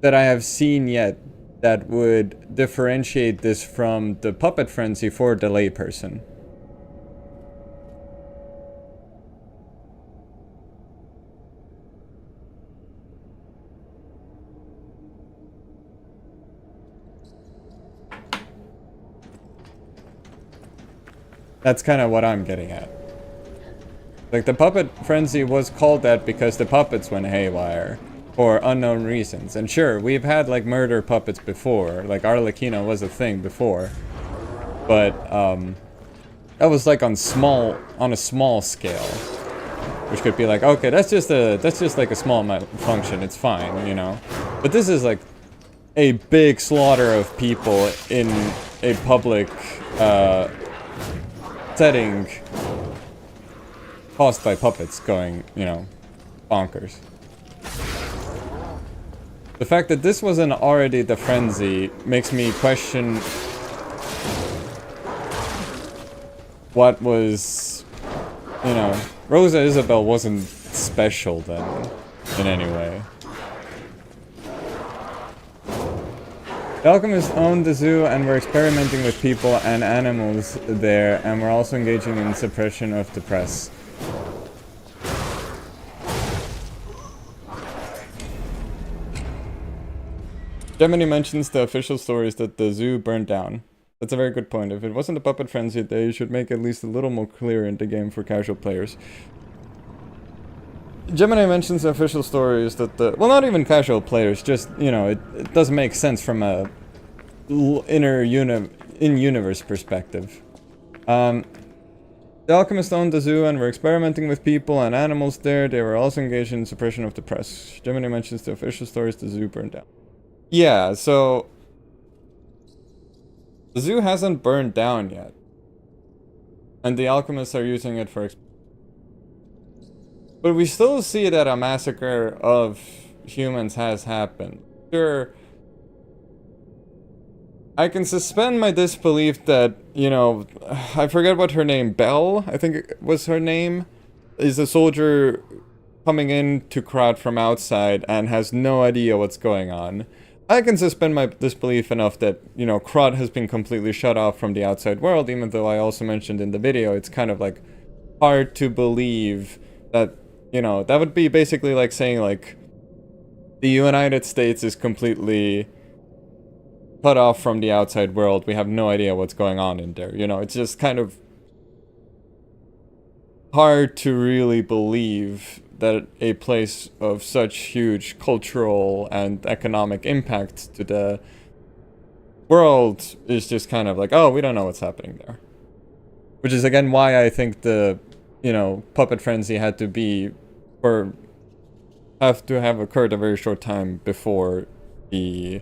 that I have seen yet that would differentiate this from the puppet frenzy for the layperson. That's kind of what I'm getting at. Like, the puppet frenzy was called that because the puppets went haywire for unknown reasons. And sure, we've had, like, murder puppets before. Like, Arlecchino was a thing before. But, that was, like, on a small scale. Which could be like, okay, that's just like a small function, it's fine, you know? But this is, like, a big slaughter of people in a public, setting caused by puppets going, you know, bonkers. The fact that this wasn't already the frenzy makes me question what was, you know, Rosa Isabel wasn't special then, in any way. The Alchemists owned the zoo and were experimenting with people and animals there, and were also engaging in suppression of the press. Gemini mentions the official stories that the zoo burned down. That's a very good point. If it wasn't a puppet frenzy, they should make it at least a little more clear in the game for casual players. Gemini mentions the official stories that the... Well, not even casual players, just, you know, it doesn't make sense from a in-universe perspective. The Alchemists owned the zoo and were experimenting with people and animals there. They were also engaged in suppression of the press. Gemini mentions the official stories the zoo burned down. Yeah, so... The zoo hasn't burned down yet. And the Alchemists are using it for... But we still see that a massacre of humans has happened. Sure, I can suspend my disbelief that, you know, I forget what her name, Belle, I think it was her name, is a soldier coming in to Krat from outside and has no idea what's going on. I can suspend my disbelief enough that, you know, Krat has been completely shut off from the outside world, even though I also mentioned in the video, it's kind of like hard to believe that, you know, that would be basically like saying like the United States is completely cut off from the outside world. We have no idea what's going on in there. You know, it's just kind of hard to really believe that a place of such huge cultural and economic impact to the world is just kind of like, oh, we don't know what's happening there. Which is again why I think the, you know, puppet frenzy had to be, or have to have occurred a very short time before the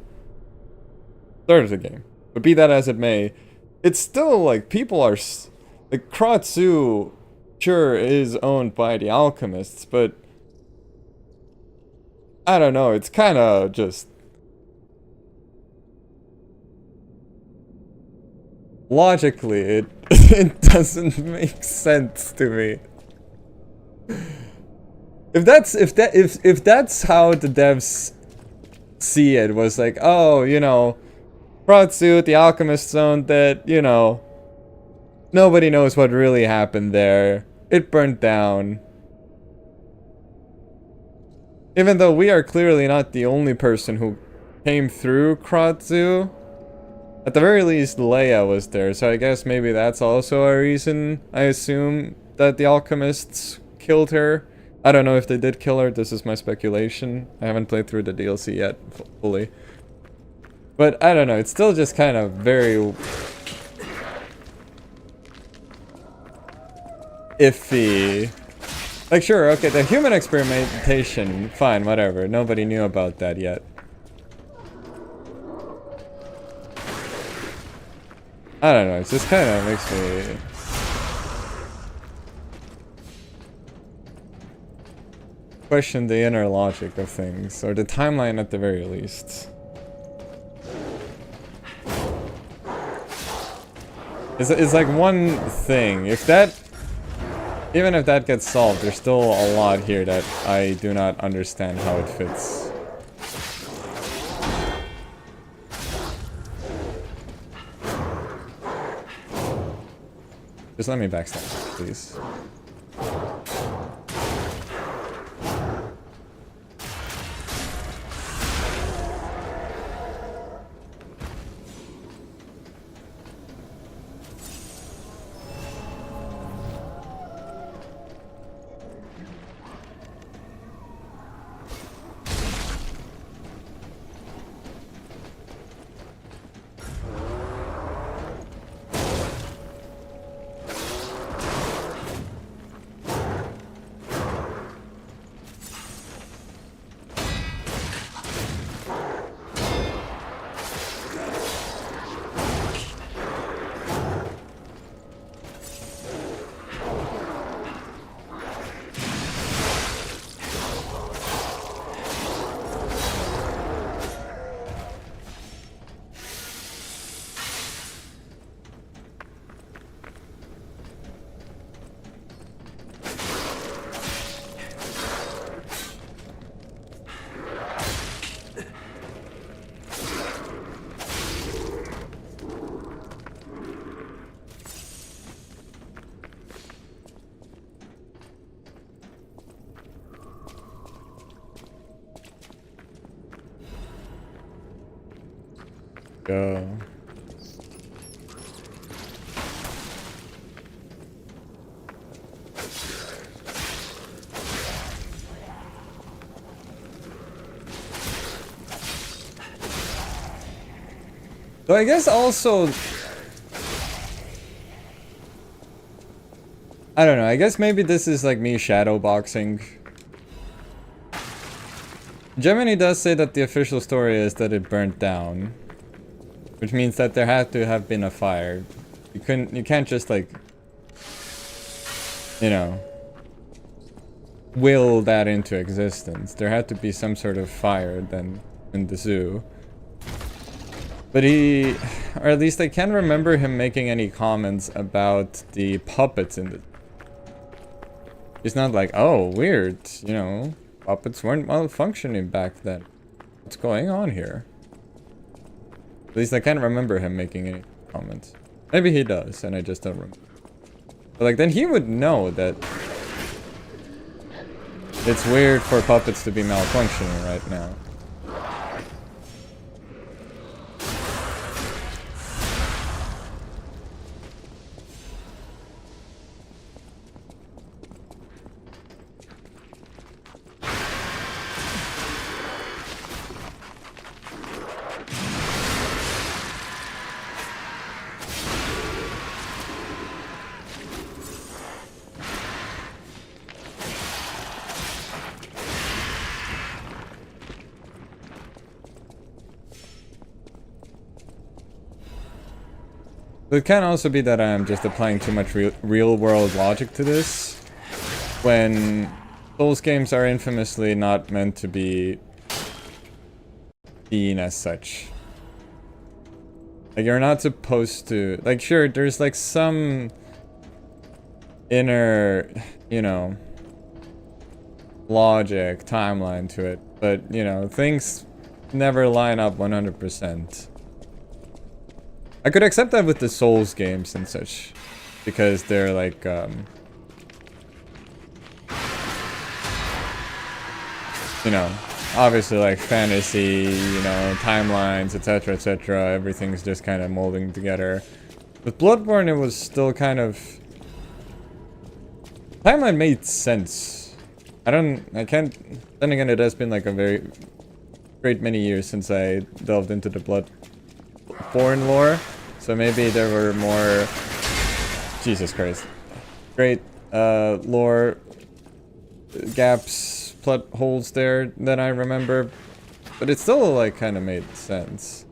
start of the game. But be that as it may, it's still like people are, like Krat Zoo sure is owned by the Alchemists, but I don't know, it's kind of just logically it doesn't make sense to me. If that's how the devs see it, was like, oh, you know, Krat Zoo, the Alchemists owned that, you know, nobody knows what really happened there. It burned down. Even though we are clearly not the only person who came through Krat Zoo. At the very least, Leia was there, so I guess maybe that's also a reason, I assume, that the Alchemists killed her. I don't know if they did kill her, this is my speculation. I haven't played through the DLC yet, fully. But I don't know, it's still just kind of very iffy. Like, sure, okay, the human experimentation, fine, whatever. Nobody knew about that yet. I don't know, it just kind of makes me... question the inner logic of things, or the timeline at the very least. It's like one thing. If that... Even if that gets solved, there's still a lot here that I do not understand how it fits. Just let me backstab, please. Go. So I guess also, I don't know, I guess maybe this is like me shadowboxing. Gemini does say that the official story is that it burnt down, which means that there had to have been a fire. You can't just like, you know, will that into existence. There had to be some sort of fire then in the zoo. But he, or at least I can't remember him making any comments about the puppets in the... It's not like, oh, weird, you know, puppets weren't malfunctioning back then. What's going on here? At least I can't remember him making any comments. Maybe he does, and I just don't remember. But like, then he would know that it's weird for puppets to be malfunctioning right now. It can also be that I'm just applying too much real-world logic to this, when Souls games are infamously not meant to be seen as such. Like, you're not supposed to... Like, sure, there's like some inner, you know, logic, timeline to it, but, you know, things never line up 100%. I could accept that with the Souls games and such, because they're like, you know, obviously like fantasy, you know, timelines, etc, etc, everything's just kind of molding together. With Bloodborne, it was still kind of... Timeline made sense. Then again, it has been like a very great many years since I delved into the Bloodborne lore. So maybe there were more... Jesus Christ. Great lore gaps, plot holes there than I remember. But it still like kind of made sense.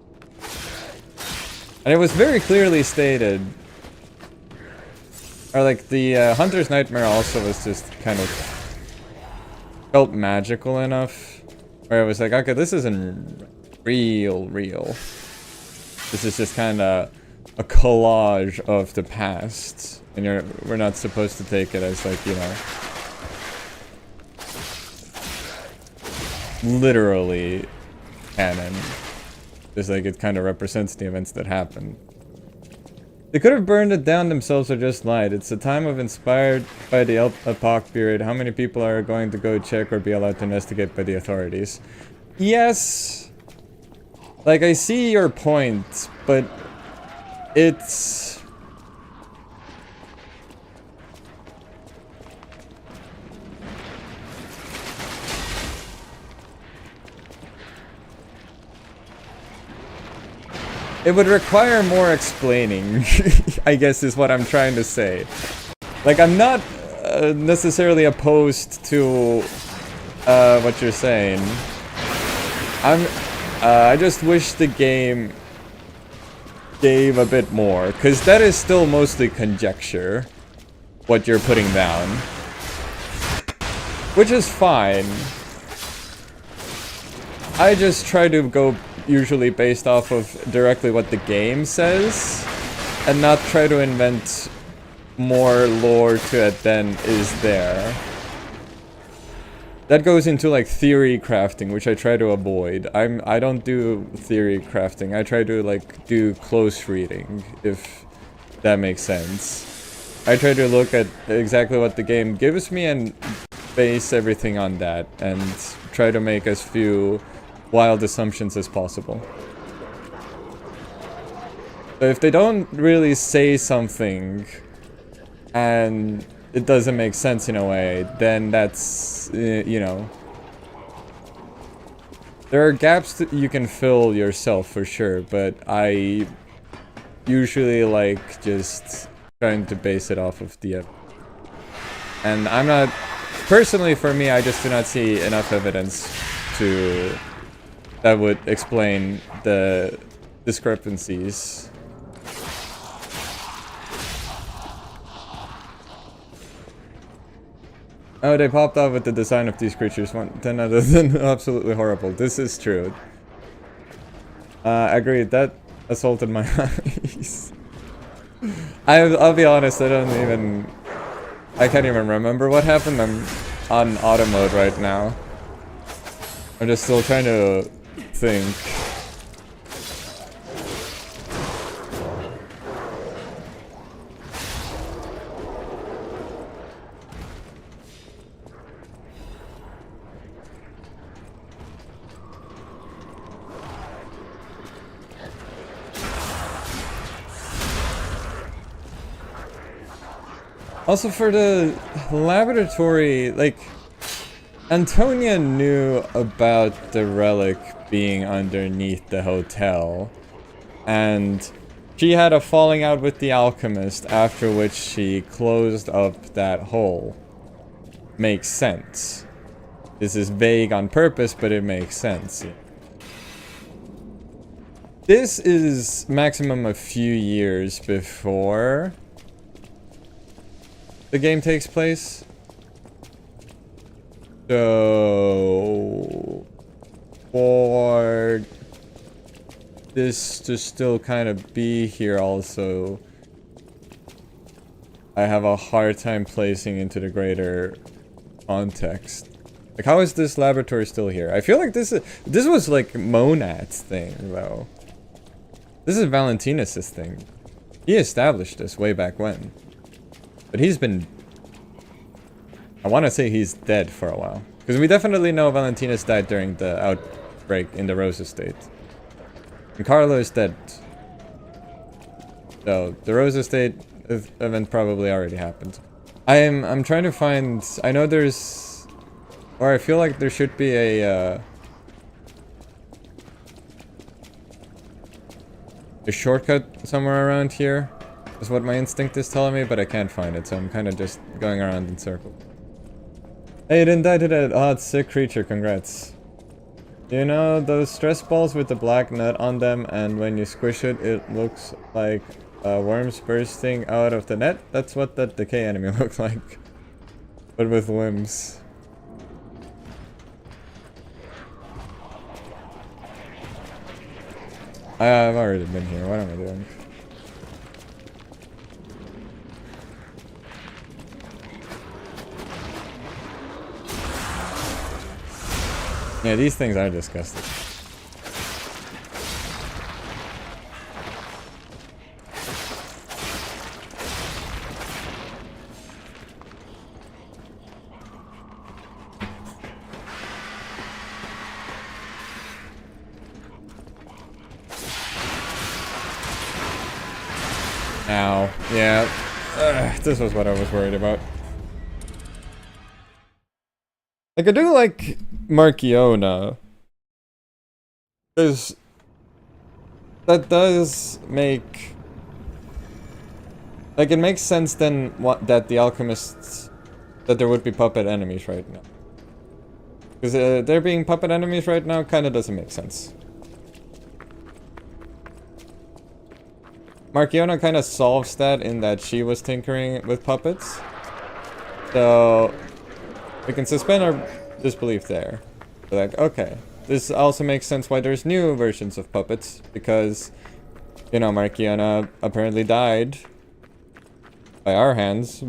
And it was very clearly stated. Or like the Hunter's Nightmare also was just kind of felt magical enough. Where it was like, okay, this isn't real. This is just kind of a collage of the past, and we're not supposed to take it as like, you know, literally canon. Just like it kind of represents the events that happened. They could have burned it down themselves or just lied. It's a time of inspired by the epoch period. How many people are going to go check or be allowed to investigate by the authorities? Yes. Like, I see your point, but it's... It would require more explaining, I guess is what I'm trying to say. Like, I'm not necessarily opposed to what you're saying. I just wish the game gave a bit more, because that is still mostly conjecture, what you're putting down. Which is fine. I just try to go usually based off of directly what the game says, and not try to invent more lore to it than is there. That goes into like theory crafting, which I try to avoid. I don't do theory crafting. I try to like do close reading, if that makes sense. I try to look at exactly what the game gives me and base everything on that, and try to make as few wild assumptions as possible. So if they don't really say something and it doesn't make sense in a way, then that's, you know, there are gaps that you can fill yourself for sure, but I usually like just trying to base it off of the evidence. And I'm not, personally for me, I just do not see enough evidence to, that would explain the discrepancies. Oh, they popped off with the design of these creatures. 10 out of 10, absolutely horrible. This is true. Agreed. That assaulted my eyes. I'll be honest. I can't even remember what happened. I'm on auto mode right now. I'm just still trying to think. Also for the laboratory, like, Antonia knew about the relic being underneath the hotel, and she had a falling out with the alchemist, after which she closed up that hole. Makes sense. This is vague on purpose, but it makes sense. This is maximum a few years before the game takes place. So for this to still kind of be here also, I have a hard time placing into the greater context. Like, how is this laboratory still here? I feel like this was like Monad's thing though. This is Valentinus' thing. He established this way back when. But he's been... I want to say he's dead for a while. Because we definitely know Valentinus died during the outbreak in the Rose Estate. And Carlo is dead. So, the Rose Estate event probably already happened. I'm trying to find... I know there's... Or I feel like there should be a shortcut somewhere around here. Is what my instinct is telling me, but I can't find it, so I'm kind of just going around in circles. Hey, you didn't die to that odd sick creature, congrats. You know those stress balls with the black nut on them, and when you squish it, it looks like worms bursting out of the net? That's what that decay enemy looked like. But with limbs. I've already been here, what am I doing? Yeah, these things are disgusting. Ow. Yeah. This was what I was worried about. Like, I do like Marchiona, because that does make, like, it makes sense then that the alchemists, that there would be puppet enemies right now. Because there being puppet enemies right now kind of doesn't make sense. Marchiona kind of solves that in that she was tinkering with puppets. So we can suspend our disbelief there. We're like, okay. This also makes sense why there's new versions of puppets. Because, you know, Marchiona apparently died by our hands.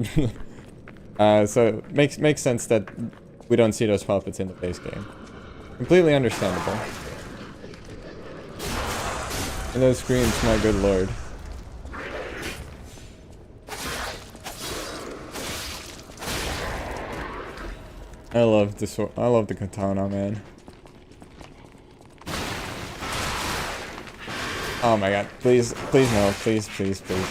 So it makes sense that we don't see those puppets in the base game. Completely understandable. And those screams, my good lord. I love this. I love the katana, man. Oh my god, please, please no, please, please, please.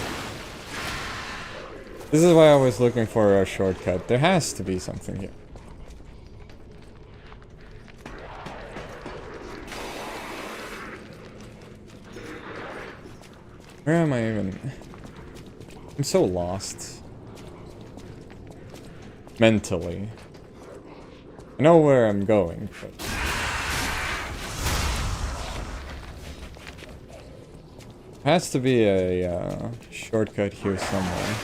This is why I was looking for a shortcut. There has to be something here. Where am I even? I'm so lost. Mentally. I know where I'm going, but... There has to be a shortcut here somewhere.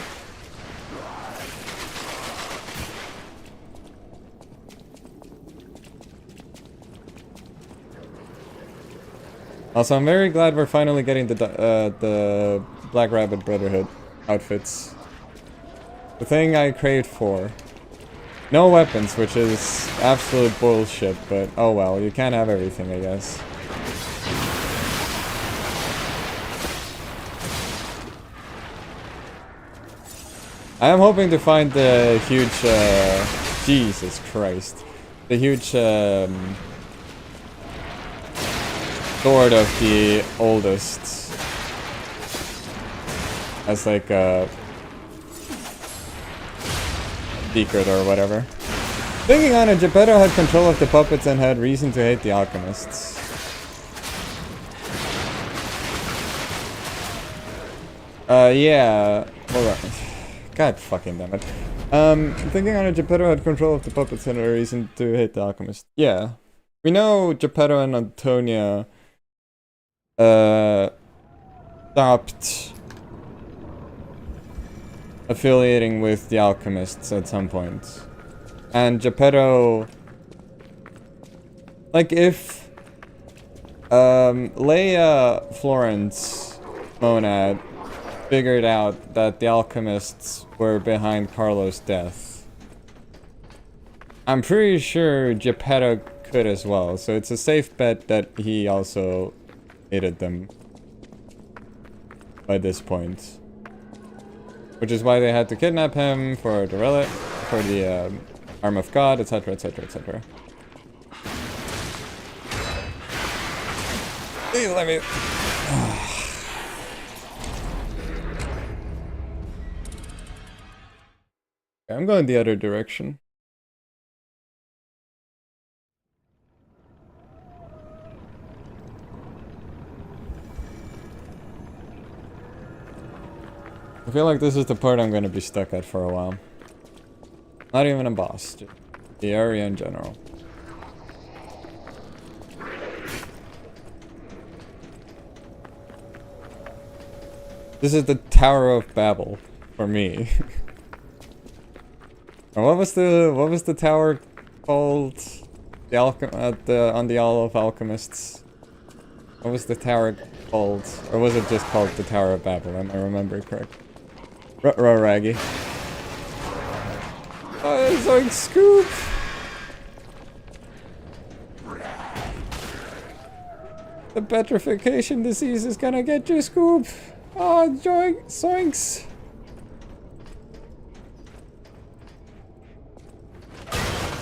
Also, I'm very glad we're finally getting the Black Rabbit Brotherhood outfits. The thing I craved for. No weapons, which is absolute bullshit, but oh well, you can't have everything, I guess. I am hoping to find the huge, Jesus Christ. The huge, sword of the oldest. As like a secret or whatever. Thinking on it, Geppetto had control of the puppets and had reason to hate the alchemists. Yeah. Hold on. God fucking damn it. Thinking on it, Geppetto had control of the puppets and had reason to hate the alchemists. Yeah. We know Geppetto and Antonia stopped affiliating with the alchemists at some point. And Geppetto, like if Leia Florence Monad figured out that the alchemists were behind Carlo's death, I'm pretty sure Geppetto could as well, so it's a safe bet that he also hated them by this point. Which is why they had to kidnap him for the relic, for the Arm of God, etc, etc, etc. Please let me... I'm going the other direction. I feel like this is the part I'm gonna be stuck at for a while. Not even a boss, just the area in general. This is the Tower of Babel for me. And what was the tower called? On the Isle of Alchemists. What was the tower called? Or was it just called the Tower of Babel? Am I remembering correct? Ruh-roh, Raggy. Oh, Zoink Scoop! The petrification disease is gonna get you, Scoop! Oh, Zoinks!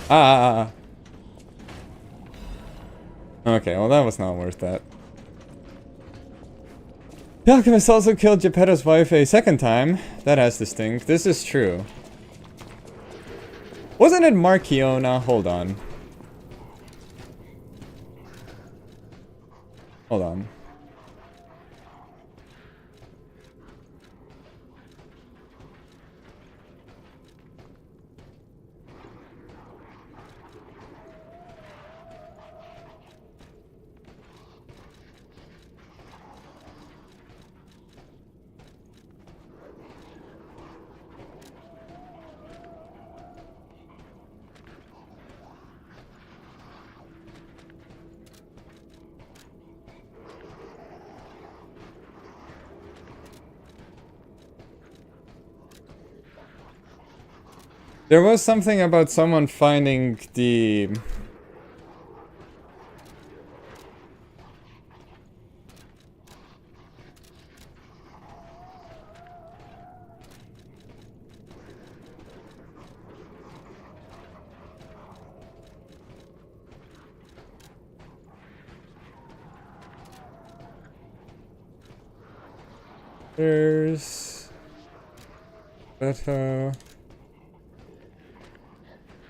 Ah! Okay, well that was not worth that. The alchemist also killed Geppetto's wife a second time. That has to stink. This is true. Wasn't it Marchiona? Hold on. Hold on. There was something about someone finding the... There's Beto.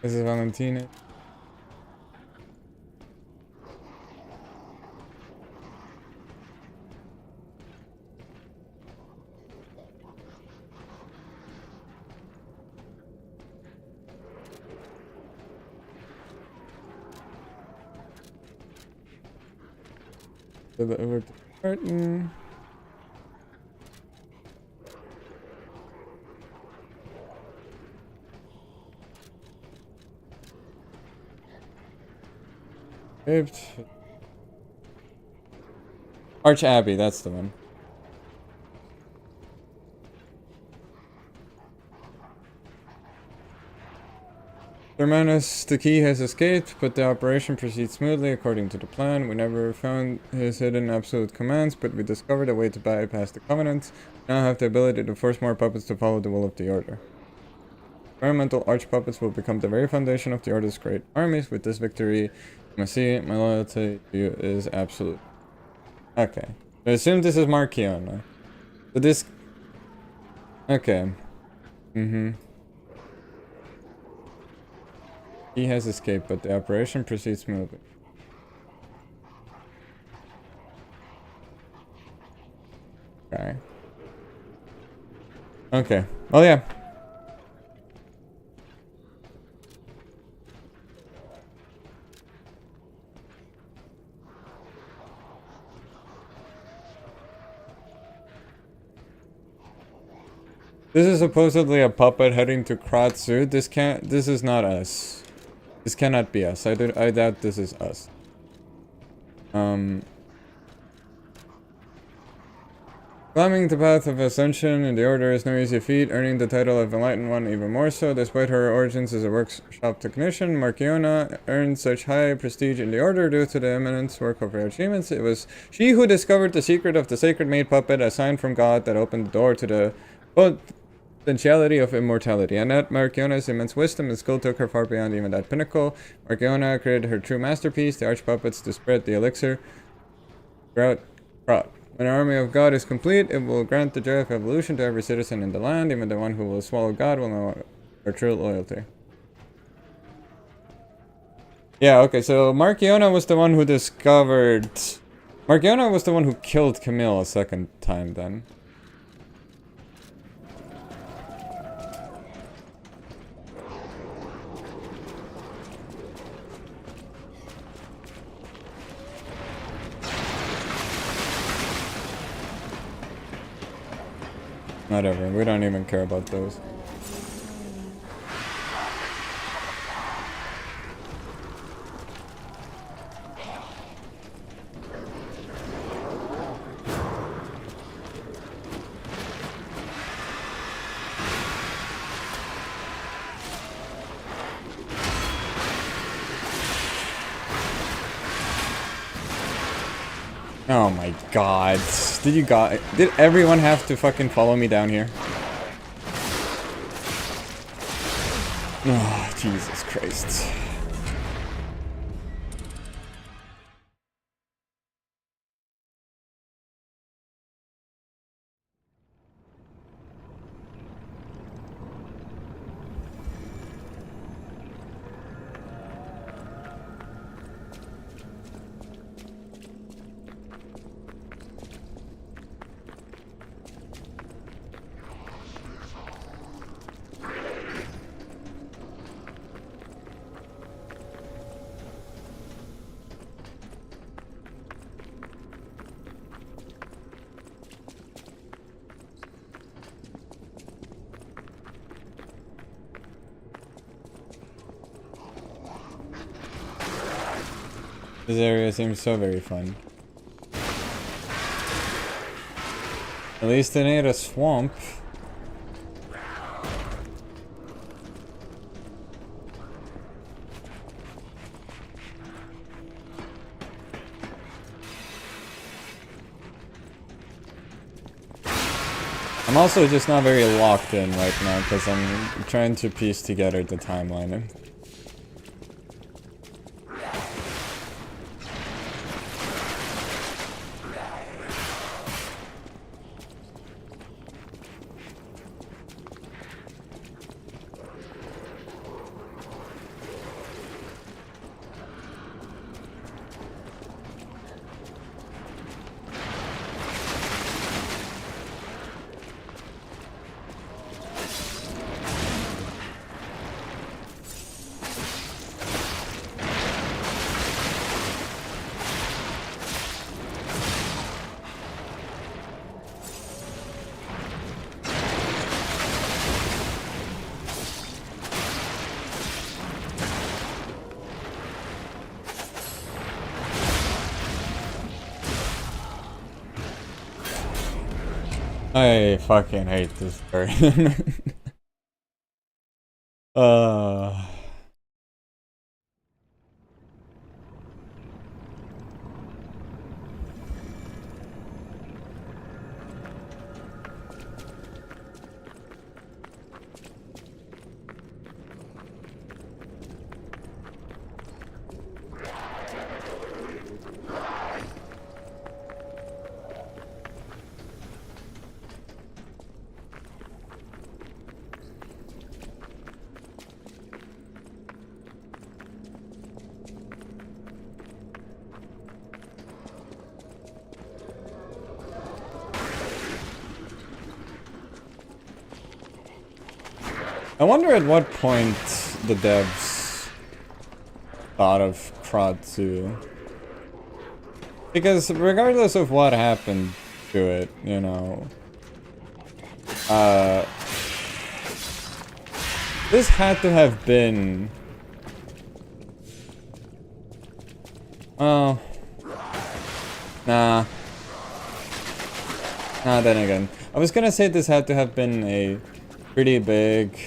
This is Valentina. Over to Martin. Arch Abbey, that's the one. Hermanus, the key has escaped, but the operation proceeds smoothly according to the plan. We never found his hidden absolute commands, but we discovered a way to bypass the Covenant. We now have the ability to force more puppets to follow the will of the Order. Experimental arch-puppets will become the very foundation of the Order's great armies. With this victory, you must see, my loyalty to you is absolute. Okay. I assume this is Marchiona. So this... Okay. He has escaped, but the operation proceeds smoothly. Okay. Okay. Oh yeah. This is supposedly a puppet heading to Kratzu. This is not us. This cannot be us. I doubt this is us. Climbing the path of ascension in the Order is no easy feat, earning the title of Enlightened One even more so. Despite her origins as a workshop technician, Marchiona earned such high prestige in the Order due to the eminent work of her achievements. It was she who discovered the secret of the sacred maid puppet, a sign from God that opened the door to the potentiality of immortality. And that Marchiona's immense wisdom and skill took her far beyond even that pinnacle. Marchiona created her true masterpiece, the archpuppets, to spread the elixir throughout Krat. When our army of God is complete, it will grant the joy of evolution to every citizen in the land. Even the one who will swallow God will know our true loyalty. Yeah, okay, so Marchiona was the one who discovered... Marchiona was the one who killed Camille a second time then. Whatever, we don't even care about those. Oh my god. Did everyone have to fucking follow me down here? Oh, Jesus Christ. This area seems so very fun. At least it ain't a swamp. I'm also just not very locked in right now because I'm trying to piece together the timeline. I fucking hate this version. I wonder at what point the devs thought of Crot 2. Because regardless of what happened to it, you know, this had to have been... Oh. Nah, then again. I was gonna say this had to have been a pretty big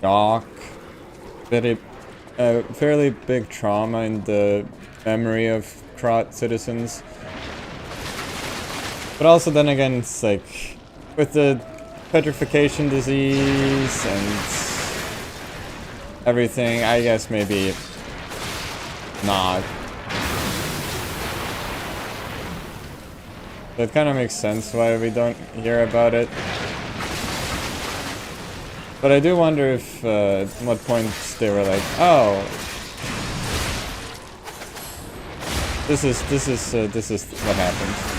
shock, fairly big trauma in the memory of Crot citizens. But also then again, it's like, with the petrification disease and everything, I guess maybe not. So it kind of makes sense why we don't hear about it. But I do wonder if at what points they were like, oh, this is what happens.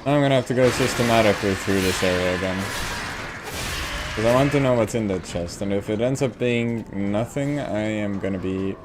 I'm gonna have to go systematically through this area again. Because I want to know what's in that chest, and if it ends up being nothing, I am gonna be...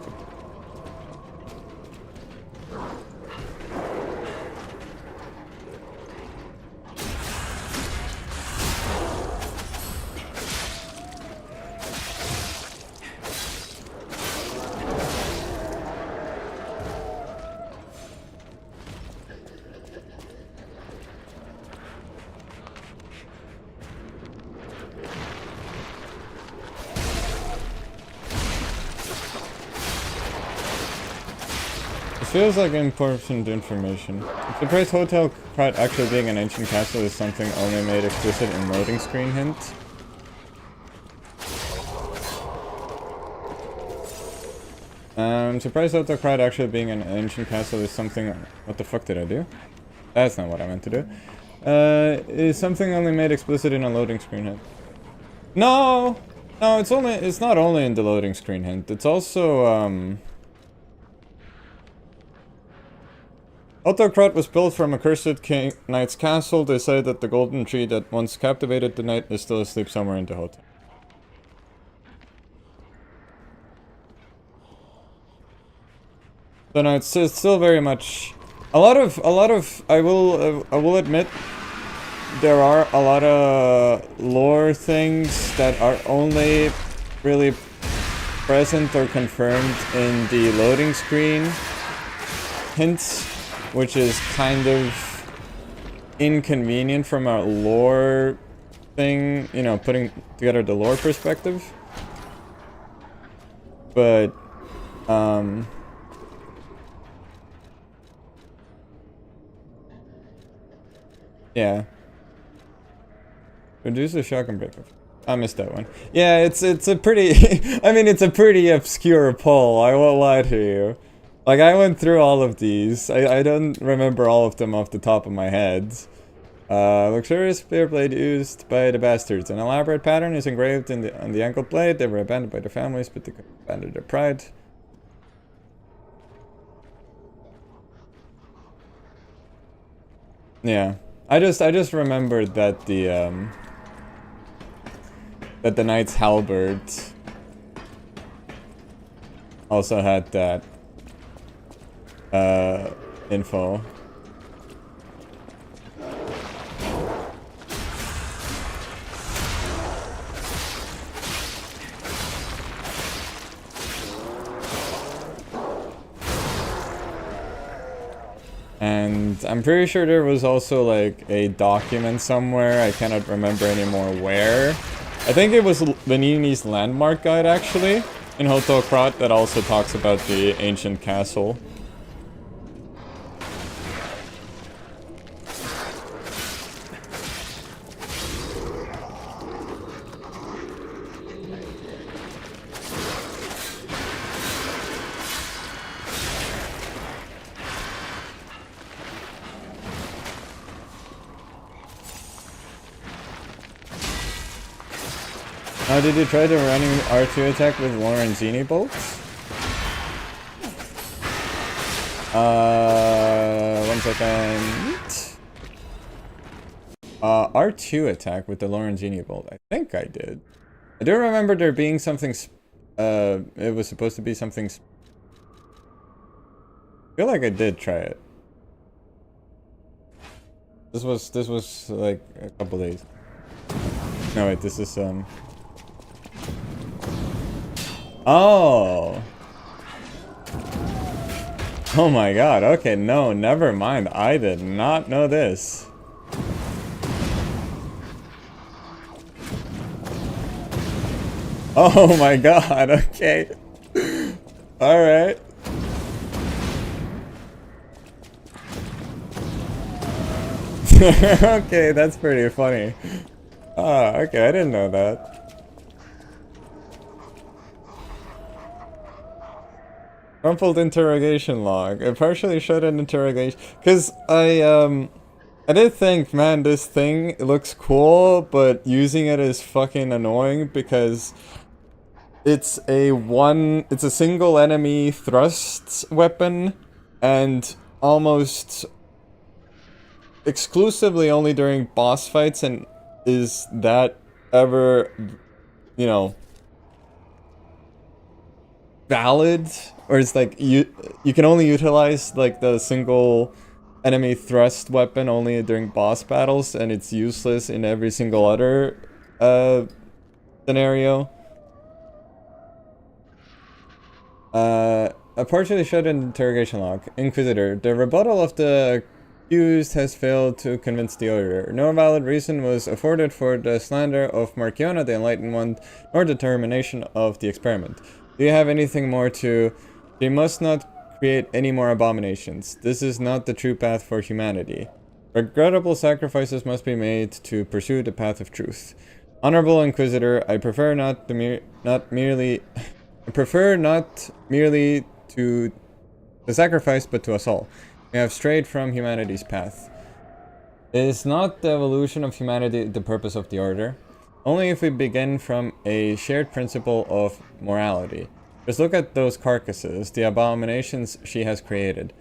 Feels like important information. I'm surprised Hotel Krat actually being an ancient castle is something only made explicit in loading screen hint. I'm surprised Hotel Krat actually being an ancient castle is something... What the fuck did I do? That's not what I meant to do. Is something only made explicit in a loading screen hint. No! No, it's not only in the loading screen hint. It's also, Hotel Krat was built from a cursed knight's castle. They say that the golden tree that once captivated the knight is still asleep somewhere in the hotel. So no, it's still very much a lot of I will admit there are a lot of lore things that are only really present or confirmed in the loading screen hints, which is kind of inconvenient from a lore thing, you know, putting together the lore perspective. But, yeah. Reduce the shotgun break. I missed that one. Yeah, it's a pretty, I mean, it's a pretty obscure pull, I won't lie to you. Like, I went through all of these. I don't remember all of them off the top of my head. Luxurious spear blade used by the bastards. An elaborate pattern is engraved on the ankle blade. They were abandoned by their families, but they could abandon their pride. Yeah. I just remembered that the Knight's Halberd also had that info. And I'm pretty sure there was also like a document somewhere, I cannot remember anymore where. I think it was Venigni's landmark guide actually, in Hotel Krat, that also talks about the ancient castle. Now, did you try the running R2 attack with Lorenzini bolts? 1 second. R2 attack with the Lorenzini bolt. I think I did. I do remember there being something. It was supposed to be something. I feel like I did try it. This was like a couple days. No wait, this is Oh! Oh my god, okay, no, never mind. I did not know this. Oh my god, okay. Alright. Okay, that's pretty funny. Ah, okay, I didn't know that. Crumpled interrogation log. I partially shut an interrogation because I did think, man, this thing looks cool, but using it is fucking annoying because it's a single enemy thrust weapon and almost exclusively only during boss fights, and is that ever, you know, valid? Or it's like you can only utilize like the single enemy thrust weapon only during boss battles, and it's useless in every single other scenario. A partially shut interrogation log. Inquisitor. The rebuttal of the accused has failed to convince the auditor. No valid reason was afforded for the slander of Marchiona the Enlightened One, nor determination of the experiment. Do you have anything more to... They must not create any more abominations. This is not the true path for humanity. Regrettable sacrifices must be made to pursue the path of truth. Honorable Inquisitor, I prefer not merely to the sacrifice, but to us all. We have strayed from humanity's path. Is not the evolution of humanity the purpose of the Order? Only if we begin from a shared principle of morality. Just look at those carcasses, the abominations she has created.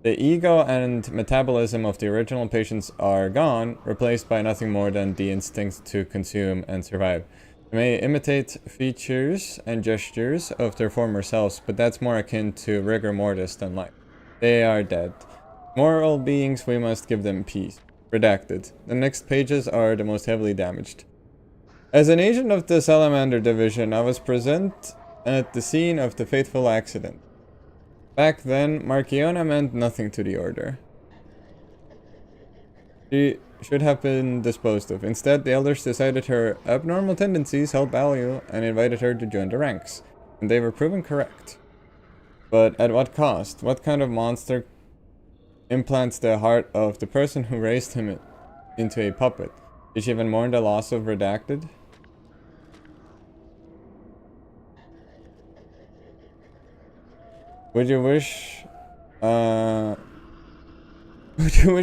The ego and metabolism of the original patients are gone, replaced by nothing more than the instinct to consume and survive. They may imitate features and gestures of their former selves, but that's more akin to rigor mortis than life. They are dead. Moral beings, we must give them peace. Redacted. The next pages are the most heavily damaged. As an agent of the Salamander Division, I was present at the scene of the fateful accident. Back then, Marchiona meant nothing to the Order. She should have been disposed of. Instead, the elders decided her abnormal tendencies held value and invited her to join the ranks. And they were proven correct. But at what cost? What kind of monster implants the heart of the person who raised him into a puppet? Did she even mourn the loss of Redacted? Would you wish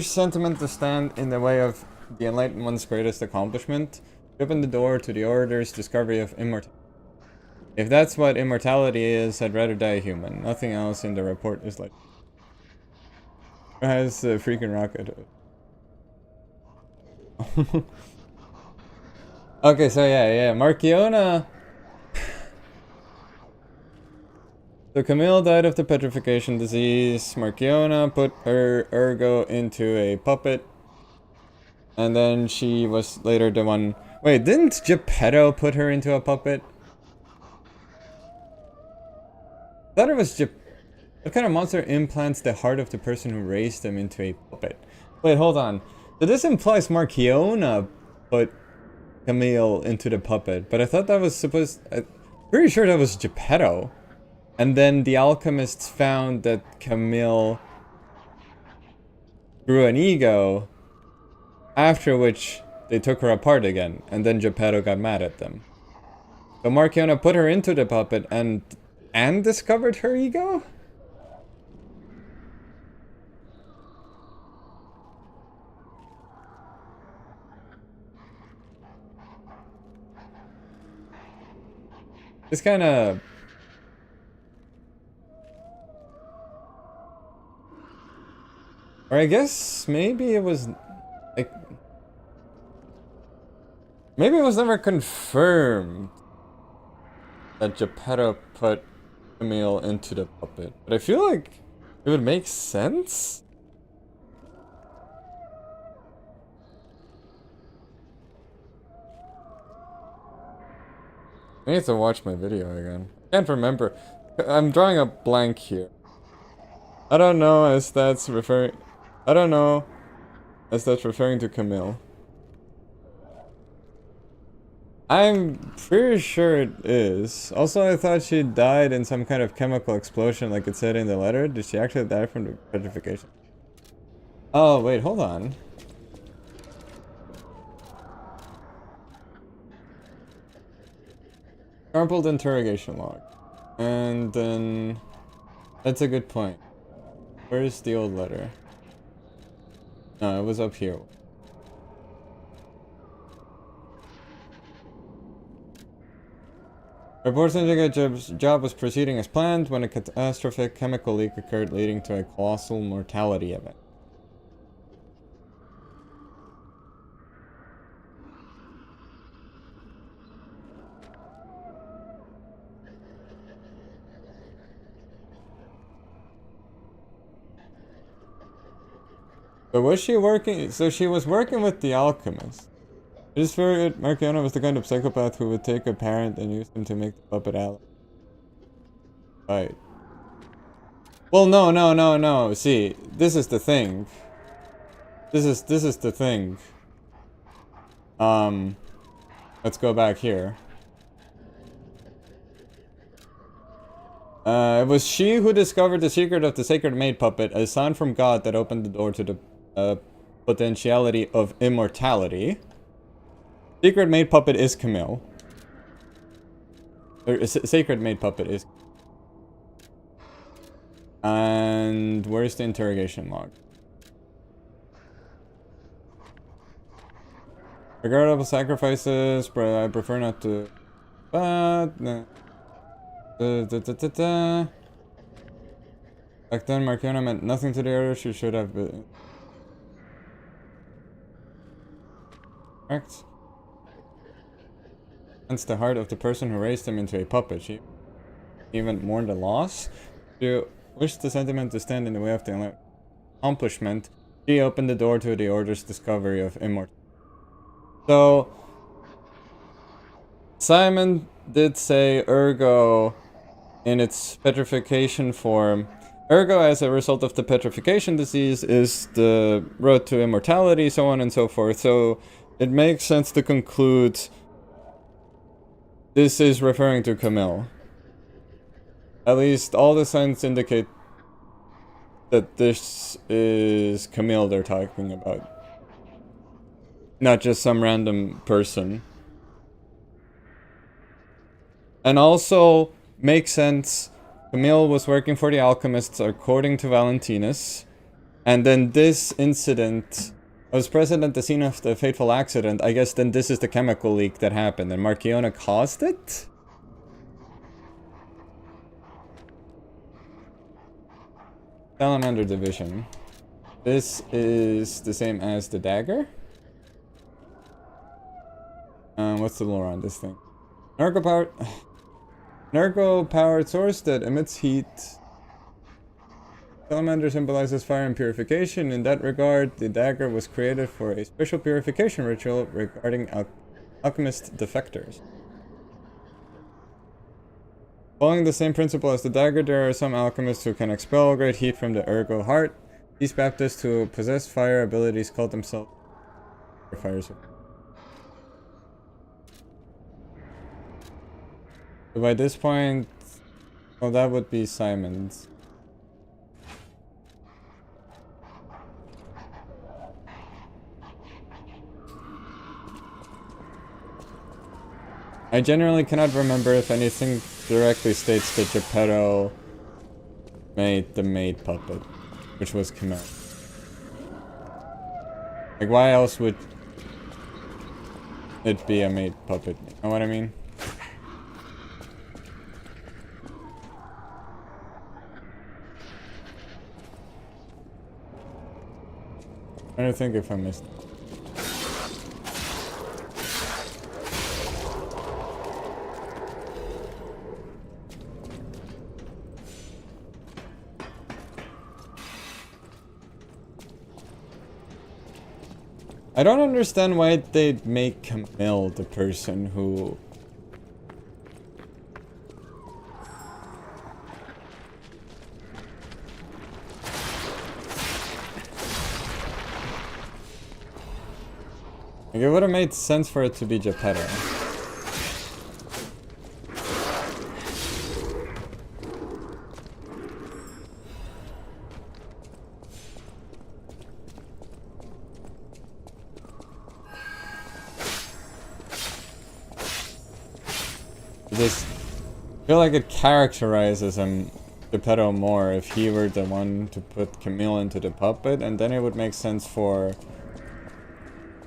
sentiment to stand in the way of the Enlightened One's greatest accomplishment? Open the door to the Order's discovery of immortality. If that's what immortality is, I'd rather die human. Nothing else in the report is like... Who has a freaking rocket? Okay, so yeah, Markiona. So Camille died of the petrification disease. Markiona put her Ergo into a puppet. And then she was later the one... Wait, didn't Geppetto put her into a puppet? I thought it was What kind of monster implants the heart of the person who raised them into a puppet? Wait, hold on. So this implies Markiona put Camille into the puppet, but I thought that was supposed... I'm pretty sure that was Geppetto. And then the alchemists found that Camille grew an ego, after which they took her apart again, and then Geppetto got mad at them. So Markiona put her into the puppet and discovered her ego? It's kind of... Or I guess maybe it was... like... Maybe it was never confirmed that Geppetto put Camille into the puppet. But I feel like it would make sense? I need to watch my video again. Can't remember. I'm drawing a blank here. I don't know as that's referring... I don't know as that's referring to Camille. I'm pretty sure it is. Also, I thought she died in some kind of chemical explosion like it said in the letter. Did she actually die from the petrification? Oh, wait, hold on. Crumpled interrogation log. And then... That's a good point. Where's the old letter? No, it was up here. Reports indicate Job's job was proceeding as planned when a catastrophic chemical leak occurred, leading to a colossal mortality event. So was she working? So she was working with the alchemist. It is fair that Markiona was the kind of psychopath who would take a parent and use him to make the puppet out. Right. Well, no. See, this is the thing. This is the thing. Let's go back here. It was she who discovered the secret of the sacred maid puppet, a sign from God that opened the door to the potentiality of immortality. Secret maid puppet is Camille. Or sacred maid puppet is. And where's the interrogation log? Regardable sacrifices, but I prefer not to. But back then, Markiona meant nothing to the others. She should have been. Correct. Hence the heart of the person who raised him into a puppet. She even mourned the loss. She wished the sentiment to stand in the way of the accomplishment. She opened the door to the Order's discovery of immortality. So, Simon did say Ergo in its petrification form. Ergo, as a result of the petrification disease, is the road to immortality, so on and so forth. So, it makes sense to conclude this is referring to Camille. At least all the signs indicate that this is Camille they're talking about. Not just some random person. And also, makes sense, Camille was working for the alchemists according to Valentinus. And then this incident was present at the scene of the fateful accident. I guess then this is the chemical leak that happened and Markiona caused it? Salamander division. This is the same as the dagger? What's the lore on this thing? Energo-powered source that emits heat. Salamander symbolizes fire and purification. In that regard, the dagger was created for a special purification ritual regarding alchemist defectors. Following the same principle as the dagger, there are some alchemists who can expel great heat from the ergo heart. These Baptists who possess fire abilities call themselves fires. So by this point, well, that would be Simon's. I genuinely cannot remember if anything directly states that Geppetto made the maid puppet, which was Chimera. Like, why else would it be a maid puppet? You know what I mean? I'm trying to think if I missed it. I don't understand why they'd make Camille the person who... Like, it would have made sense for it to be Geppetto. Just feel like it characterizes him, Geppetto, more if he were the one to put Camille into the puppet, and then it would make sense for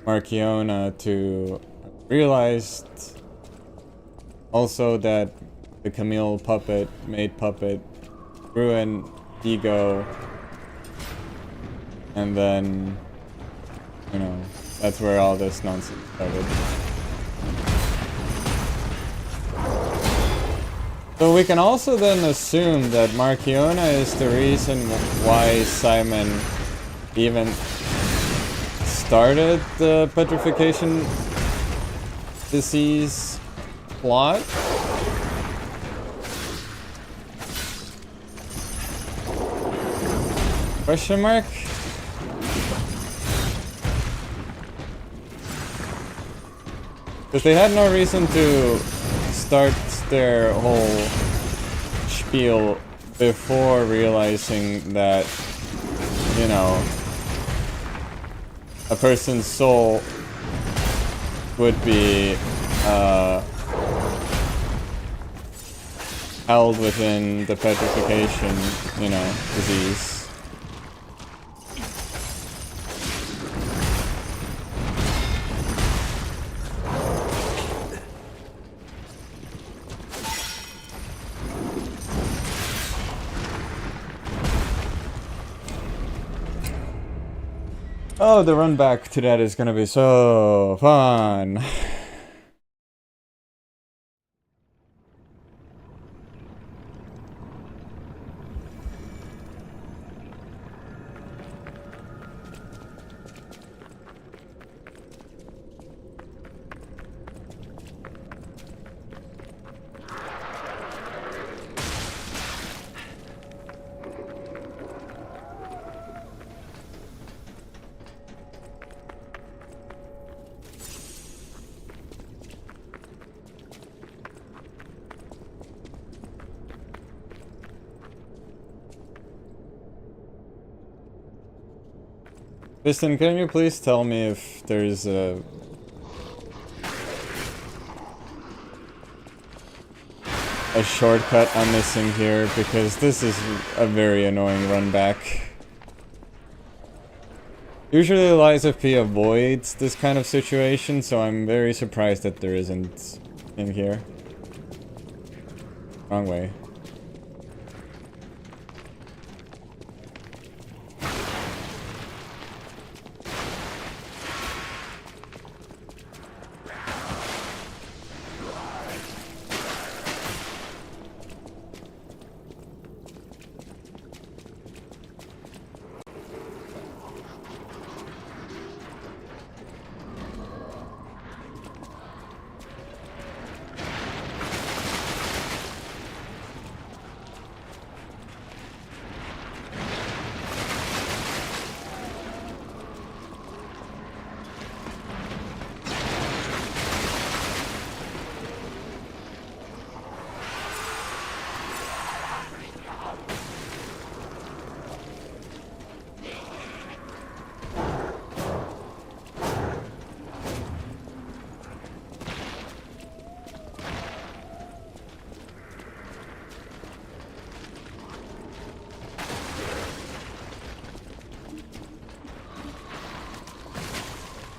Marchiona to realize also that the Camille puppet, maid puppet, ruined ego, and then, you know, that's where all this nonsense started. So we can also then assume that Marchiona is the reason why Simon even started the petrification disease plot. Question mark? Because they had no reason to start their whole spiel before realizing that, you know, a person's soul would be held within the petrification, you know, disease. Oh, the run back to that is gonna be so fun. Piston, can you please tell me if there's a shortcut I'm missing here, because this is a very annoying run back. Usually Lies of P avoids this kind of situation, so I'm very surprised that there isn't in here. Wrong way.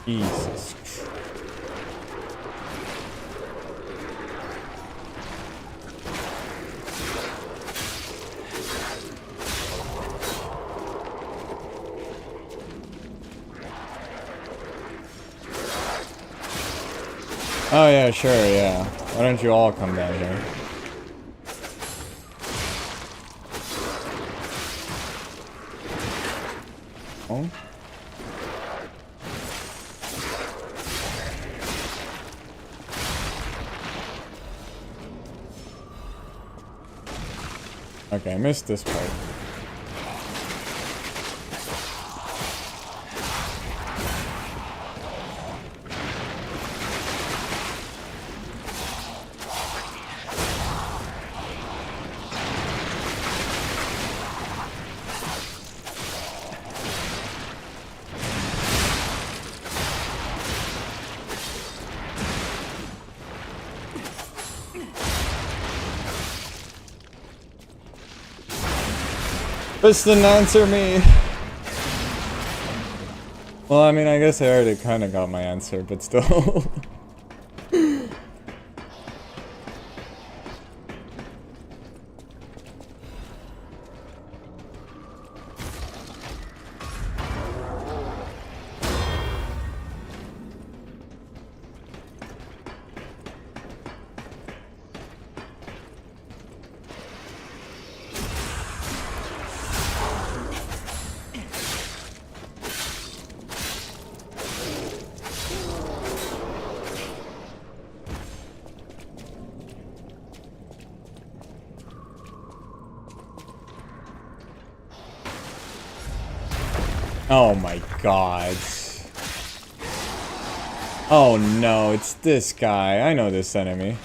Jesus. Oh yeah, sure, yeah. Why don't you all come down here? Oh? Okay, I missed this part. This didn't answer me. Well, I mean, I guess I already kind of got my answer, but still. Oh my god. Oh no, it's this guy. I know this enemy.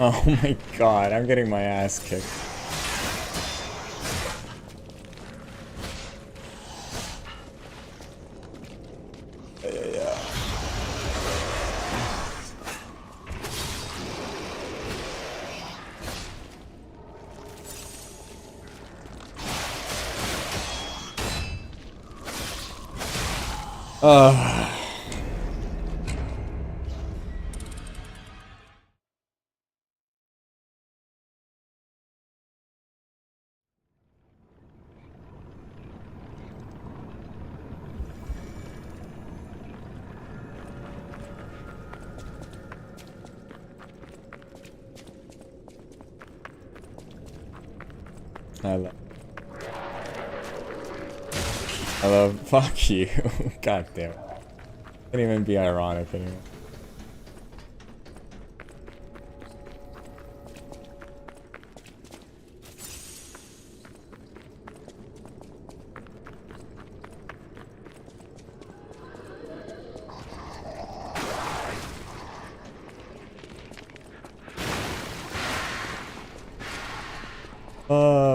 Oh my god, I'm getting my ass kicked. Yeah. I love fuck you. God damn it. Can't even be ironic anymore.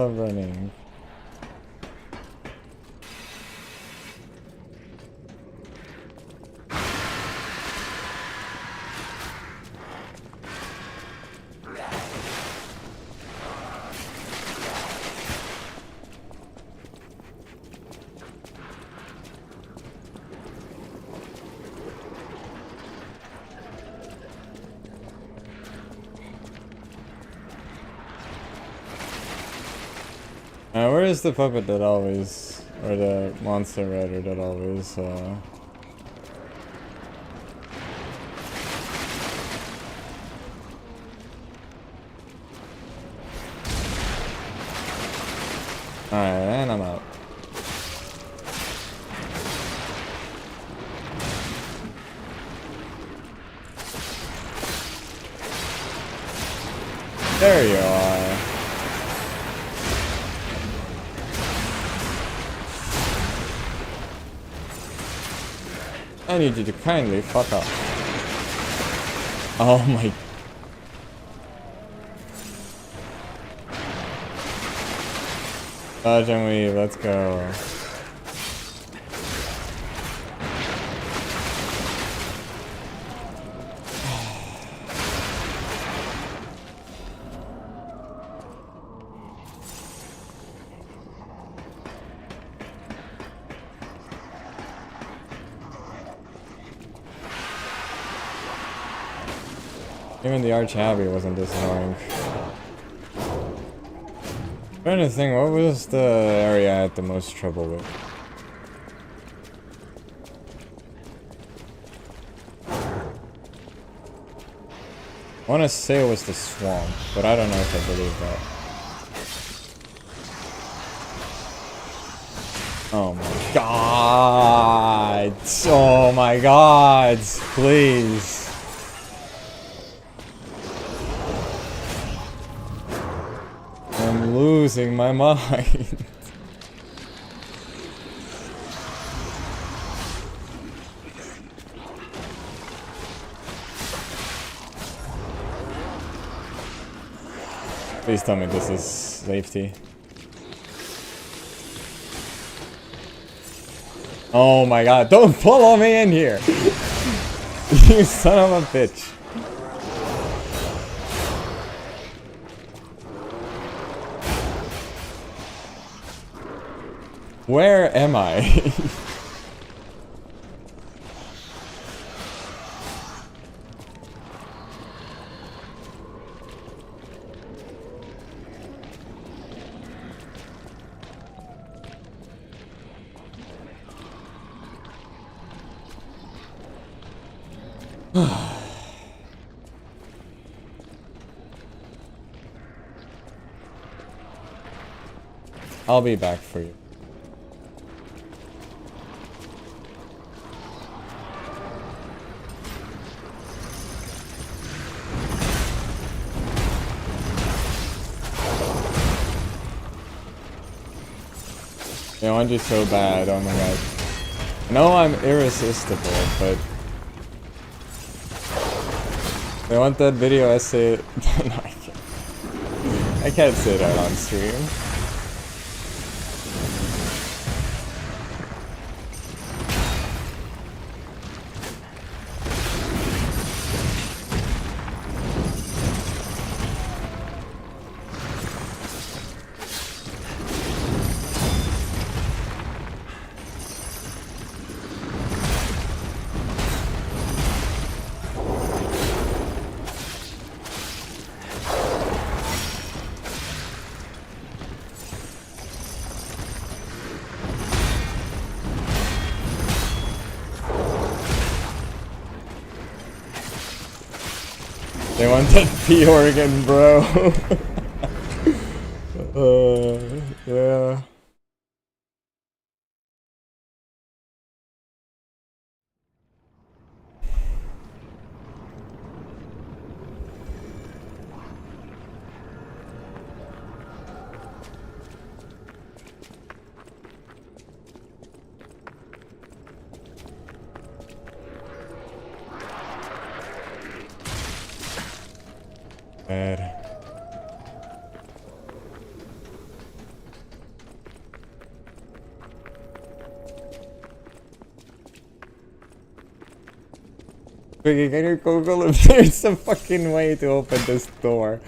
Running. Where is the puppet that always, or the monster rider that always, Alright, and I'm out. There you are. I need you to kindly fuck off. Oh my. Dodge and weave, let's go. Even the Arch Abbey wasn't this annoying. I'm trying to think, what was the area I had the most trouble with? I want to say it was the swamp, but I don't know if I believe that. Oh my god! Oh my god! Please! I'm losing my mind. Please tell me this is safety. Oh my god, don't follow me in here! You son of a bitch. Where am I? I'll be back for you. I want you so bad, oh my god. I know I'm irresistible, but I want that video essay. No, I can't say that on stream. They want that P organ, bro. Yeah. Bad. Quick, can you Google if there's a fucking way to open this door?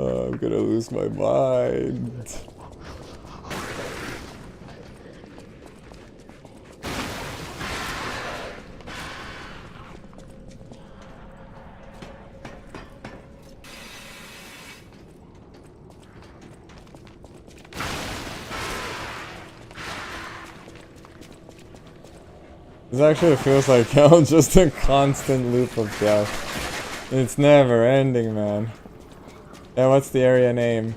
Oh, I'm gonna lose my mind. This actually feels like hell, just a constant loop of death. It's never ending, man. Yeah, what's the area name?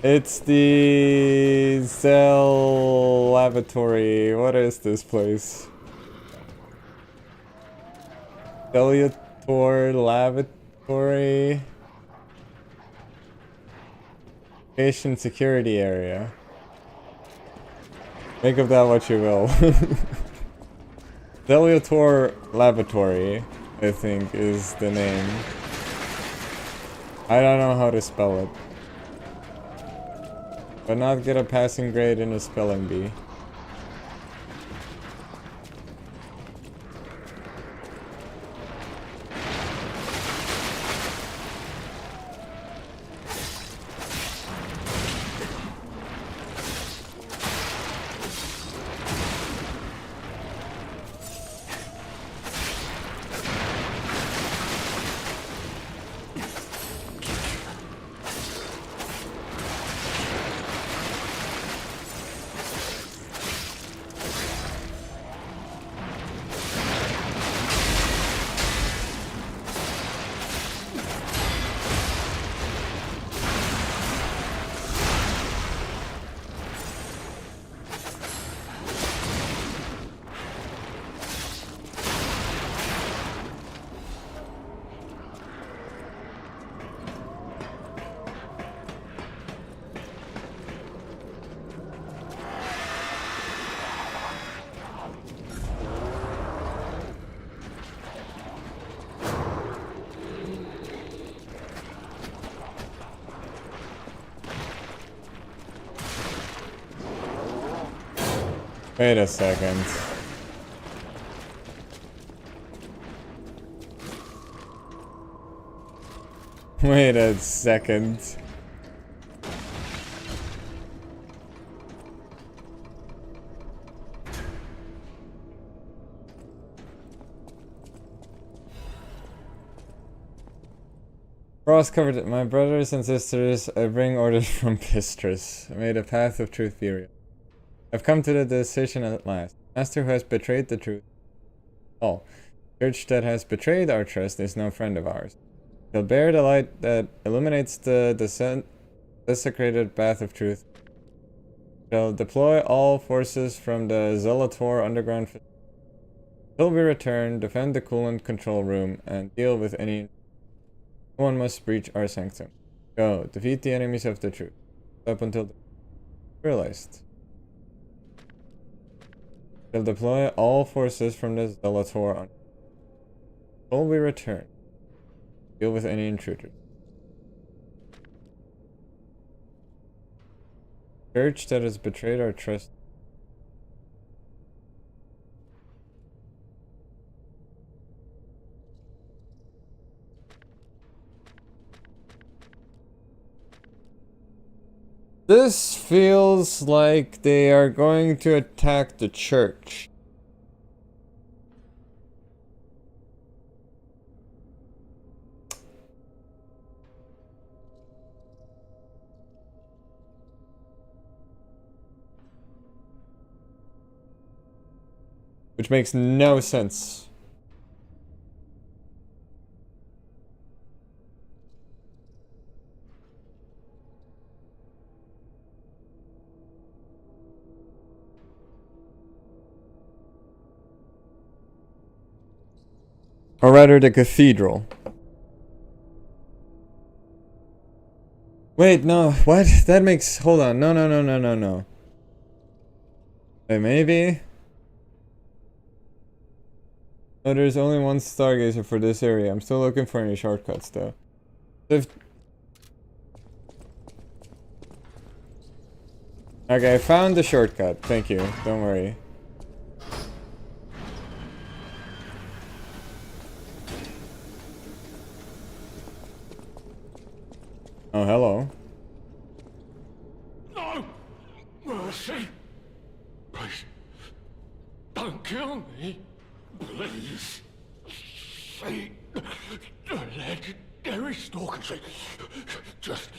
It's the Cell Lavatory. What is this place? Cellular Lavatory. Patient security area. Make of that what you will. Zelator Laboratory, I think, is the name. I don't know how to spell it. But not get a passing grade in a spelling bee. Wait a second. Wait a second. Frost covered it. My brothers and sisters, I bring orders from Pistris. I made a path of truth be real. I've come to the decision at last. Master who has betrayed the truth. Oh, church that has betrayed our trust is no friend of ours. Shall bear the light that illuminates the desecrated path of truth. Shall deploy all forces from the Zelator underground facility. Till we return, defend the coolant control room and deal with any. No one must breach our sanctum. Go, defeat the enemies of the truth. Up until realized. Shall deploy all forces from the Zelator until we return. Deal with any intruders. Church that has betrayed our trust. This feels like they are going to attack the church. Which makes no sense. Or rather, the cathedral. Wait, no, what? That makes... Hold on, no. Wait, maybe? Oh, there's only one Stargazer for this area. I'm still looking for any shortcuts, though. Okay, I found the shortcut. Thank you. Don't worry. Oh, hello. No! Mercy! Please, don't kill me. Please. See the legendary stalker. Just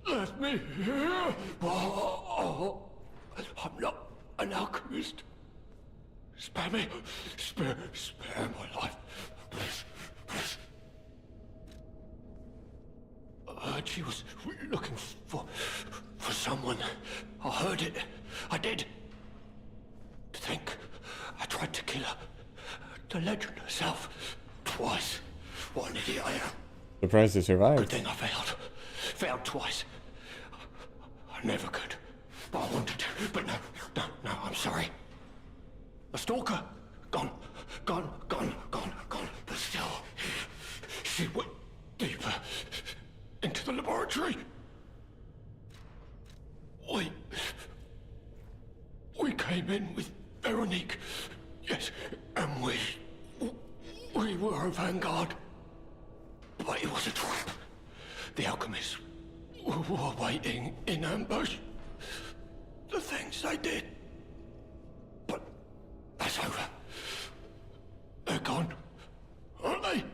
let me here. Oh, I'm not an alchemist. Spare me. Spare my life. Please. I heard she was looking for someone. I heard it. I did. To think I tried to kill her. The legend herself. Twice. What an idiot I am. Surprised you survived. Good thing I failed. Failed twice. I never could. But I wanted to. But no, I'm sorry. A stalker? Gone. gone. But still, she went deeper into the laboratory. We came in with Veronique, yes, and we were a vanguard. But it was a trap. The alchemists were waiting in ambush. The things they did. But that's over. They're gone, aren't they?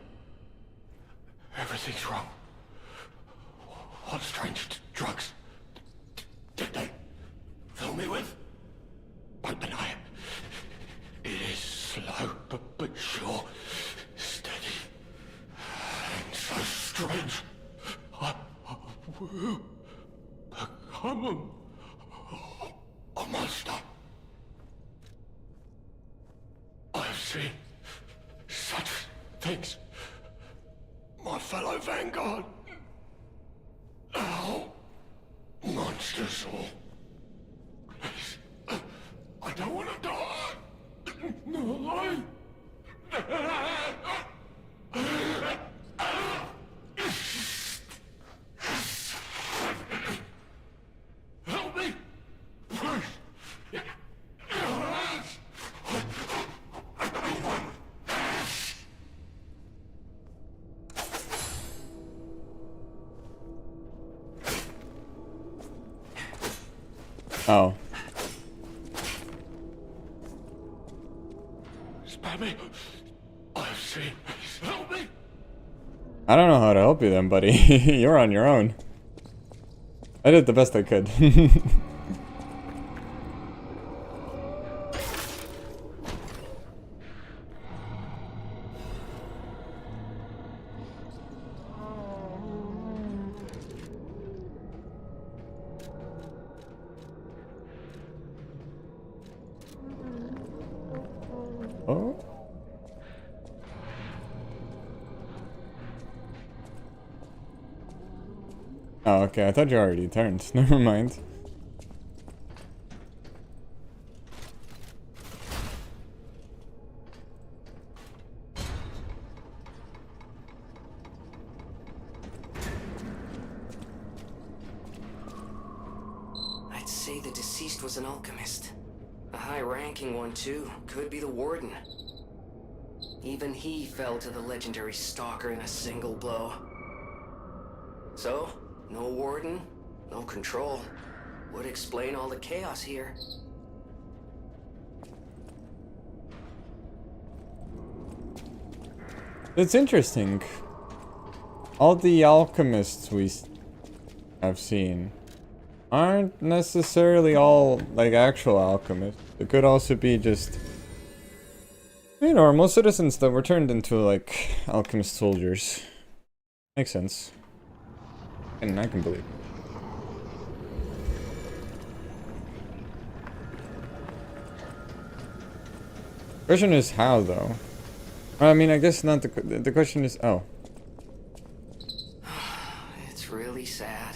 Everything's wrong. What strange drugs did they fill me with? Don't deny it. It is slow, but sure. Steady. And so strange. I will become a monster. I've seen such things. My fellow vanguard. Oh, monsters all. Please, I don't want to die. No, help me, please. Oh. Spare me. I've seen. Help me. I don't know how to help you then, buddy. You're on your own. I did the best I could. Oh. Oh, okay. I thought you already turned. Never mind. I'd say the deceased was an alchemist. A high-ranking one, too. Could be the Warden. Even he fell to the legendary Stalker in a single blow. So, no Warden, no control. Would explain all the chaos here. It's interesting. All the alchemists we have seen aren't necessarily all like actual alchemists. It could also be just normal citizens that were turned into like alchemist soldiers. Makes sense. And I can believe it. Question is how though? I mean, I guess not. The question is oh. It's really sad.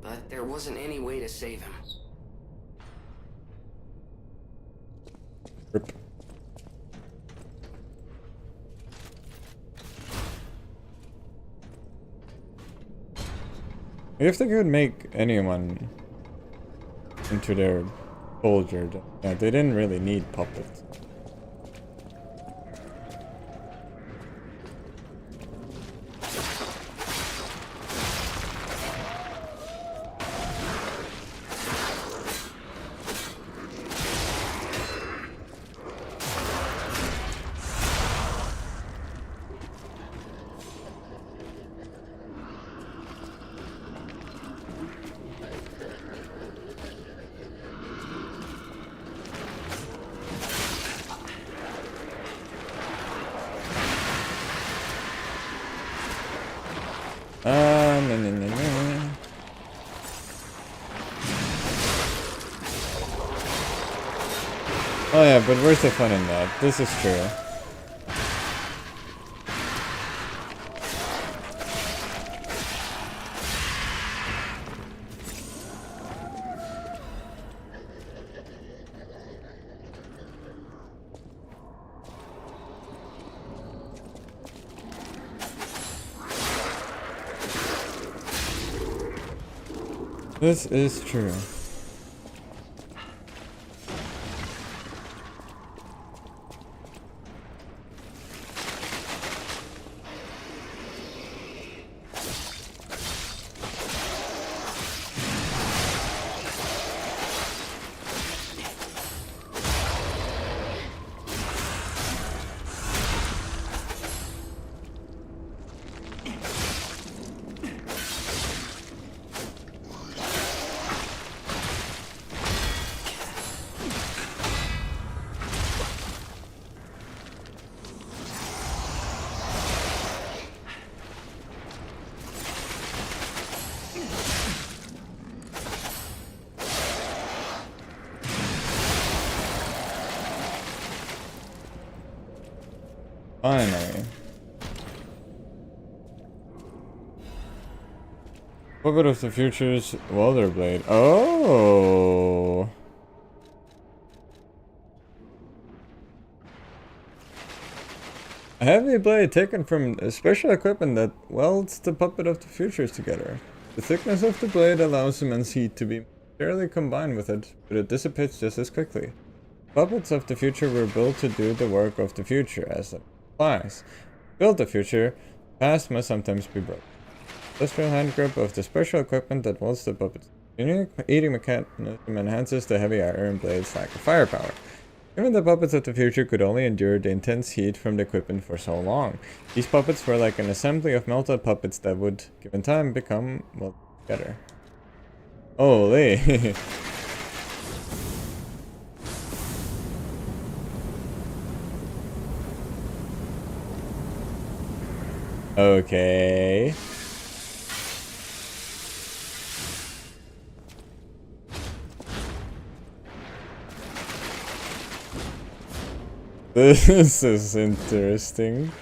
But there wasn't any way to save him. Rip. If they could make anyone into their soldier, they didn't really need puppets. Oh yeah, but where's the fun in that? This is true. This is true. Finally. Puppet of the Future's Welder Blade. Oh! A heavy blade taken from a special equipment that welds the Puppet of the Futures together. The thickness of the blade allows immense heat to be fairly combined with it, but it dissipates just as quickly. Puppets of the Future were built to do the work of the future, as it implies. Build the future, past must sometimes be broken. Industrial hand grip of the special equipment that welds the puppets. Unique eating mechanism enhances the heavy iron blade's lack of firepower. Even the puppets of the future could only endure the intense heat from the equipment for so long. These puppets were like an assembly of melted puppets that would, given time, become welded together. Holy! Okay. This is interesting.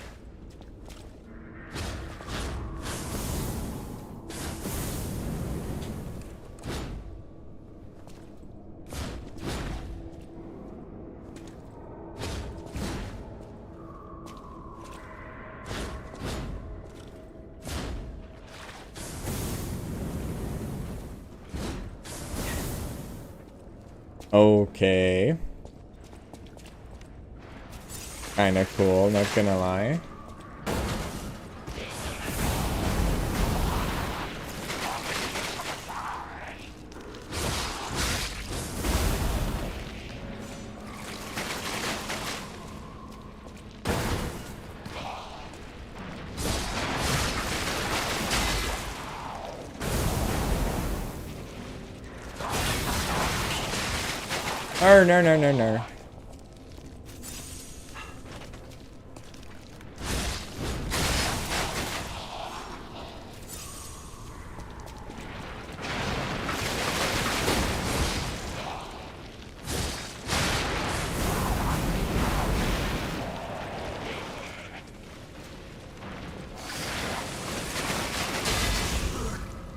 Okay. Kinda cool, not gonna lie. Oh, no, no, no, no.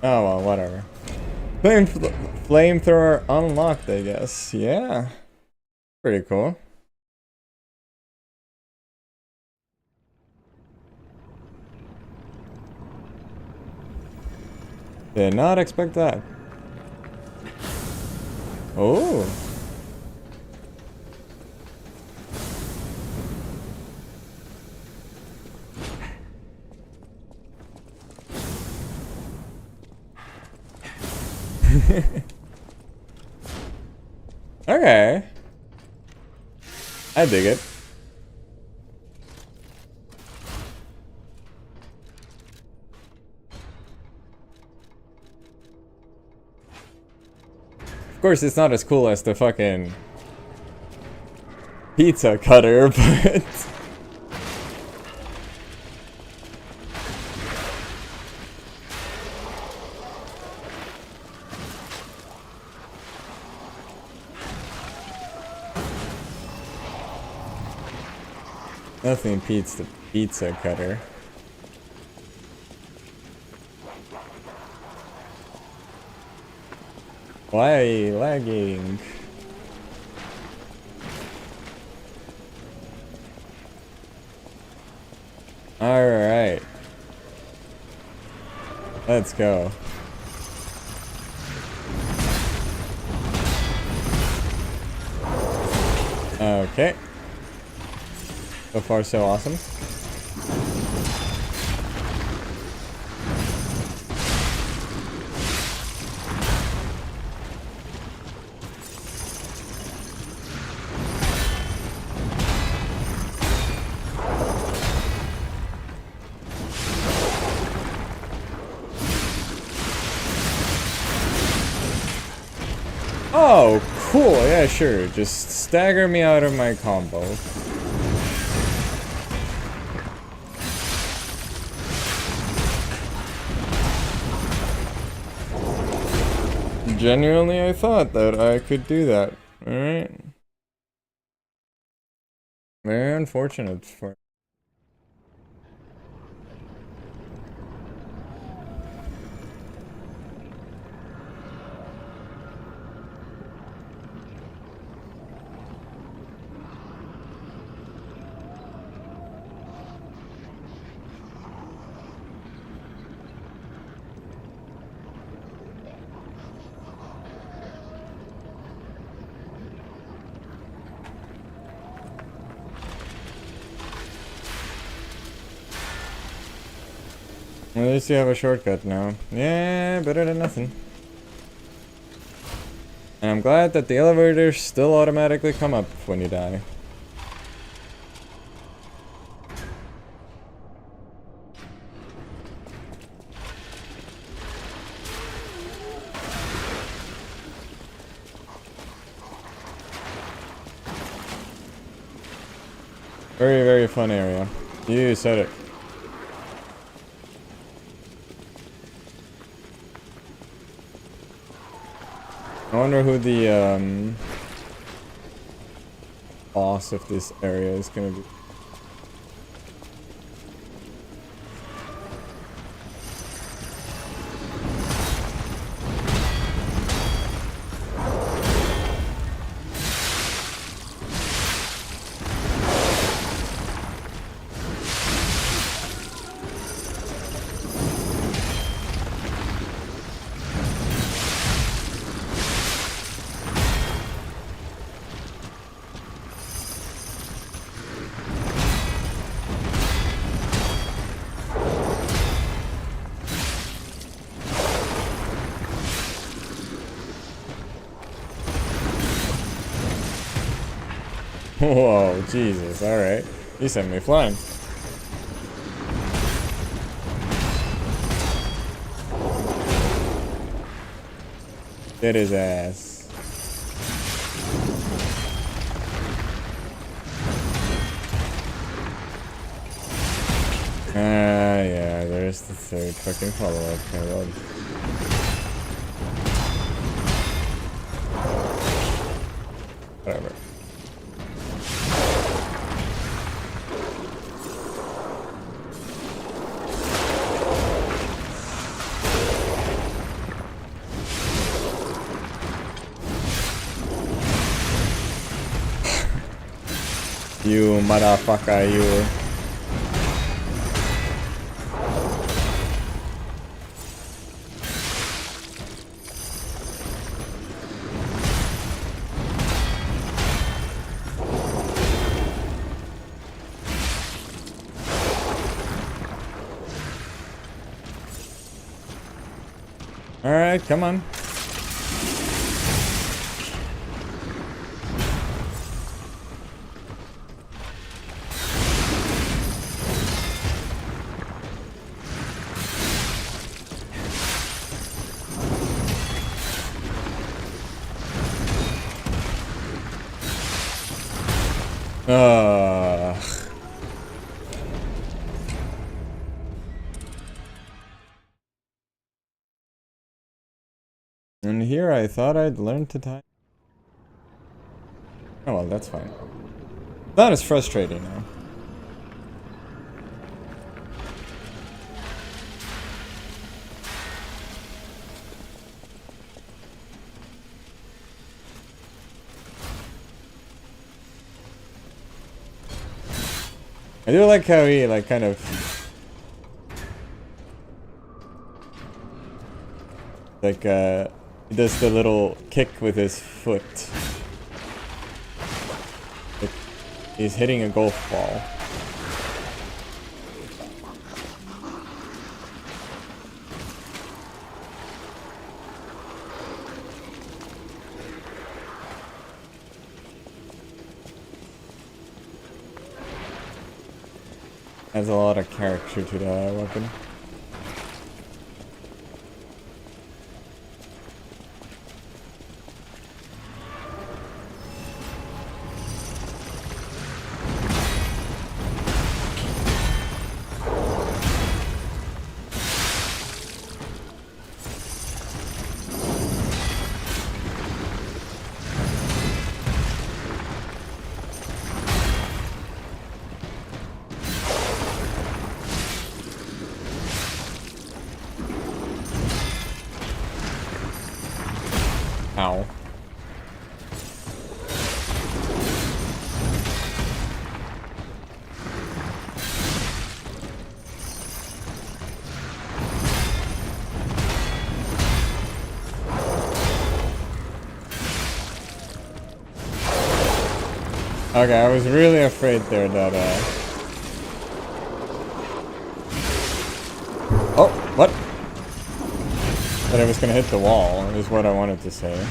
Oh well, whatever. Flamethrower unlocked, I guess. Yeah. Pretty cool. Did not expect that. Oh. Okay. I dig it. Of course, it's not as cool as the fucking pizza cutter, but nothing beats the pizza cutter. Why lagging? Alright. Let's go. Okay. So far, so awesome. Oh, cool. Yeah, sure. Just stagger me out of my combo. Genuinely, I thought that I could do that. Alright. Very unfortunate for... At least you have a shortcut now. Yeah, better than nothing. And I'm glad that the elevators still automatically come up when you die. Very, very fun area. You said it. I wonder who the boss of this area is gonna be. Whoa, Jesus, alright. He sent me flying. Hit his ass. Yeah, there's the third fucking follow-up. My lord. Whatever. You motherfucker, you. Alright, come on. And here I thought I'd learn to tie. Oh well, that's fine. That is frustrating now. I do like how he like kind of like he does the little kick with his foot. He's hitting a golf ball. Has a lot of character to that weapon. Ow. Okay, I was really afraid there that oh, what? That I was gonna hit the wall, is what I wanted to say.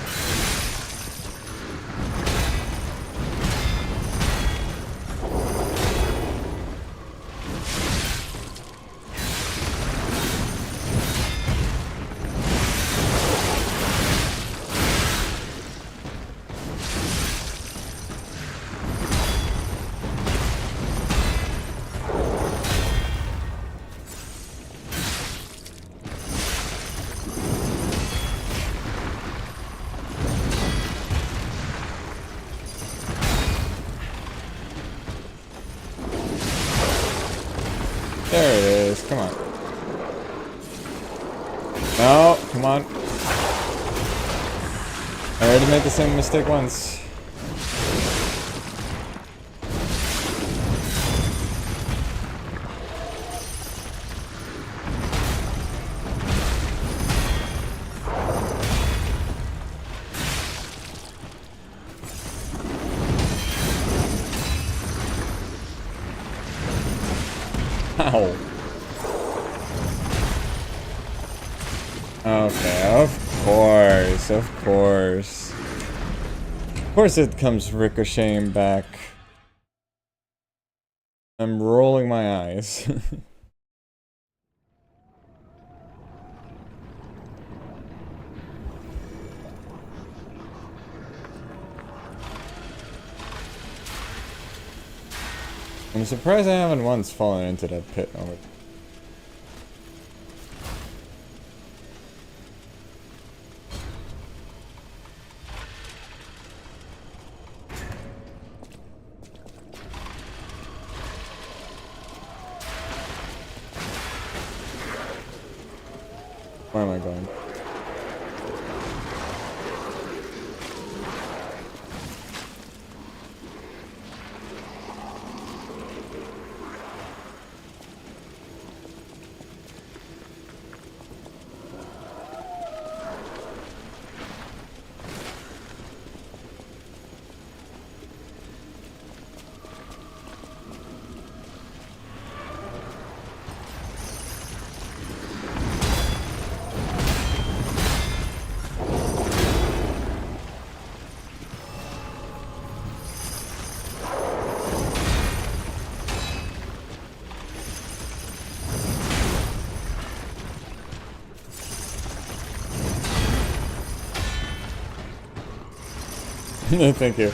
There it is, come on. No, come on. I already made the same mistake once. Ow. Okay, of course, of course. Of course it comes ricocheting back. I'm rolling my eyes. I'm surprised I haven't once fallen into that pit. Oh. Where am I going? Thank you.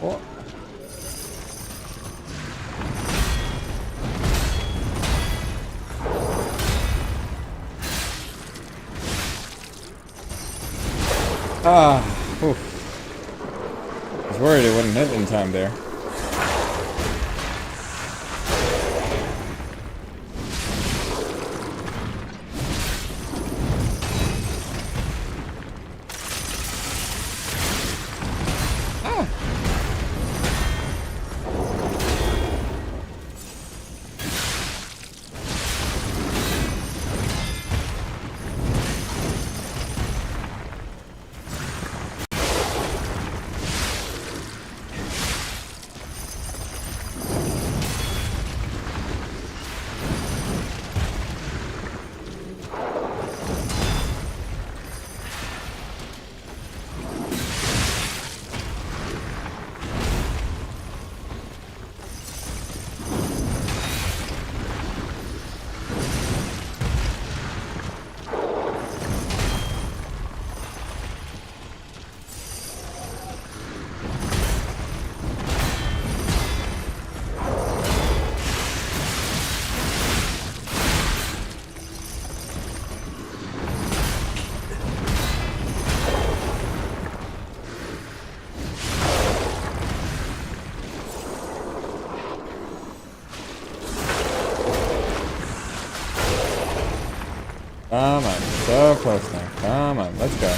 What? Ah, oof. I was worried it wouldn't hit in time there. Come on. So close now. Come on. Let's go.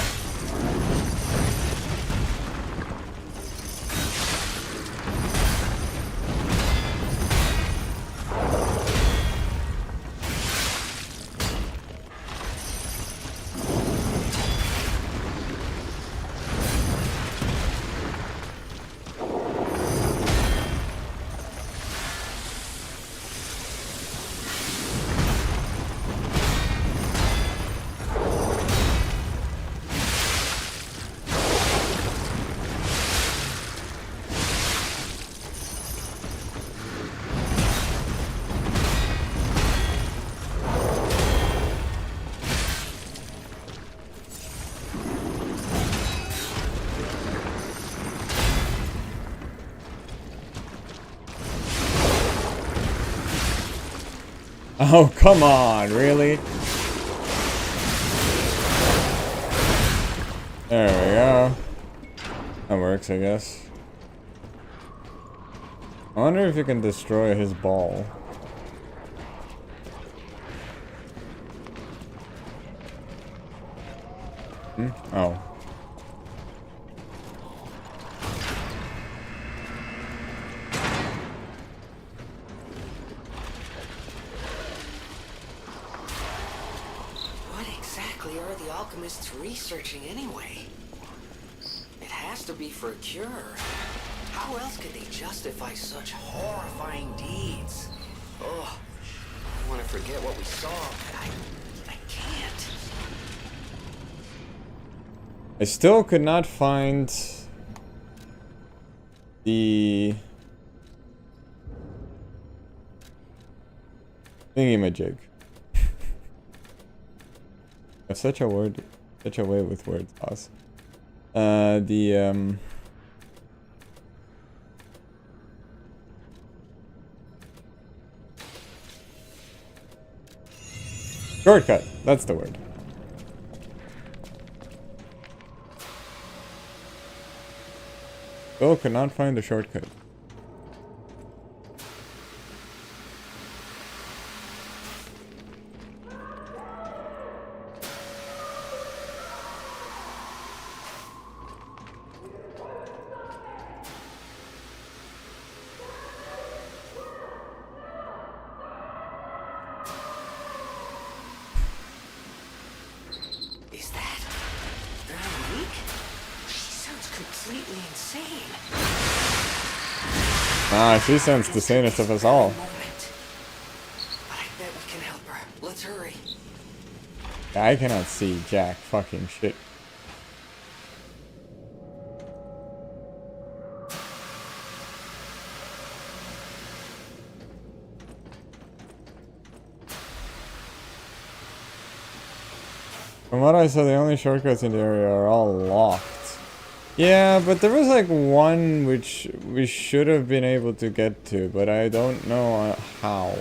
Oh, come on, really? There we go. That works, I guess. I wonder if you can destroy his ball. Oh. Are the alchemists researching anyway? It has to be for a cure. How else could they justify such horrifying deeds? Oh, I want to forget what we saw, but I can't. I still could not find the thingy-majig. Such a way with words, boss. Shortcut, that's the word. Still could not find the shortcut. Ah, she sounds the sanest of us all. I bet we can help her. Let's hurry. I cannot see jack fucking shit. From what I saw, the only shortcuts in the area are all locked. Yeah, but there was like one which we should have been able to get to, but I don't know how.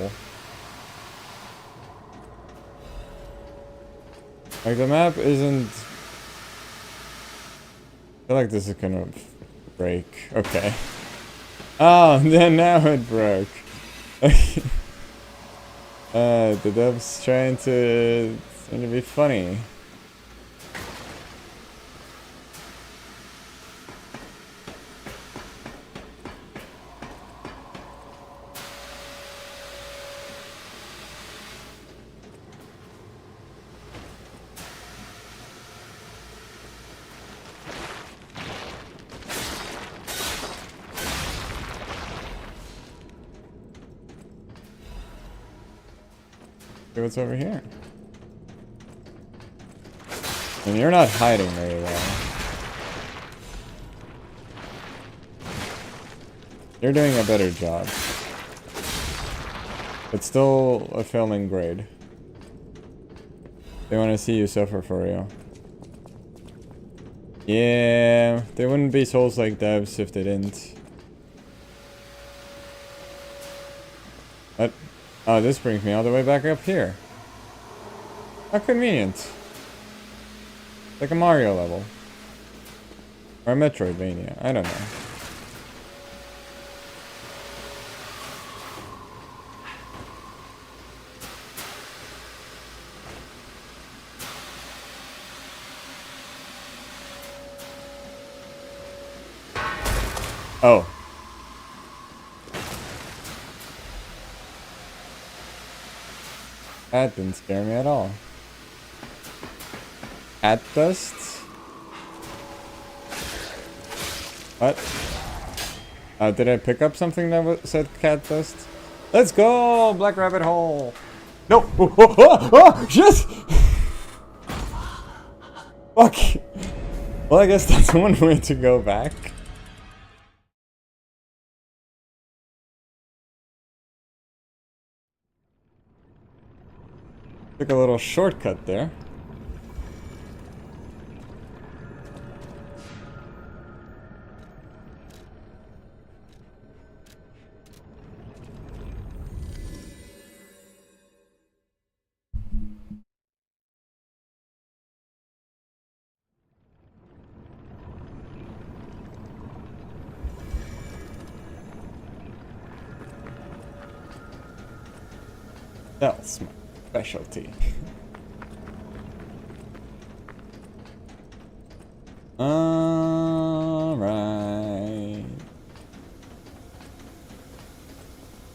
Like the map isn't... I feel like this is gonna break. Okay. Oh, then now it broke. The dev's trying to be funny. See what's over here. And you're not hiding very well. You're doing a better job. But still a failing grade. They want to see you suffer for real. Yeah, they wouldn't be Souls-like devs if they didn't. What? Oh, this brings me all the way back up here. How convenient. Like a Mario level. Or a Metroidvania, I don't know. Oh. That didn't scare me at all. Cat dust? What? Did I pick up something that said cat dust? Let's go! Black rabbit hole! No! Oh, shit! Fuck! Well, I guess that's one way to go back. Took a little shortcut there. That's my specialty. Alright.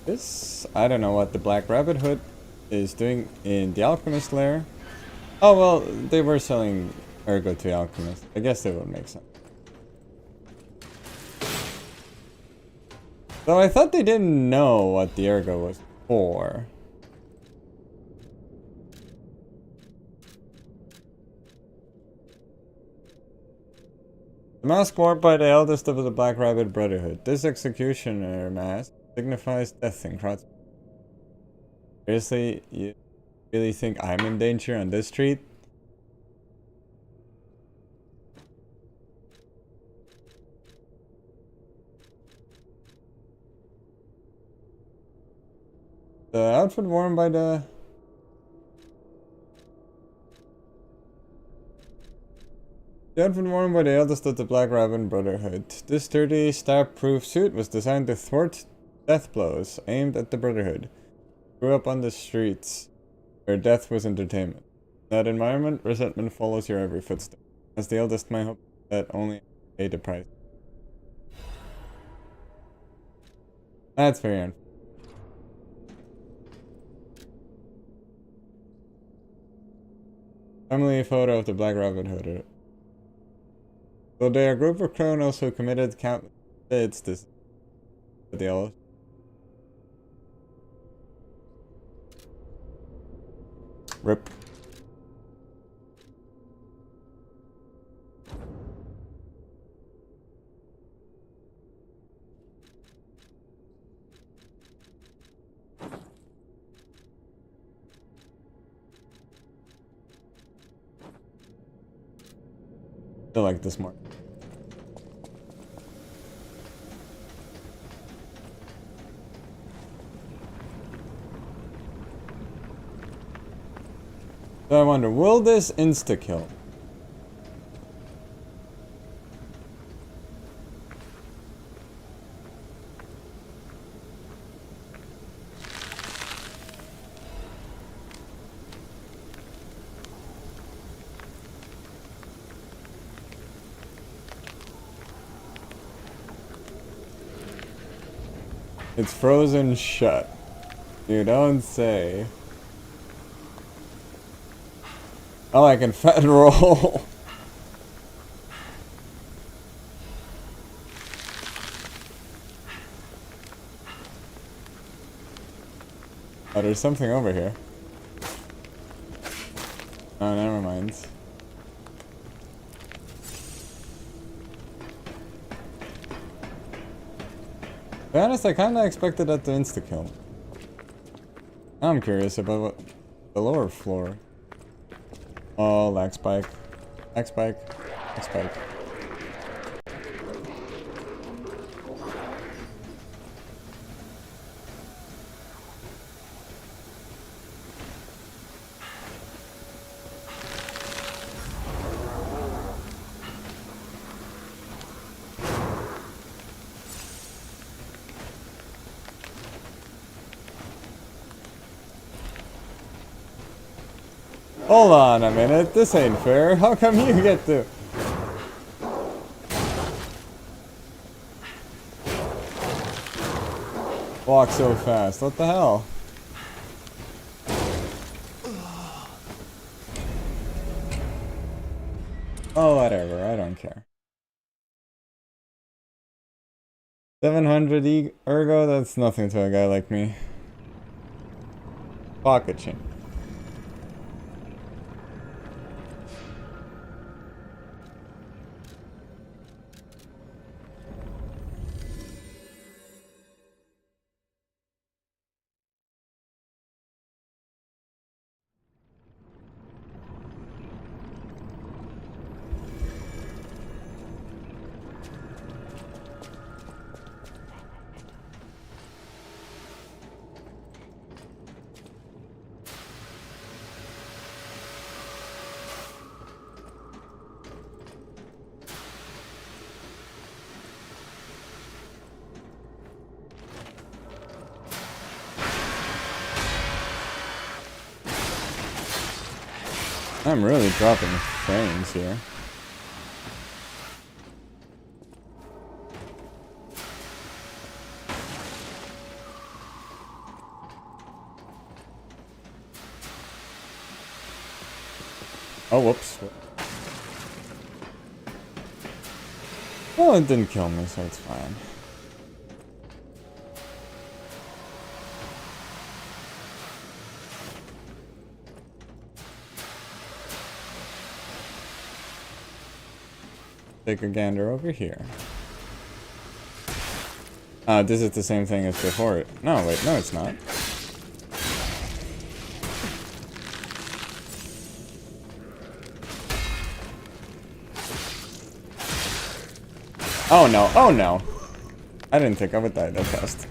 This, I don't know what the Black Rabbit Hood is doing in the Alchemist lair. Oh well, they were selling Ergo to Alchemist. I guess it would make sense. Though I thought they didn't know what the Ergo was for. The mask worn by the eldest of the Black Rabbit Brotherhood. This executioner mask signifies death in Kratz. Seriously, you really think I'm in danger on this street? The outfit worn by the... The outfit worn by the eldest of the Black Rabbit Brotherhood. This sturdy, stab-proof suit was designed to thwart death blows aimed at the Brotherhood. Grew up on the streets, where death was entertainment. In that environment, resentment follows your every footstep. As the eldest, my hope is that only pay the price. That's very unfair. Family photo of the Black Rabbit Hood. So they are a group of criminals who committed countless deeds to the eldest. Rip. I like this more. So I wonder, will this insta-kill? It's frozen shut. You don't say. Oh, I can fat roll. Oh, there's something over here. Oh, never mind. To be honest, I kinda expected that to insta-kill. I'm curious about what the lower floor. Oh, lag spike. Lag spike. Lag spike. Hold on a minute, this ain't fair. How come you get to... walk so fast? What the hell? Oh, whatever. I don't care. 700 ergo? That's nothing to a guy like me. Pocket chain. I'm really dropping frames here. Oh, whoops. Well, it didn't kill me, so it's fine. Take a gander over here. This is the same thing as before. No, wait, no, it's not. Oh no, oh no! I didn't think I would die that fast.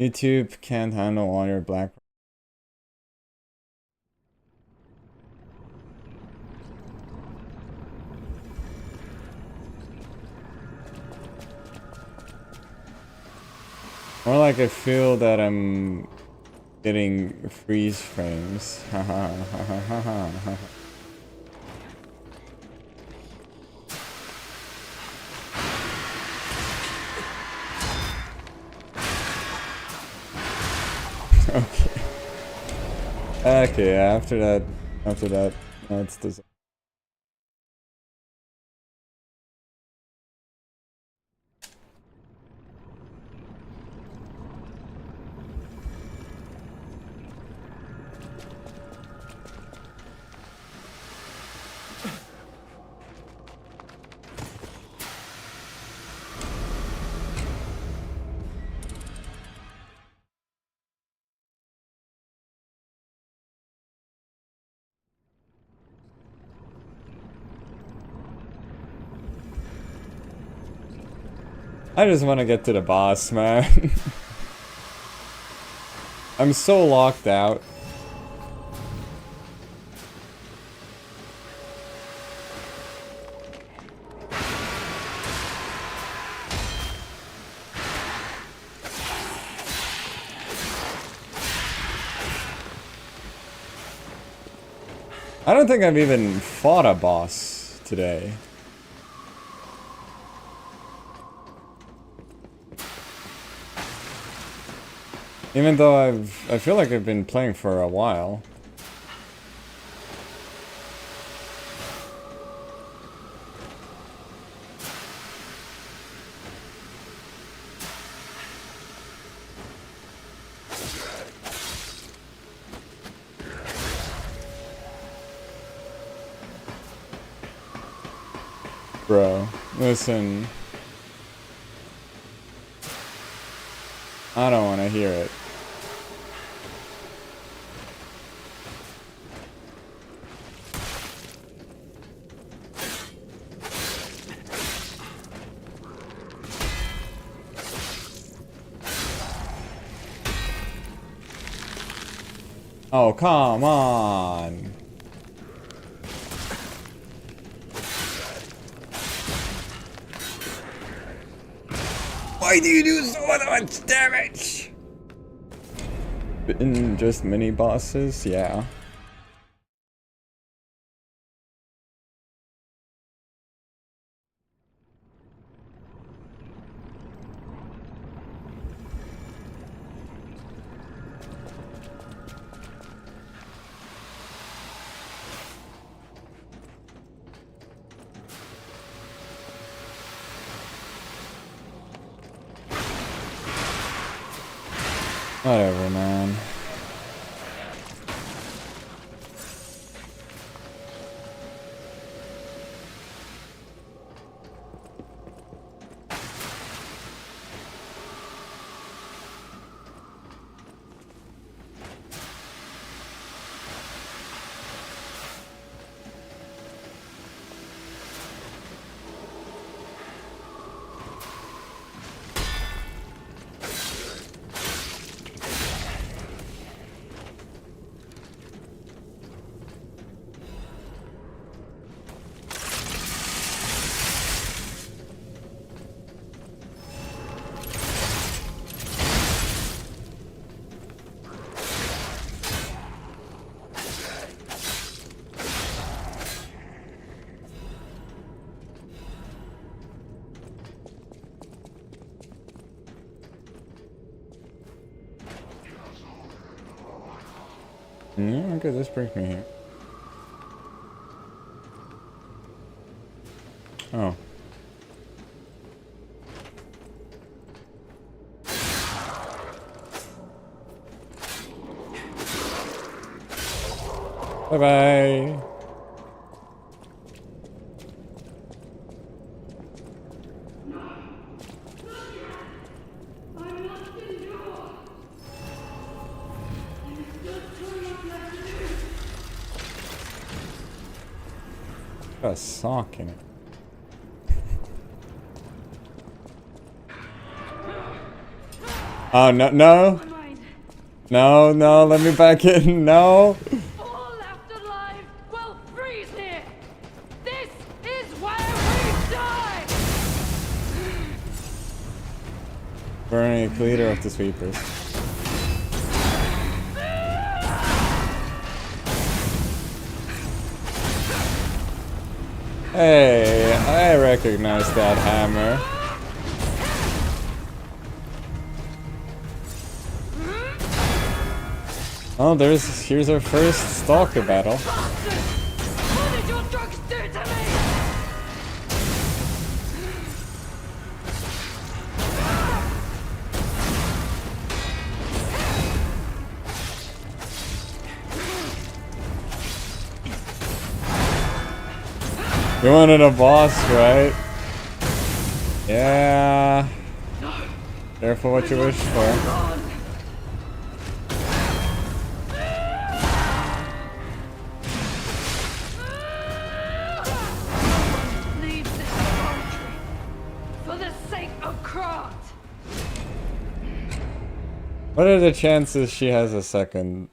YouTube can't handle all your black. More like I feel that I'm getting freeze frames. Haha, haha, haha, haha. Okay. Okay, after that, that's the. I just want to get to the boss, man. I'm so locked out. I don't think I've even fought a boss today. Even though I feel like I've been playing for a while. Bro, listen. I don't want to hear it. Oh, come on. Why do you do so much damage? In just mini bosses, yeah. Whatever, man. Yeah, okay, this brings me here. Oh. Bye-bye. Got a sock in it. Oh, no, no. No, no, let me back in. No. All left alive will freeze here. This is where we die. Burning a leader of the sweepers. Hey, I recognize that hammer. Oh, here's our first stalker battle. What did your drugs do to me? You wanted a boss, right? Yeah. Careful what you wish for. Leave this country for the sake of Krat. What are the chances she has a second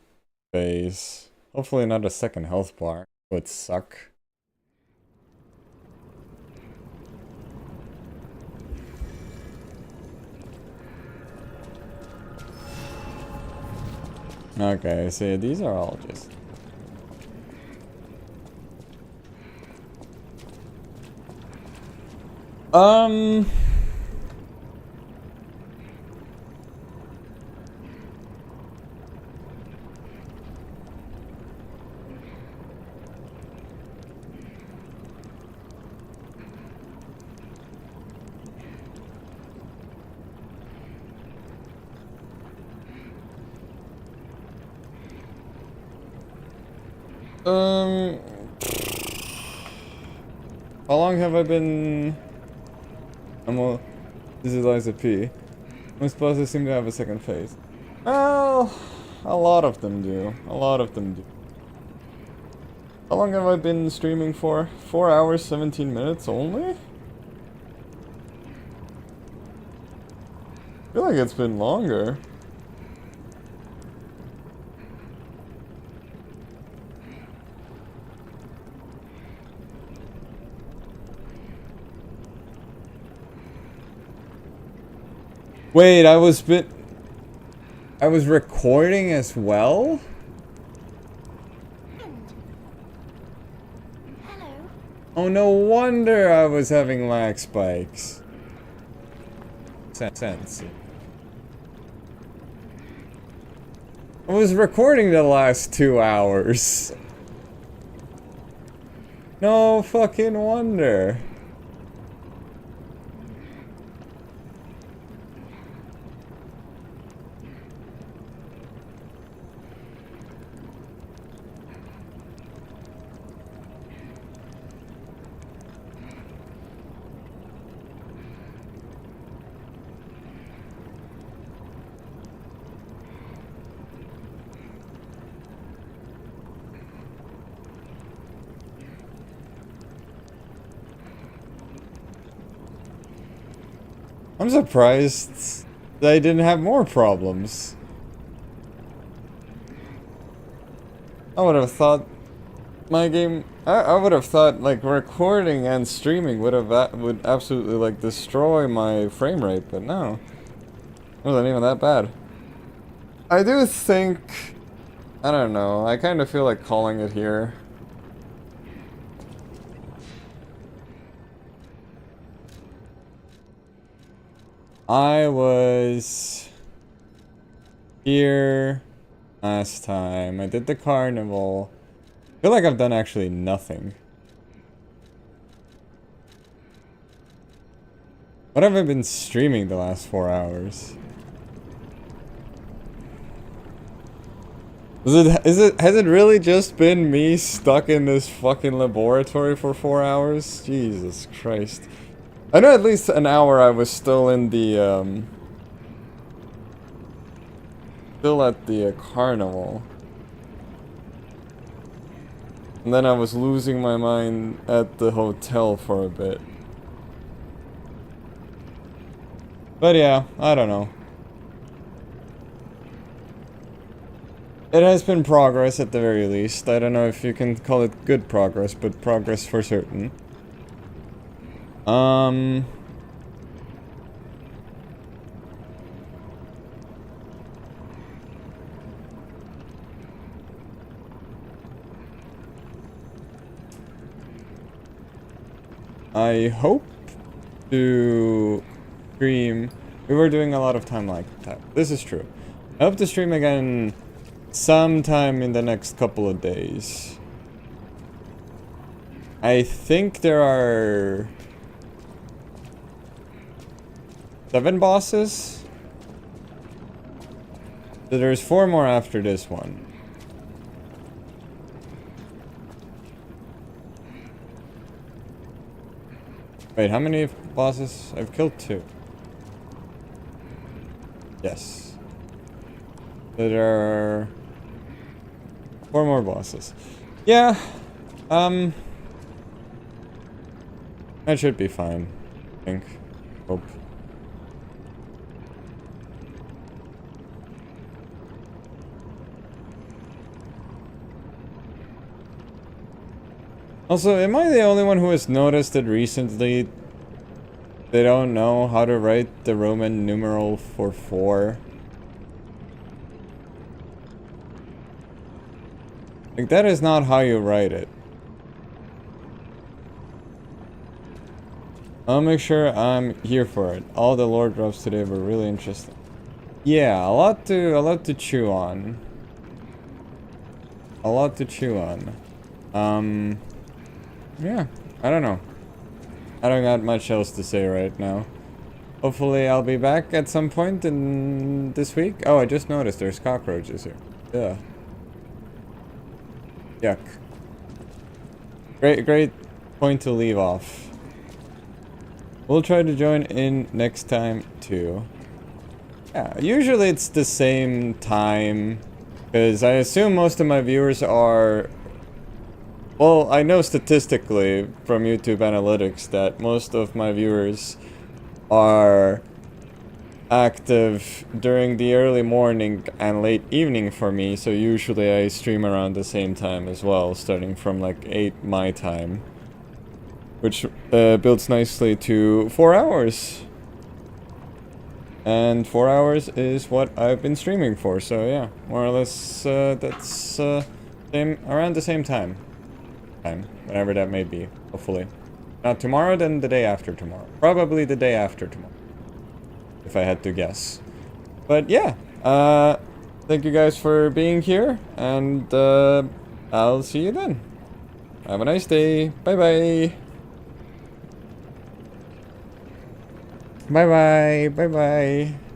phase? Hopefully not a second health bar. Would suck. Okay, so these are all just... How long have I been... This is Liza P. Most bosses seem to have a second phase. Well, a lot of them do. A lot of them do. How long have I been streaming for? 4 hours, 17 minutes only? I feel like it's been longer. Wait, I was recording as well? Hello. Oh, no wonder I was having lag spikes. Sense. I was recording the last 2 hours. No fucking wonder. I'm surprised they didn't have more problems. I would have thought my game... I would have thought, like, recording and streaming would absolutely, like, destroy my frame rate, but no. It wasn't even that bad. I do think... I don't know, I kind of feel like calling it here. I was here last time. I did the carnival. I feel like I've done actually nothing. What have I been streaming the last 4 hours? Has it really just been me stuck in this fucking laboratory for 4 hours? Jesus Christ. I know at least an hour I was still in the, still at the carnival. And then I was losing my mind at the hotel for a bit. But yeah, I don't know. It has been progress at the very least. I don't know if you can call it good progress, but progress for certain. I hope to stream. We were doing a lot of time like that. This is true. I hope to stream again sometime in the next couple of days. I think there are 7 bosses. So there's 4 more after this one. Wait, how many bosses? I've killed 2. Yes. So there are 4 more bosses. Yeah. That should be fine. I think. Hope. Also, am I the only one who has noticed that recently they don't know how to write the Roman numeral for 4? Like, that is not how you write it. I'll make sure I'm here for it. All the lore drops today were really interesting. Yeah, a lot to chew on. A lot to chew on. Yeah, I don't know. I don't got much else to say right now. Hopefully I'll be back at some point in this week. Oh, I just noticed there's cockroaches here. Yeah. Yuck. Great point to leave off. We'll try to join in next time too. Yeah, usually it's the same time, because I assume most of my viewers are... Well, I know statistically from YouTube analytics that most of my viewers are active during the early morning and late evening for me, so usually I stream around the same time as well, starting from like 8 my time, which builds nicely to 4 hours. And 4 hours is what I've been streaming for, so yeah, more or less that's around the same time. Whenever that may be, hopefully. Not tomorrow, then the day after tomorrow. Probably the day after tomorrow, if I had to guess. But yeah, thank you guys for being here, and I'll see you then. Have a nice day. Bye-bye. Bye-bye. Bye-bye.